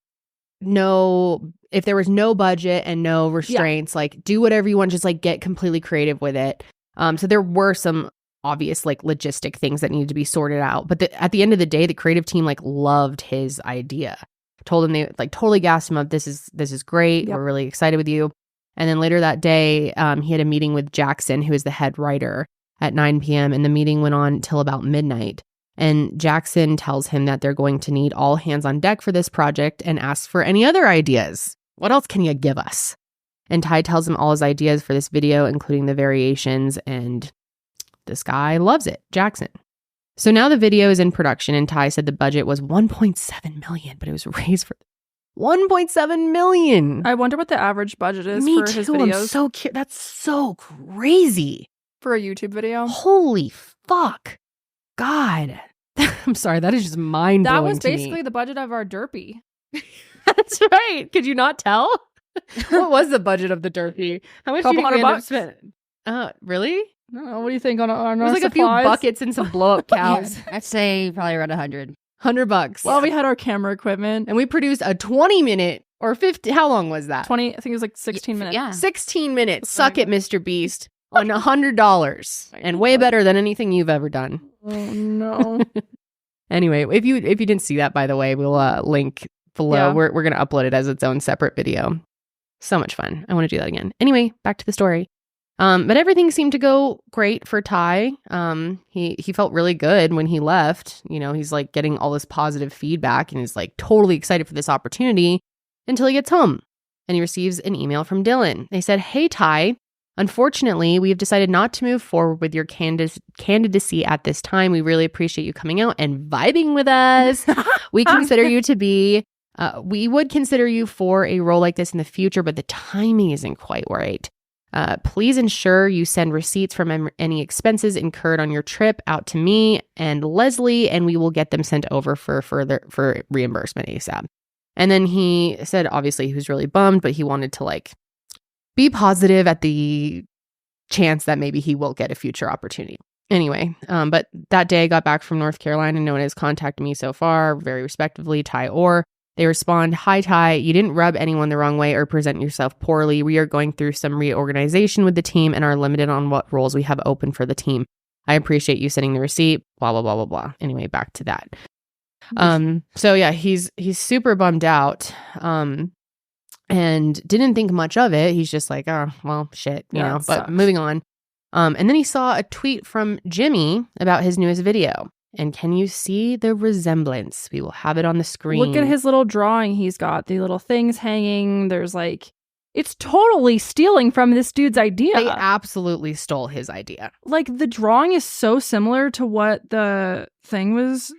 no, if there was no budget and no restraints, like do whatever you want, just like get completely creative with it. So there were some obvious like logistic things that needed to be sorted out, but at the end of the day, the creative team like loved his idea. Told him, they like totally gassed him up. This is great. Yep. We're really excited with you. And then later that day, he had a meeting with Jackson, who is the head writer, at 9 p.m. And the meeting went on till about midnight. And Jackson tells him that they're going to need all hands on deck for this project and asks for any other ideas. What else can you give us? And Ty tells him all his ideas for this video, including the variations. And this guy loves it, Jackson. So now the video is in production, and Ty said the budget was $1.7 million, but it was raised for $1.7 million. I wonder what the average budget is Me for his too. videos. I'm so curious. That's so crazy. For a YouTube video. Holy fuck. God. I'm sorry. That is just mind blowing. That was basically the budget of our Derpy. That's right. Could you not tell? What was the budget of the Derpy? How much Couple did you end up $100. spending? Really? I don't know. What do you think on It our was like supplies? a few buckets and some blow up cows. I'd say probably around $100. Well, we had our camera equipment. And we produced a 20-minute or 50. How long was that? 20, I think it was like 16 minutes. Yeah. 16 minutes. Suck it, MrBeast. On $100. And way better than anything you've ever done. Oh, no. Anyway, if you didn't see that, by the way, we'll link below. Yeah. We're going to upload it as its own separate video. So much fun. I want to do that again. Anyway, back to the story. But everything seemed to go great for Ty. He felt really good when he left. You know, he's like getting all this positive feedback and is like totally excited for this opportunity until he gets home and he receives an email from Dylan. They said, "Hey, Ty, unfortunately, we have decided not to move forward with your candidacy at this time. We really appreciate you coming out and vibing with us. We consider you to be, we would consider you for a role like this in the future, but the timing isn't quite right. Please ensure you send receipts from any expenses incurred on your trip out to me and Leslie, and we will get them sent over for reimbursement ASAP." And then he said, obviously, he was really bummed, but he wanted to like be positive at the chance that maybe he will get a future opportunity. Anyway, but that day I got back from North Carolina. No one has contacted me so far. Very respectively, Ty Orr. They respond, "Hi, Ty. You didn't rub anyone the wrong way or present yourself poorly. We are going through some reorganization with the team and are limited on what roles we have open for the team. I appreciate you sending the receipt, blah, blah, blah, blah, blah." Anyway, back to that. So yeah, he's super bummed out. And didn't think much of it. He's just like, oh, well, shit, you know, but moving on. And then he saw a tweet from Jimmy about his newest video. And can you see the resemblance? We will have it on the screen. Look at his little drawing he's got. The little things hanging. There's like, it's totally stealing from this dude's idea. They absolutely stole his idea. Like the drawing is so similar to what the thing was.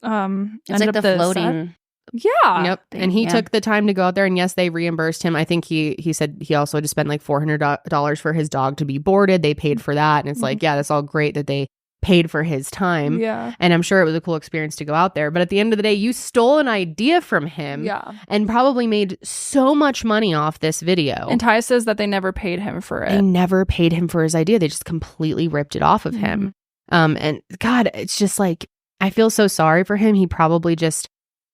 It's like the floating. Yeah. Yep. And he took the time to go out there, and yes, they reimbursed him. I think he said he also had to spend like $400 for his dog to be boarded. They paid for that. And it's like, yeah, that's all great that they paid for his time. Yeah. And I'm sure it was a cool experience to go out there. But at the end of the day, you stole an idea from him. Yeah. And probably made so much money off this video. And Ty says that they never paid him for it. They never paid him for his idea. They just completely ripped it off of him. And God, it's just like, I feel so sorry for him. He probably just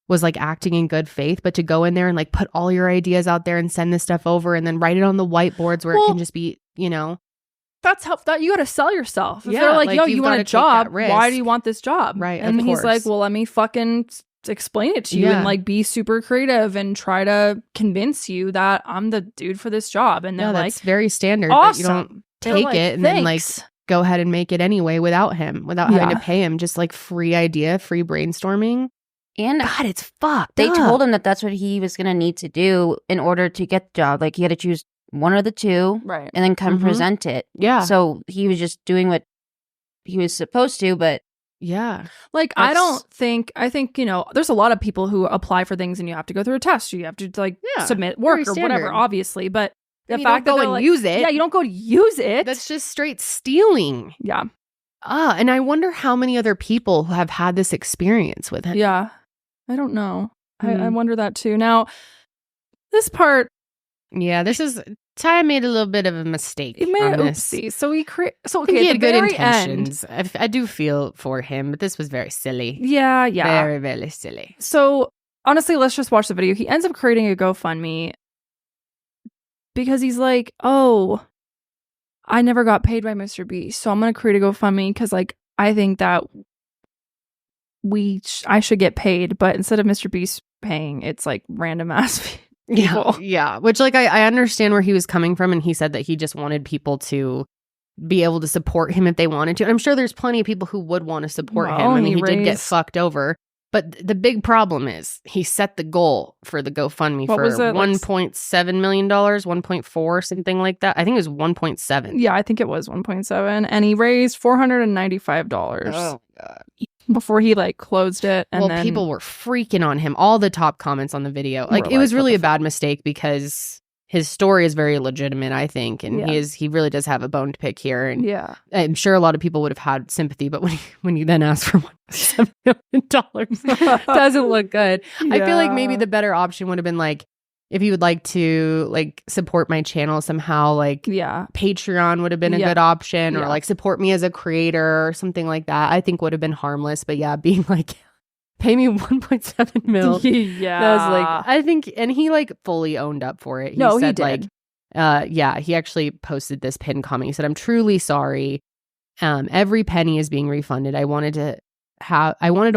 was like acting in good faith, but to go in there and like put all your ideas out there and send this stuff over and then write it on the whiteboards where it can just be, you know. That's how you got to sell yourself. If Yeah, they're like, like, yo, you've you want gotta a take job? that risk. Why do you want this job? Right. And of he's course. like, well, let me fucking explain it to you and like be super creative and try to convince you that I'm the dude for this job. And they're like, that's very standard. awesome. But you don't They're take like, it and then like thanks. go ahead and make it anyway without him, without having to pay him. Just like free idea, free brainstorming. And God, it's fucked. They up. told him that that's what he was going to need to do in order to get the job. Like he had to choose one of the two, right, and then come present it. Yeah. So he was just doing what he was supposed to, but yeah, like I think you know, there's a lot of people who apply for things and you have to go through a test. You have to like submit work or whatever, obviously, but The you fact don't that go and use it. Yeah, you don't go to use it. That's just straight stealing. Yeah. And I wonder how many other people have had this experience with him. Yeah. I don't know. I wonder that too. Now, this part. Yeah, this is Ty made a little bit of a mistake. He made an oopsie. So he he had good intentions. I do feel for him, but this was very silly. Yeah. Very, very silly. So honestly, let's just watch the video. He ends up creating a GoFundMe because he's like, oh, I never got paid by MrBeast, so I'm gonna create a GoFundMe because like I think that I should get paid, but instead of MrBeast paying, it's like random ass people. Yeah. Which like I understand where he was coming from, and he said that he just wanted people to be able to support him if they wanted to. And I'm sure there's plenty of people who would want to support him. I mean, he did get fucked over. But the big problem is he set the goal for the GoFundMe for $1.7 million, 1.4, something like that. I think it was 1.7. Yeah, I think it was 1.7. And he raised $495. Oh, God. Before he like closed it. And then people were freaking on him. All the top comments on the video. Like, it was really a bad mistake because his story is very legitimate, I think. And he really does have a bone to pick here. And I'm sure a lot of people would have had sympathy, but when you then ask for $1.7 million, doesn't look good. I feel like maybe the better option would have been like, if you would like to like support my channel somehow, like Patreon would have been a good option, or like support me as a creator or something like that. I think would have been harmless. But yeah, being like, pay me 1.7 mil. Yeah. That was like, I think, and he like fully owned up for it. He said, he did. Like, he actually posted this pinned comment. He said, I'm truly sorry. Every penny is being refunded. I wanted a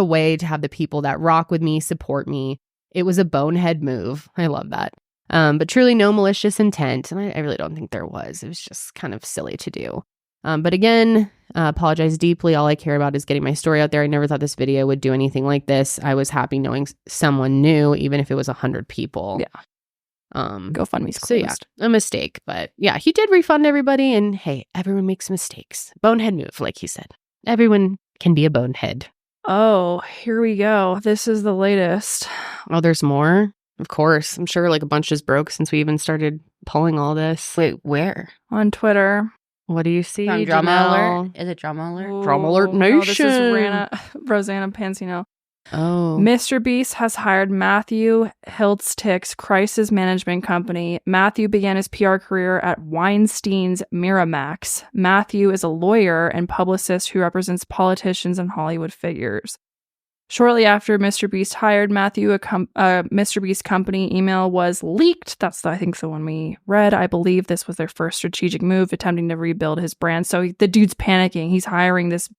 way to have the people that rock with me support me. It was a bonehead move. I love that. But truly no malicious intent. And I really don't think there was. It was just kind of silly to do. But again, apologize deeply. All I care about is getting my story out there. I never thought this video would do anything like this. I was happy knowing someone new, even if it was 100 people. Yeah. GoFundMe's closed. So yeah, a mistake. But yeah, he did refund everybody. And hey, everyone makes mistakes. Bonehead move, like he said. Everyone can be a bonehead. Oh, here we go. This is the latest. Oh, there's more? Of course. I'm sure like a bunch is broke since we even started pulling all this. Wait, where? On Twitter. What do you see? Drama alert? Is it Drama Alert? Ooh, Drama Alert Nation. No, this is Rosanna Pansino. Oh. MrBeast has hired Matthew Hiltstick's crisis management company. Matthew began his PR career at Weinstein's Miramax. Matthew is a lawyer and publicist who represents politicians and Hollywood figures. Shortly after MrBeast hired Matthew, a MrBeast company email was leaked. That's, I think, the one we read. I believe this was their first strategic move, attempting to rebuild his brand. So the dude's panicking. He's hiring this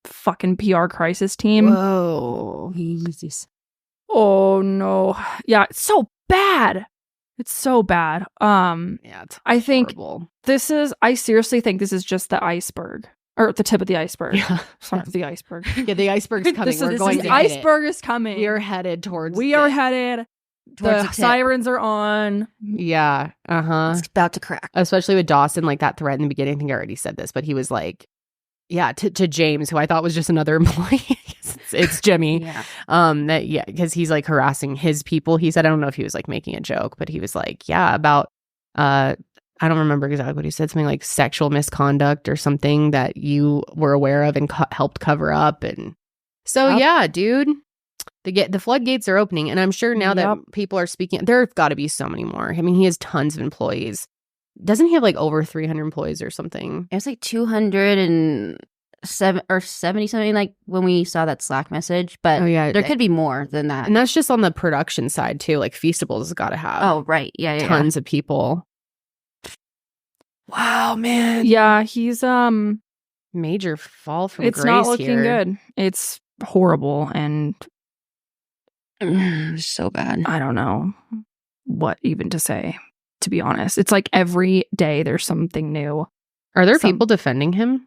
fucking PR crisis team. Whoa. Oh, no. Yeah, it's so bad. It's so bad. Yeah, I think horrible. I seriously think this is just the iceberg. Or the tip of the iceberg. Yeah. Sorry, the iceberg. Yeah, the iceberg's coming. The iceberg is coming. We are headed towards the sirens are on. Yeah. Uh-huh. It's about to crack. Especially with Dawson, like that threat in the beginning. I think I already said this, but he was like, yeah, to James, who I thought was just another employee. it's Jimmy. Because he's like harassing his people. He said, I don't know if he was like making a joke, but he was like, yeah, about I don't remember exactly what he said, something like sexual misconduct or something that you were aware of and helped cover up. And so, yeah, dude, the floodgates are opening. And I'm sure now that people are speaking, there have got to be so many more. I mean, he has tons of employees. Doesn't he have like over 300 employees or something? It was like 207 or 70 something, like when we saw that Slack message. But there could be more than that. And that's just on the production side too. Like Feastables has got to have. Oh, right. Yeah. Tons of people. Wow, man. Yeah, he's major fall from grace. It's not looking good. It's horrible and so bad. I don't know what even to say, to be honest. It's like every day there's something new. Are there people defending him?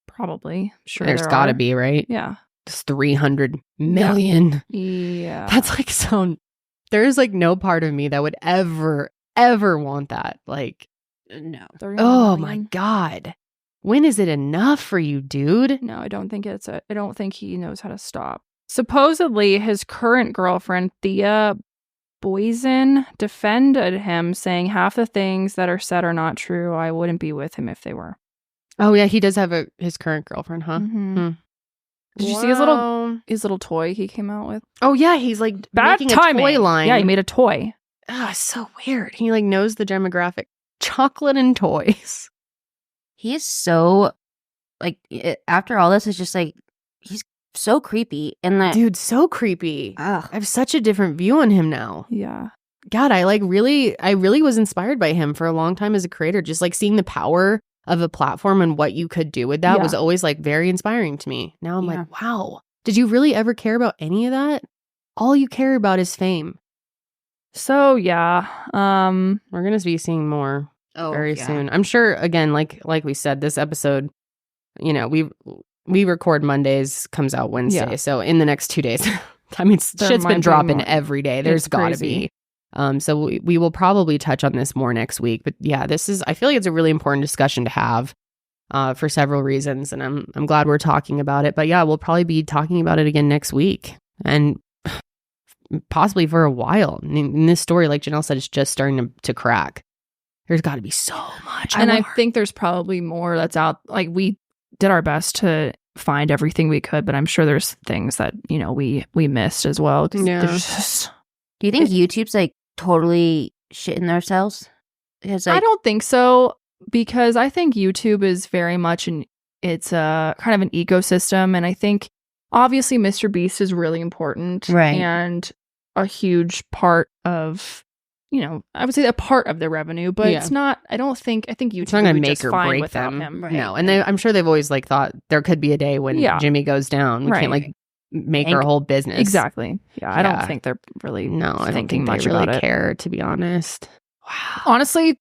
Probably. Sure. There's got to be, right? Yeah. It's 300 million. Yeah. That's like so. There's like no part of me that would ever want that. Like, no. Oh my God. When is it enough for you, dude? No, I don't think I don't think he knows how to stop. Supposedly his current girlfriend, Thea Boysen defended him, saying half the things that are said are not true. I wouldn't be with him if they were. Oh yeah, he does have his current girlfriend, huh? Mm-hmm. Did you see his little toy he came out with? Oh yeah, he's like Bad making timing. a toy line. Yeah, he made a toy. Ah, so weird. He like knows the demographic. Chocolate and toys. He is so like after all this, it's just like he's so creepy and that dude, so creepy. Ugh. I have such a different view on him now. Yeah. God, I really was inspired by him for a long time as a creator. Just like seeing the power of a platform and what you could do with that was always like very inspiring to me. Now I'm like, wow, did you really ever care about any of that? All you care about is fame. So yeah, we're gonna be seeing more very soon. I'm sure. Again, like we said, this episode, you know, we record Mondays, comes out Wednesday. So in the next 2 days, I mean, shit's been dropping every day. There's got to be. So we will probably touch on this more next week. But yeah, I feel like it's a really important discussion to have for several reasons. And I'm glad we're talking about it. But yeah, we'll probably be talking about it again next week. And possibly for a while. In this story, like Janelle said, it's just starting to crack. There's got to be so much and more. I think there's probably more that's out. Like we did our best to find everything we could, but I'm sure there's things that, you know, we missed as well. Yeah. Do you think YouTube's like totally shitting themselves? Like, I don't think so, because I think YouTube is very much it's a kind of an ecosystem, and I think obviously MrBeast is really important, right? And a huge part of, you know, I would say a part of the revenue, but it's not. I think YouTube's not going to make or break them. Him. Right. No, and I'm sure they've always like thought there could be a day when Jimmy goes down. We can't like make our whole business. Exactly. Yeah, I don't think they're really I don't think much they really care, to be honest. Wow. Honestly,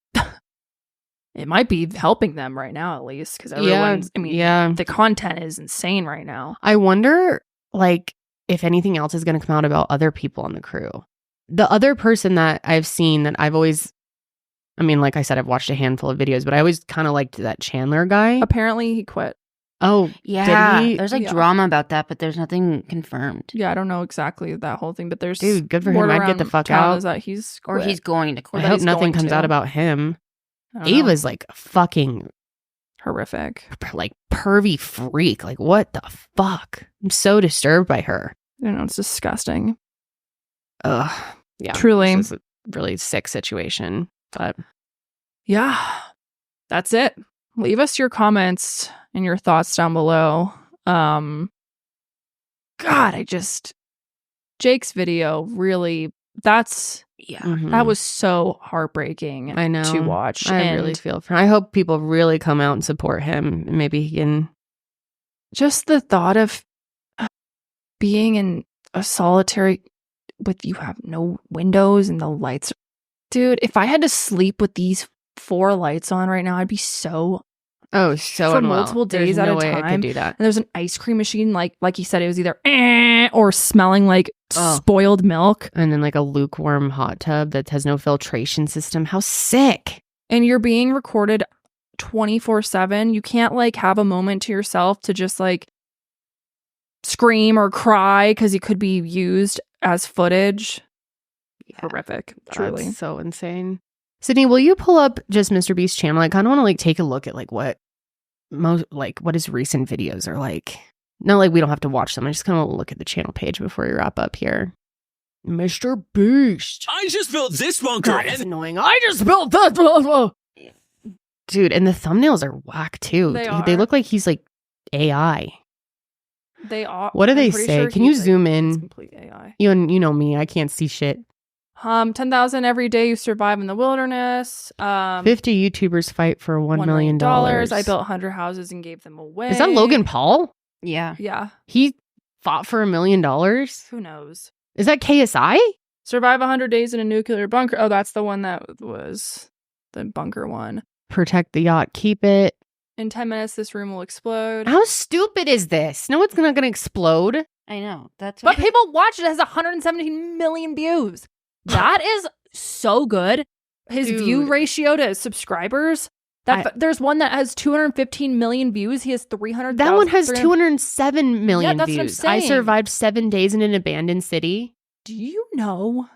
it might be helping them right now, at least, because everyone's. I mean, the content is insane right now. I wonder, like, if anything else is going to come out about other people on the crew. The other person that I've seen that I've always, I mean, like I said, I've watched a handful of videos, but I always kind of liked that Chandler guy. Apparently he quit. Oh, yeah. There's like drama about that, but there's nothing confirmed. Yeah, I don't know exactly that whole thing, but there's dude, good for him. I'd get the fuck out. Is that he's quit. Or he's going to quit. I hope nothing comes out about him. Ava's like fucking horrific, like pervy freak. Like what the fuck? I'm so disturbed by her. I know, it's disgusting. Ugh. Yeah, truly, this is a really sick situation. But yeah, that's it. Leave us your comments and your thoughts down below. God, Jake's video really. That was so heartbreaking. I know to watch. I really feel for him. I hope people really come out and support him. Maybe he can. Just the thought of being in a solitary. You have no windows and the lights. Dude, if I had to sleep with these 4 lights on right now, I'd be so for unwell. Multiple days at a time. I could do that. And there's an ice cream machine, like he said, it was either or smelling like spoiled milk, and then like a lukewarm hot tub that has no filtration system. How sick! And you're being recorded 24/7. You can't like have a moment to yourself to just like scream or cry because it could be used as footage. Horrific. Truly. That's so insane. Sydney, will you pull up just MrBeast's channel? I kind of want to like take a look at like what his recent videos are like. Not like we don't have to watch them. I just kind of want to look at the channel page before we wrap up here. MrBeast. I just built this bunker. God, it's annoying. I just built that. Dude, and the thumbnails are whack too. They look like he's like AI. They are. What do they say? Sure, can you zoom in? Complete AI. You know me. I can't see shit. 10,000 every day you survive in the wilderness. 50 YouTubers fight for $1 million. I built 100 houses and gave them away. Is that Logan Paul? Yeah. Yeah. He fought for $1 million? Who knows? Is that KSI? Survive 100 days in a nuclear bunker. Oh, that's the one that was the bunker one. Protect the yacht. Keep it. In 10 minutes, this room will explode. How stupid is this? No, it's not going to explode. I know. But people watch it. It has 117 million views. That is so good. His view ratio to subscribers. There's one that has 215 million views. He has 300,000. That one has 207 million that's views. What I'm saying. I survived 7 days in an abandoned city. Do you know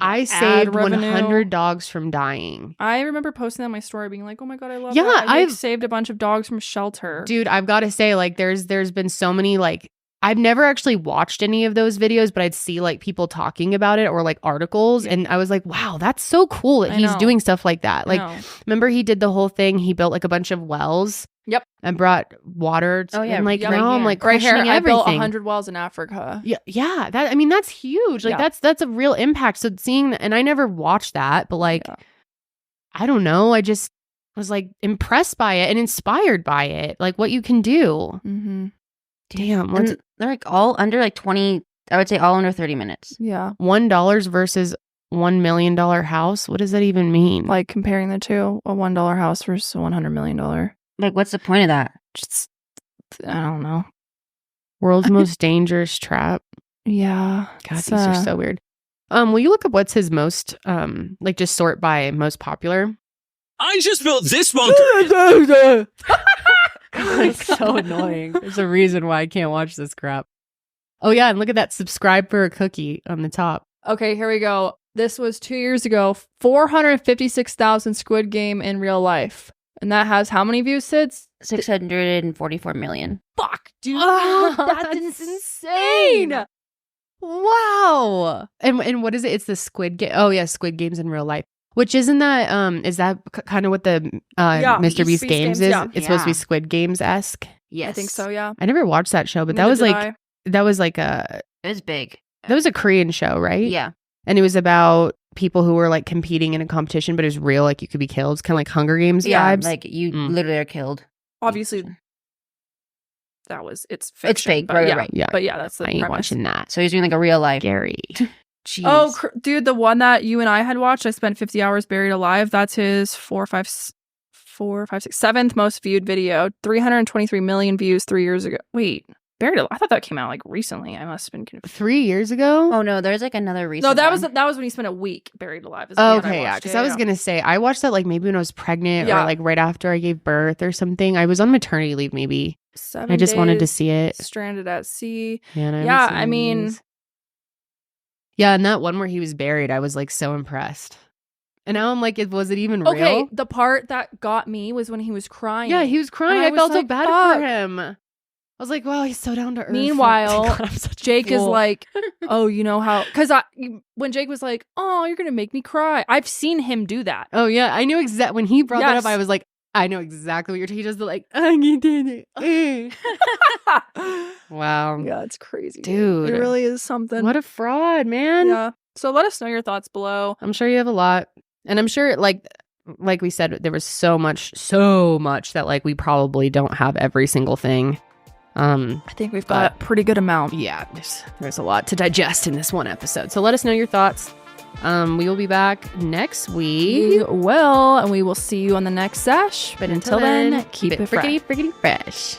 I saved 100 dogs from dying. I remember posting that on my story being like, oh my God, I love that. I've saved a bunch of dogs from shelter. Dude, I've got to say, like, there's been so many, like, I've never actually watched any of those videos, but I'd see like people talking about it or like articles. And I was like, wow, that's so cool that he's doing stuff like that. Like, remember he did the whole thing. He built like a bunch of wells. Yep. And brought water. And like now I'm like right here. everything. I built 100 wells in Africa. Yeah. Yeah. That, I mean, that's huge. Like that's a real impact. So seeing, and I never watched that, but like, I don't know. I just was like impressed by it and inspired by it. Like what you can do. Mm-hmm. Damn. And they're like all under like 20, I would say all under 30 minutes. Yeah. $1 versus $1 million house. What does that even mean? Like comparing the two, a $1 house versus a $100 million. Like, what's the point of that? Just, I don't know. World's most dangerous trap. Yeah. God, these are so weird. Will you look up what's his most, like just sort by most popular? I just built this bunker. God, it's so annoying. There's a reason why I can't watch this crap. Oh yeah, and look at that subscribe for a cookie on the top. Okay, here we go. This was 2 years ago. 456,000 Squid Game in real life. And that has how many views, Sids? 644 million. Fuck, dude. That's insane. Wow. And what is it? It's the Squid Game. Oh yeah, Squid Games in real life. Which isn't that is that kind of what the MrBeast games is? Yeah. It's supposed to be Squid Games-esque. Yes. I think so, yeah. I never watched that show, but that was like a it was big. That was a Korean show, right? Yeah. And it was about people who were like competing in a competition, but it was real, like you could be killed. It's kind of like Hunger Games vibes. Like you literally are killed. Obviously, it's fiction. It's fake, but right. Yeah. But yeah, that's the I ain't premise. watching that. So he's doing like a real life. Gary. Jeez. Oh, dude, the one that you and I had watched, I spent 50 hours buried alive. That's his 7th most viewed video. 323 million views 3 years ago. Wait, buried alive? I thought that came out like recently. I must have been confused. 3 years ago? Oh no, there's like another recent. No, that one. was when he spent a week buried alive. Okay, yeah. Because I was gonna say I watched that like maybe when I was pregnant or like right after I gave birth or something. I was on maternity leave maybe. 7 I just days wanted to see it. Stranded at sea. Yeah, I mean. These. Yeah, and that one where he was buried, I was like so impressed. And now I'm like, was it even real? Okay, the part that got me was when he was crying. Yeah, he was crying. I felt so bad for him. I was like, wow, he's so down to earth. Meanwhile, God, Jake is like, oh, you know how? Because when Jake was like, oh, you're going to make me cry. I've seen him do that. Oh, yeah. I knew exactly. When he brought that up, I was like, I know exactly what you're talking about. He does the like, wow. Yeah, it's crazy. Dude. It really is something. What a fraud, man. Yeah. So let us know your thoughts below. I'm sure you have a lot. And I'm sure like we said, there was so much that like we probably don't have every single thing. I think we've got a pretty good amount. Yeah, there's a lot to digest in this one episode. So let us know your thoughts. We will be back next week. We will, and we will see you on the next sesh. But until then, keep it friggity fresh.